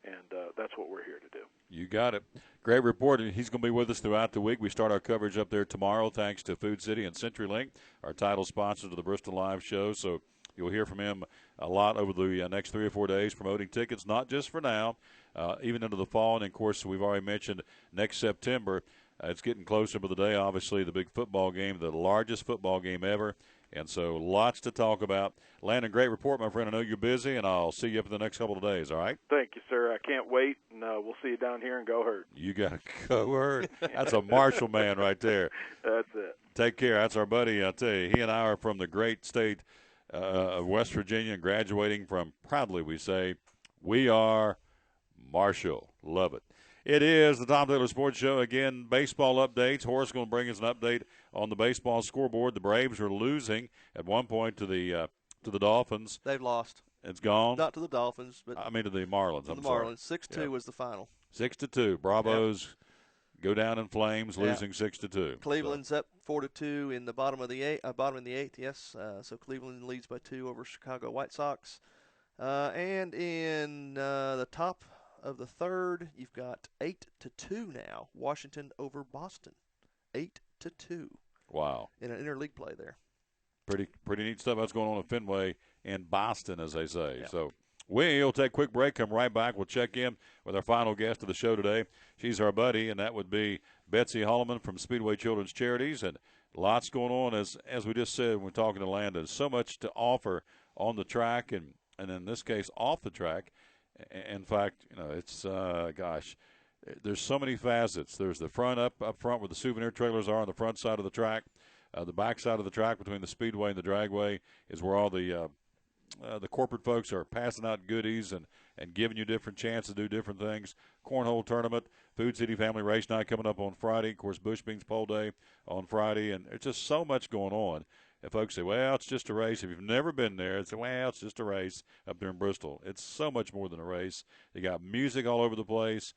and that's what we're here to do. You got it. Great report. He's going to be with us throughout the week. We start our coverage up there tomorrow thanks to Food City and CenturyLink, our title sponsors of the Bristol Live Show. So you'll hear from him a lot over the next 3 or 4 days promoting tickets, not just for now, even into the fall. And, of course, we've already mentioned next September. It's getting closer by the day, obviously, the big football game, the largest football game ever. And so lots to talk about. Landon, great report, my friend. I know you're busy, and I'll see you up in the next couple of days, all right? Thank you, sir. I can't wait, and we'll see you down here in Go Herd. You got to go Herd. That's a Marshall man right there. That's it. Take care. That's our buddy. I'll tell you, he and I are from the great state of West Virginia, graduating from, proudly we say, we are Marshall. Love it. It is the Tom Taylor Sports Show. Again, baseball updates. Horace is going to bring us an update on the baseball scoreboard. The Braves are losing at one point to the Dolphins. They've lost. It's gone. Not to the Dolphins, but I mean to the Marlins. To the Marlins. 6-2 was the final. 6-2. Bravos go down in flames, losing 6-2. Cleveland's up 4-2 in the bottom of the eighth. Yes. So Cleveland leads by 2 over Chicago White Sox, and in the top of the third, you've got 8-2 now. Washington over Boston, 8-2. Wow! In an interleague play there. Pretty neat stuff. That's going on at Fenway in Boston, as they say. Yeah. So we'll take a quick break. Come right back. We'll check in with our final guest of the show today. She's our buddy, and that would be Betsy Holloman from Speedway Children's Charities. And lots going on, as we just said when we're talking to Landon. So much to offer on the track, and in this case off the track. In fact, it's there's so many facets. There's the front up front where the souvenir trailers are on the front side of the track. The back side of the track between the speedway and the dragway is where all the corporate folks are passing out goodies and giving you different chances to do different things. Cornhole tournament, Food City Family Race Night coming up on Friday. Of course, Bush Beans Pole Day on Friday, and there's just so much going on. And folks say, well, it's just a race. If you've never been there, it's well, it's just a race up there in Bristol. It's so much more than a race. You got music all over the place.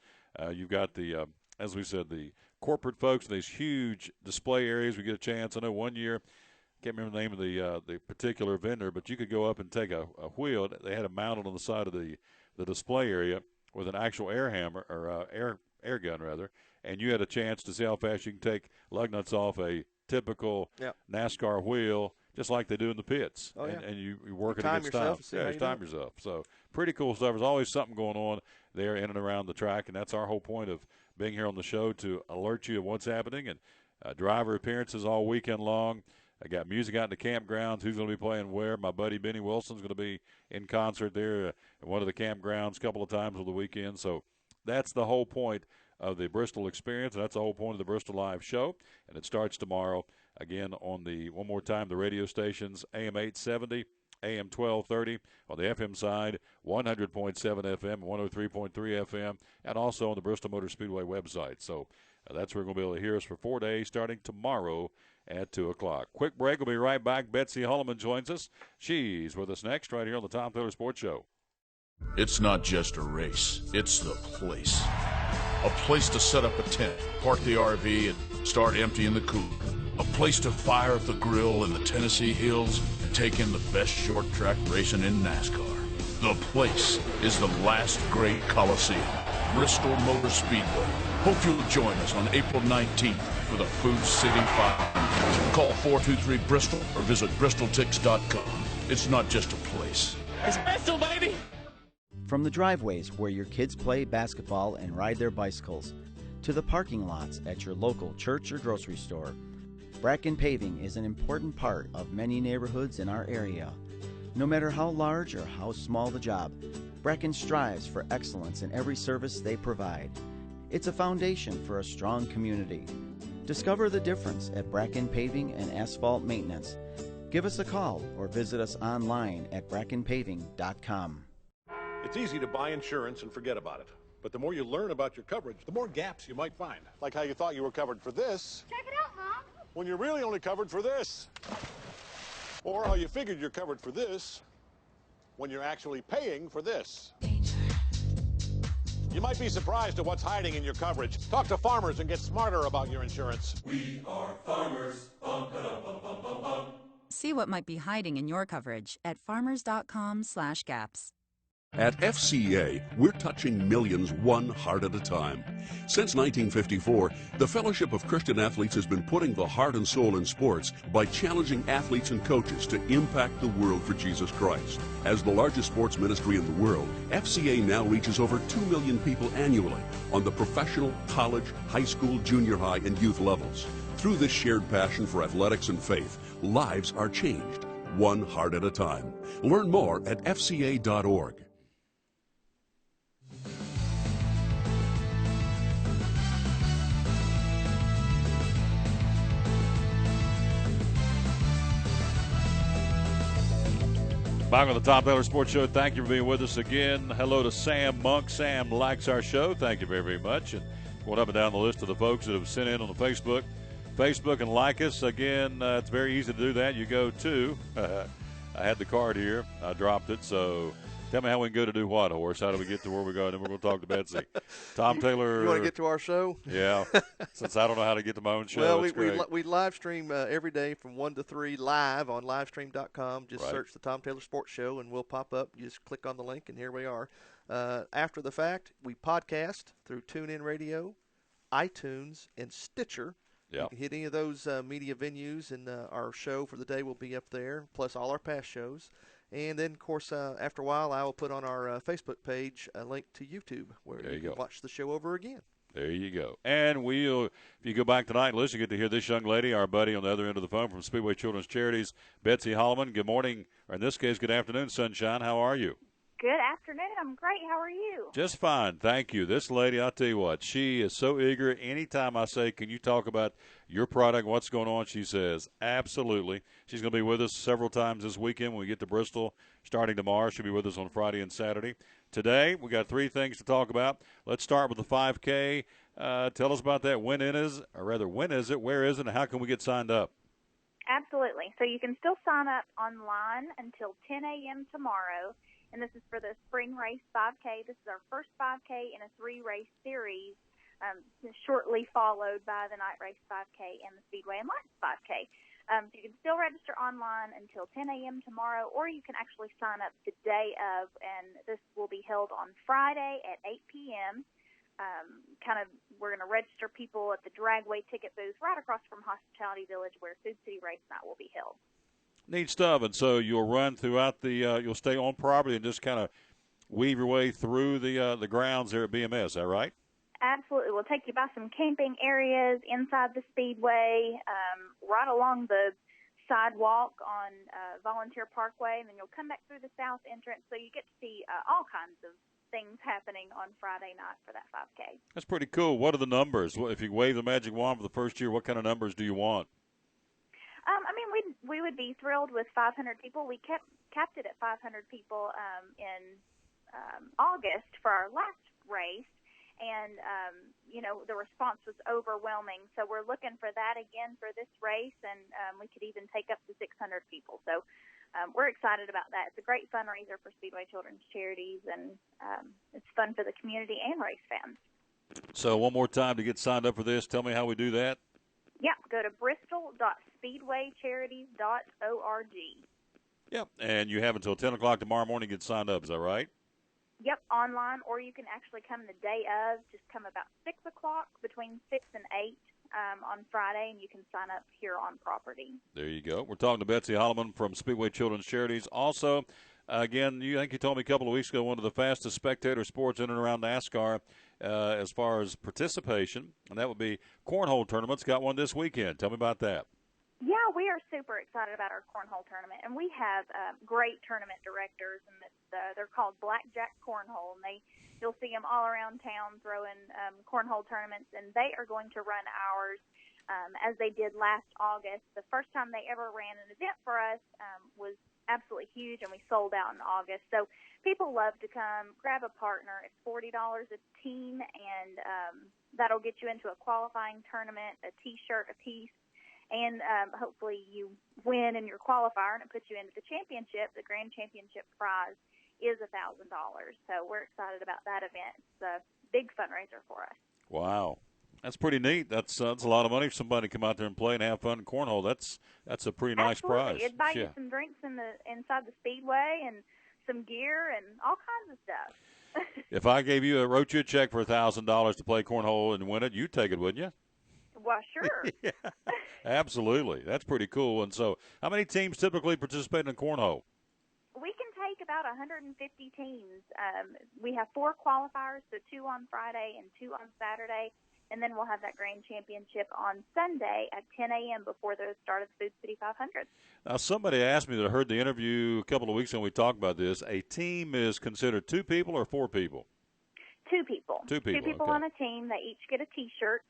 You've got the, as we said, the corporate folks, these huge display areas. We get a chance. I know one year, can't remember the name of the particular vendor, but you could go up and take a wheel. They had it mounted on the side of the display area with an actual air hammer or air gun rather, and you had a chance to see how fast you can take lug nuts off a typical NASCAR wheel, just like they do in the pits. Oh, yeah. And you work it against time. Yeah, you time yourself. So pretty cool stuff. There's always something going on there in and around the track, and that's our whole point of being here on the show, to alert you of what's happening. And driver appearances all weekend long. I got music out in the campgrounds. Who's going to be playing where? My buddy Benny Wilson's going to be in concert there at one of the campgrounds a couple of times over the weekend. So that's the whole point of the Bristol experience, and that's the whole point of the Bristol Live Show. And it starts tomorrow, again, on one more time, the radio stations, AM 870, AM 1230, on the FM side, 100.7 FM, 103.3 FM, and also on the Bristol Motor Speedway website. So that's where we're going to be able to hear us for 4 days, starting tomorrow at 2 o'clock. Quick break. We'll be right back. Betsy Holloman joins us. She's with us next right here on the Tom Taylor Sports Show. It's not just a race, it's the place. A place to set up a tent, park the RV, and start emptying the cooler. A place to fire up the grill in the Tennessee hills and take in the best short track racing in NASCAR. The place is the last great Coliseum, Bristol Motor Speedway. Hope you'll join us on April 19th for the Food City 500. Call 423-BRISTOL or visit bristoltix.com. It's not just a place. It's Bristol, baby! From the driveways where your kids play basketball and ride their bicycles, to the parking lots at your local church or grocery store, Bracken Paving is an important part of many neighborhoods in our area. No matter how large or how small the job, Bracken strives for excellence in every service they provide. It's a foundation for a strong community. Discover the difference at Bracken Paving and Asphalt Maintenance. Give us a call or visit us online at brackenpaving.com. It's easy to buy insurance and forget about it. But the more you learn about your coverage, the more gaps you might find. Like how you thought you were covered for this. Check it out, Mom. When you're really only covered for this. Or how you figured you're covered for this when you're actually paying for this. You might be surprised at what's hiding in your coverage. Talk to Farmers and get smarter about your insurance. We are farmers. Bum, ba-dum, bum, bum, bum, bum. See what might be hiding in your coverage at farmers.com/gaps. At FCA, we're touching millions one heart at a time. Since 1954, the Fellowship of Christian Athletes has been putting the heart and soul in sports by challenging athletes and coaches to impact the world for Jesus Christ. As the largest sports ministry in the world, FCA now reaches over 2 million people annually on the professional, college, high school, junior high, and youth levels. Through this shared passion for athletics and faith, lives are changed, one heart at a time. Learn more at fca.org. Back on the Tom Taylor Sports Show. Thank you for being with us again. Hello to Sam Monk. Sam likes our show. Thank you very, very much. And going up and down the list of the folks that have sent in on the Facebook and like us. Again, it's very easy to do that. You go to, I had the card here. I dropped it. So tell me how we can go to do what, Horace? How do we get to where we go? And then we're going to talk to Betsy. Tom Taylor. You want to get to our show? Yeah. Since I don't know how to get to my own show. Well, we live stream every day from 1 to 3 live on livestream.com. Just search the Tom Taylor Sports Show and we'll pop up. You just click on the link and here we are. After the fact, we podcast through TuneIn Radio, iTunes, and Stitcher. Yeah. You can hit any of those media venues, and our show for the day will be up there, plus all our past shows. And then, of course, after a while, I will put on our Facebook page a link to YouTube where you can watch the show over again. There you go. And if you go back tonight and listen, you get to hear this young lady, our buddy on the other end of the phone from Speedway Children's Charities, Betsy Holloman. Good morning, or in this case, good afternoon, Sunshine. How are you? Good afternoon. I'm great. How are you? Just fine. Thank you. This lady, I'll tell you what, she is so eager. Anytime I say, can you talk about your product, what's going on, she says, absolutely. She's going to be with us several times this weekend when we get to Bristol starting tomorrow. She'll be with us on Friday and Saturday. Today, we got 3 things to talk about. Let's start with the 5K. Tell us about that. When is it? Where is it? And how can we get signed up? Absolutely. So you can still sign up online until 10 a.m. tomorrow. And this is for the Spring Race 5K. This is our first 5K in a 3-race series, shortly followed by the Night Race 5K and the Speedway and Lights 5K. So you can still register online until 10 a.m. tomorrow, or you can actually sign up the day of, and this will be held on Friday at 8 p.m. We're going to register people at the Dragway ticket booth right across from Hospitality Village where Food City Race Night will be held. Neat stuff. And so you'll run throughout you'll stay on property and just kind of weave your way through the grounds there at BMS. Is that right? Absolutely. We'll take you by some camping areas inside the Speedway, right along the sidewalk on Volunteer Parkway, and then you'll come back through the south entrance. So you get to see all kinds of things happening on Friday night for that 5K. That's pretty cool. What are the numbers? If you wave the magic wand for the first year, what kind of numbers do you want? We would be thrilled with 500 people. We capped it at 500 people in August for our last race, and the response was overwhelming. So we're looking for that again for this race, and we could even take up to 600 people. So we're excited about that. It's a great fundraiser for Speedway Children's Charities, and it's fun for the community and race fans. So one more time to get signed up for this, tell me how we do that. Yeah, go to bristol.speedwaycharities.org. Yep, and you have until 10 o'clock tomorrow morning to get signed up. Is that right? Yep, online, or you can actually come the day of. Just come about 6 o'clock, between 6 and 8 on Friday, and you can sign up here on property. There you go. We're talking to Betsy Holloman from Speedway Children's Charities. Also, again, I think you told me a couple of weeks ago, one of the fastest spectator sports in and around NASCAR as far as participation, and that would be cornhole tournaments. Got one this weekend. Tell me about that. Yeah, we are super excited about our cornhole tournament, and we have great tournament directors, and they're called Blackjack Cornhole, and you'll see them all around town throwing cornhole tournaments, and they are going to run ours as they did last August. The first time they ever ran an event for us was absolutely huge, and we sold out in August. So people love to come, grab a partner. It's $40 a team, and that'll get you into a qualifying tournament, a T-shirt a piece. And hopefully you win in your qualifier, and it puts you into the championship. The grand championship prize is $1,000. So we're excited about that event. It's a big fundraiser for us. Wow. That's pretty neat. That's a lot of money for somebody to come out there and play and have fun in cornhole. That's a pretty nice prize. It'd buy you some drinks inside the speedway and some gear and all kinds of stuff. If I wrote you a check for $1,000 to play cornhole and win it, you'd take it, wouldn't you? Well, sure. Yeah, absolutely. That's pretty cool. And so how many teams typically participate in cornhole? We can take about 150 teams. We have 4 qualifiers, so 2 on Friday and 2 on Saturday, and then we'll have that grand championship on Sunday at 10 a.m. before the start of the Food City 500. Now, somebody asked me that I heard the interview a couple of weeks ago when we talked about this. A team is considered 2 people or 4 people? 2 people. 2 people. 2 people okay. on a team. They each get a T-shirt.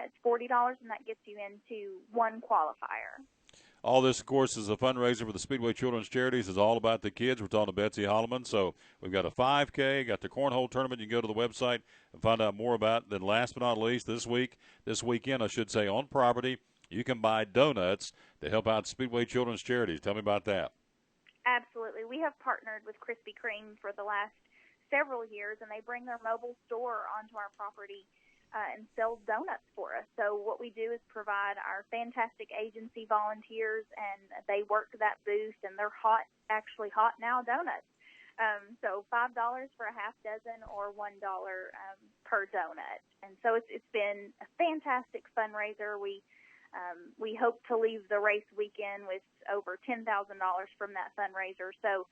It's $40, and that gets you into 1 qualifier. All this, of course, is a fundraiser for the Speedway Children's Charities. It's all about the kids. We're talking to Betsy Holloman. So we've got a 5K, got the cornhole tournament. You can go to the website and find out more about it. Then last but not least, this weekend, I should say, on property, you can buy donuts to help out Speedway Children's Charities. Tell me about that. Absolutely. We have partnered with Krispy Kreme for the last several years, and they bring their mobile store onto our property and sell donuts for us. So what we do is provide our fantastic agency volunteers, and they work that booth, and they're actually hot now donuts. So $5 for a half dozen or $1 per donut. And so it's been a fantastic fundraiser. We hope to leave the race weekend with over $10,000 from that fundraiser. So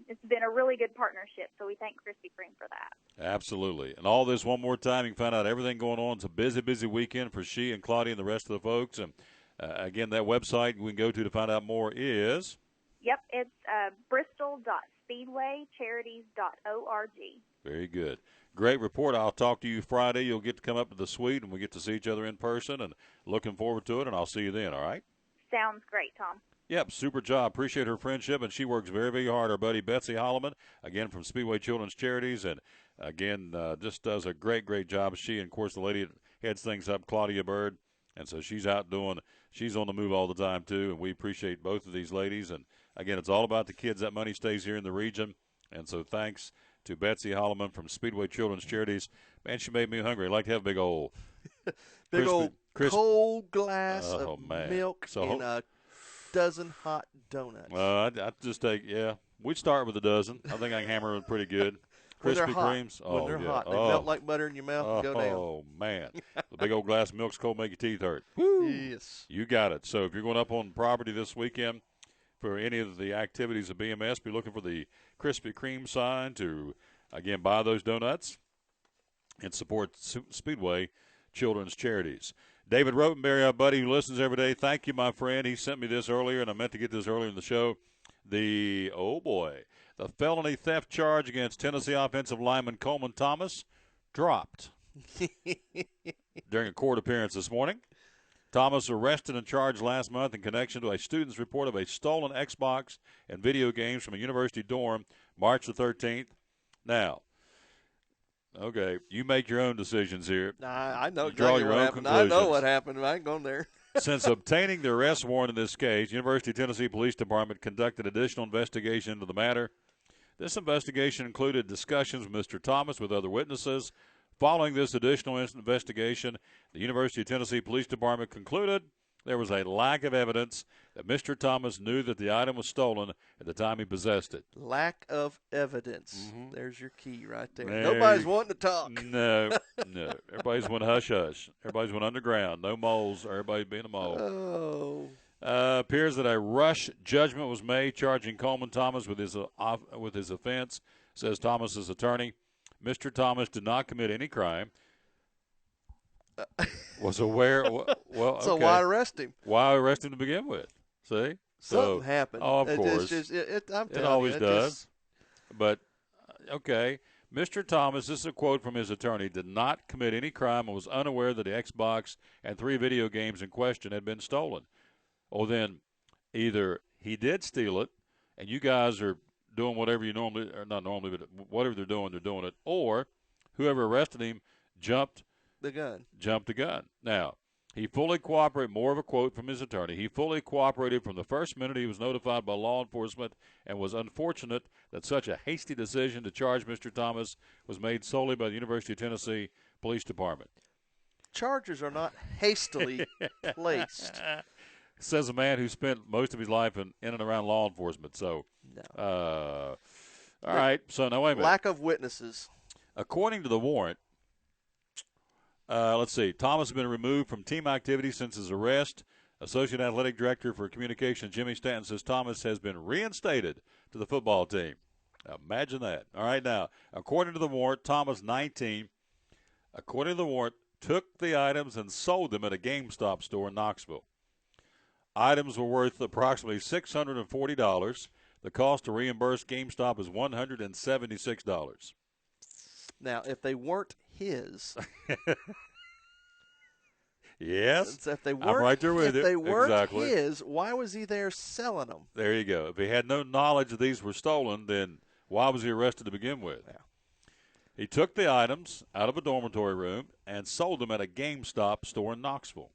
it's been a really good partnership, so we thank Krispy Kreme for that. Absolutely. And all this one more time, you can find out everything going on. It's a busy, busy weekend for she and Claudia and the rest of the folks. And, again, that website we can go to find out more is? Yep, it's bristol.speedwaycharities.org. Very good. Great report. I'll talk to you Friday. You'll get to come up to the suite, and we get to see each other in person, and looking forward to it, and I'll see you then, all right? Sounds great, Tom. Yep, super job. Appreciate her friendship, and she works very, very hard. Our buddy Betsy Holloman, again, from Speedway Children's Charities, and, again, just does a great, great job. She, and, of course, the lady that heads things up, Claudia Bird, and so she's out she's on the move all the time, too, and we appreciate both of these ladies. And, again, it's all about the kids. That money stays here in the region, and so thanks to Betsy Holloman from Speedway Children's Charities. Man, she made me hungry. I'd like to have a big old cold glass of man. milk and a dozen hot donuts. I'd just we'd start with a dozen. I think I can hammer it pretty good. Krispy Kremes. When they're hot, they melt like butter in your mouth and go down. Oh, man. The big old glass of milk's cold, make your teeth hurt. Woo. Yes. You got it. So if you're going up on property this weekend for any of the activities of BMS, be looking for the Krispy Kreme sign to, again, buy those donuts and support Speedway Children's Charities. David Rotenberry, our buddy who listens every day, thank you, my friend. He sent me this earlier, and I meant to get this earlier in the show. The felony theft charge against Tennessee offensive lineman Coleman Thomas dropped during a court appearance this morning. Thomas arrested and charged last month in connection to a student's report of a stolen Xbox and video games from a university dorm March the 13th. Now, okay, you make your own decisions here. I know exactly what happened. I know what happened. I ain't going there. Since obtaining the arrest warrant in this case, University of Tennessee Police Department conducted additional investigation into the matter. This investigation included discussions with Mr. Thomas with other witnesses. Following this additional investigation, the University of Tennessee Police Department concluded there was a lack of evidence that Mr. Thomas knew that the item was stolen at the time he possessed it. Lack of evidence. There's your key right there. There Nobody's you- wanting to talk. No. Everybody's went hush-hush. Everybody's went underground. No moles. Everybody's being a mole. Oh. Appears that a rush judgment was made charging Coleman Thomas with his offense, says Thomas's attorney. Mr. Thomas did not commit any crime. Was aware. Well, So okay. why arrest him? Why arrest him to begin with? See? Something happened. Oh, of course. I'm it telling always you, does. But, okay. Mr. Thomas, this is a quote from his attorney, did not commit any crime and was unaware that the Xbox and 3 video games in question had been stolen. Oh, then either he did steal it and you guys are doing whatever you normally, or not normally, but whatever they're doing it, or whoever arrested him jumped the gun. Now, he fully cooperated, more of a quote from his attorney, he fully cooperated from the first minute he was notified by law enforcement and was unfortunate that such a hasty decision to charge Mr. Thomas was made solely by the University of Tennessee Police Department. Charges are not hastily placed. Says a man who spent most of his life in and around law enforcement. So, all right. So, now wait a minute. Lack of witnesses. According to the warrant, let's see. Thomas has been removed from team activities since his arrest. Associate Athletic Director for Communications Jimmy Stanton says Thomas has been reinstated to the football team. Now, imagine that. All right, now, according to the warrant, Thomas, 19, according to the warrant, took the items and sold them at a GameStop store in Knoxville. Items were worth approximately $640. The cost to reimburse GameStop is $176. Now, if they weren't his, yes, if they weren't, I'm right there with you. If they weren't exactly. his, why was he there selling them? There you go. If he had no knowledge that these were stolen, then why was he arrested to begin with? Yeah. He took the items out of a dormitory room and sold them at a GameStop store in Knoxville.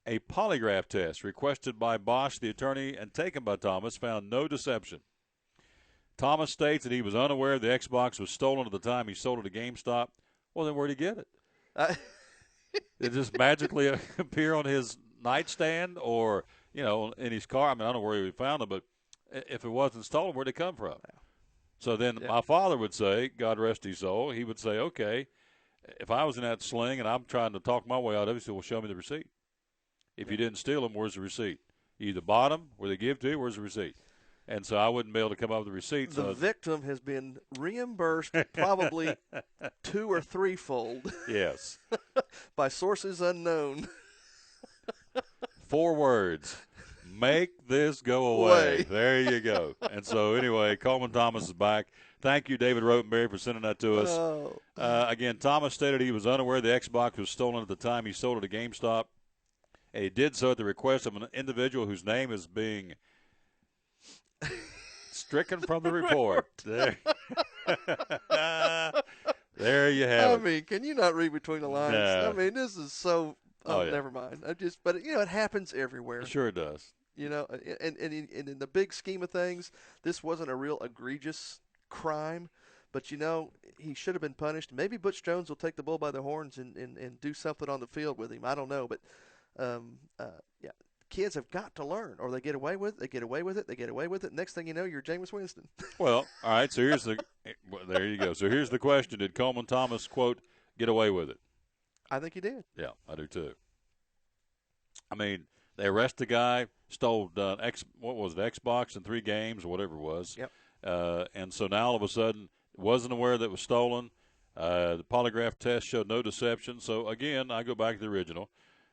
A polygraph test requested by Bosch, the attorney, and taken by Thomas found no deception. Thomas states that he was unaware the Xbox was stolen at the time he sold it at GameStop. Well, then where'd he get it? Did it just magically appear on his nightstand or, in his car? I mean, I don't know where he found it, but if it wasn't stolen, where'd it come from? So then my father would say, God rest his soul, he would say, okay, if I was in that sling and I'm trying to talk my way out of it, he said, well, show me the receipt. If you didn't steal them, where's the receipt? You either bought them, where they give to you, where's the receipt? And so I wouldn't be able to come up with the receipt. The victim has been reimbursed probably 2 or 3-fold. Yes. By sources unknown. 4 words. Make this go away. There you go. And so, anyway, Coleman Thomas is back. Thank you, David Rotenberry, for sending that to us. Oh. Again, Thomas stated he was unaware the Xbox was stolen at the time he sold it at GameStop. And he did so at the request of an individual whose name is being stricken from the report. There. There you have it. I mean, can you not read between the lines? No. I mean, this is so. Oh, yeah. Never mind. But it happens everywhere. Sure it does. And in the big scheme of things, this wasn't a real egregious crime, but he should have been punished. Maybe Butch Jones will take the bull by the horns and do something on the field with him. I don't know, but kids have got to learn, or they get away with it. They get away with it. They get away with it. Next thing you know, you're Jameis Winston. Well, all right. So there you go. So here's the question: did Coleman Thomas, quote, get away with it? I think he did. Yeah, I do too. I mean, they arrest the guy, stole Xbox in 3 games or whatever it was. Yep. And so now all of a sudden, wasn't aware that it was stolen. The polygraph test showed no deception. So again, I go back to the original.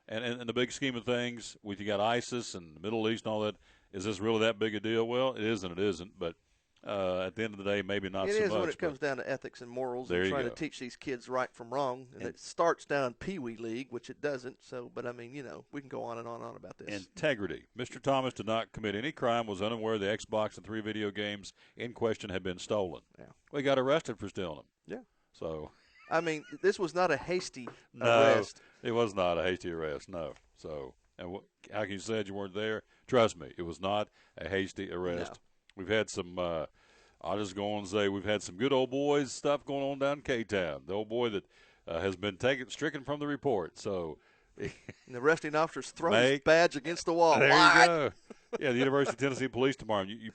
And in the big scheme of things, you got ISIS and the Middle East and all that, is this really that big a deal? Well, it is and it isn't. But at the end of the day, maybe not so much. It is when it comes down to ethics and morals and trying to teach these kids right from wrong. And it starts down Pee Wee League, which it doesn't. So, but I mean, we can go on and on and on about this. Integrity. Mr. Thomas did not commit any crime, was unaware the Xbox and 3 video games in question had been stolen. Yeah. We got arrested for stealing them. Yeah. So. I mean, this was not a hasty No, arrest. it was not a hasty arrest, no. So, and how can you say you weren't there? Trust me, it was not a hasty arrest. No. We've had some, I'll just go on and say, we've had some good old boys stuff going on down in K-Town. The old boy that has been stricken from the report. So And the arresting officers throw his Make badge against the wall. There What? you go. Yeah, the University of Tennessee Police tomorrow. They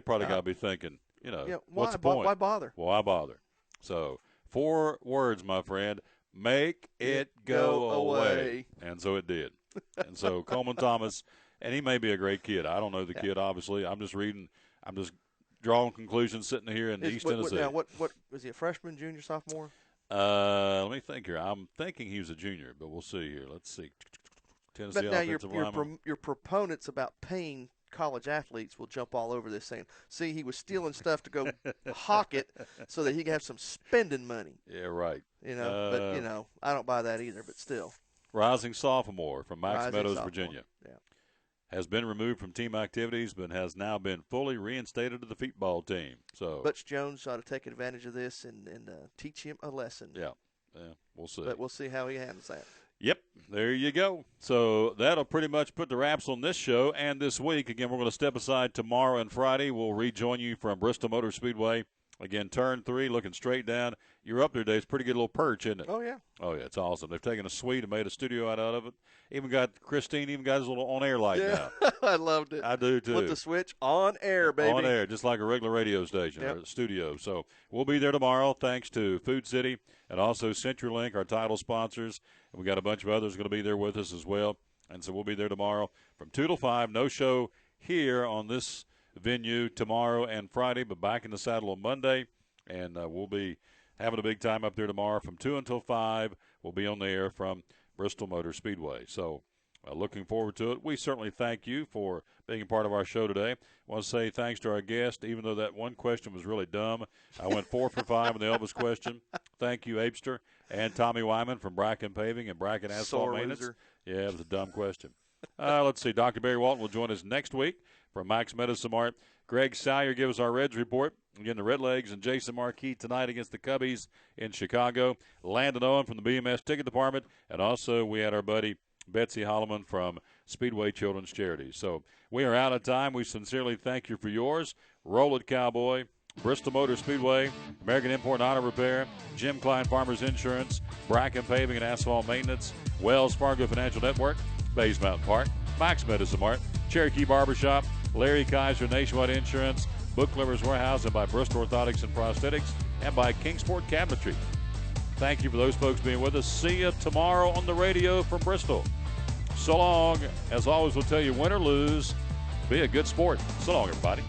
probably got to be thinking, what's the point? Why bother? Why bother? So 4 words, my friend. Make it go away. And so it did. And so Coleman Thomas, and he may be a great kid. I don't know the kid, obviously. I'm just drawing conclusions sitting here in East Tennessee. Now, what was he, a freshman, junior, sophomore? Let me think here. I'm thinking he was a junior, but we'll see here. Let's see. Tennessee But now your proponents about paying college athletes will jump all over this saying, see, he was stealing stuff to go hawk it so that he can have some spending money. Yeah, right. But I don't buy that either, but still. Rising sophomore from Max Meadows, Virginia. Yeah. Has been removed from team activities but has now been fully reinstated to the football team. So Butch Jones ought to take advantage of this and teach him a lesson. Yeah, we'll see. But we'll see how he handles that. Yep, there you go. So that'll pretty much put the wraps on this show and this week. Again, we're going to step aside tomorrow and Friday. We'll rejoin you from Bristol Motor Speedway. Again, turn 3, looking straight down. You're up there today. It's a pretty good little perch, isn't it? Oh, yeah. Oh, yeah, it's awesome. They've taken a suite and made a studio out of it. Christine even got his little on-air light now. I loved it. I do, too. Flip the switch, on air, baby. On air, just like a regular radio station or studio. So we'll be there tomorrow thanks to Food City and also CenturyLink, our title sponsors. And we got a bunch of others going to be there with us as well. And so we'll be there tomorrow from 2 till 5. No show here on this venue tomorrow and Friday, but back in the saddle on Monday. And we'll be having a big time up there tomorrow from 2 until 5. We'll be on the air from Bristol Motor Speedway. So looking forward to it. We certainly thank you for being a part of our show today. I want to say thanks to our guest, even though that one question was really dumb. I went 4 for 5 on the Elvis question. Thank you, Apester, and Tommy Wyman from Bracken Paving and Bracken Asphalt Maintenance. Loser. Yeah, it was a dumb question. Let's see. Dr. Barry Walton will join us next week from Max Meadows Smart. Greg Salyer give us our Reds report. Again, the Redlegs and Jason Marquis tonight against the Cubbies in Chicago. Landon Owen from the BMS Ticket Department. And also we had our buddy Betsy Holloman from Speedway Children's Charities. So we are out of time. We sincerely thank you for yours. Roll it, Cowboy. Bristol Motor Speedway, American Import and Auto Repair, Jim Klein Farmers Insurance, Bracken Paving and Asphalt Maintenance, Wells Fargo Financial Network, Bays Mountain Park, Max Medicine Mart, Cherokee Barbershop, Larry Kaiser Nationwide Insurance, Book Clippers Warehouse, and by Bristol Orthotics and Prosthetics, and by Kingsport Cabinetry. Thank you for those folks being with us. See you tomorrow on the radio from Bristol. So long. As always, we'll tell you, win or lose, be a good sport. So long, everybody.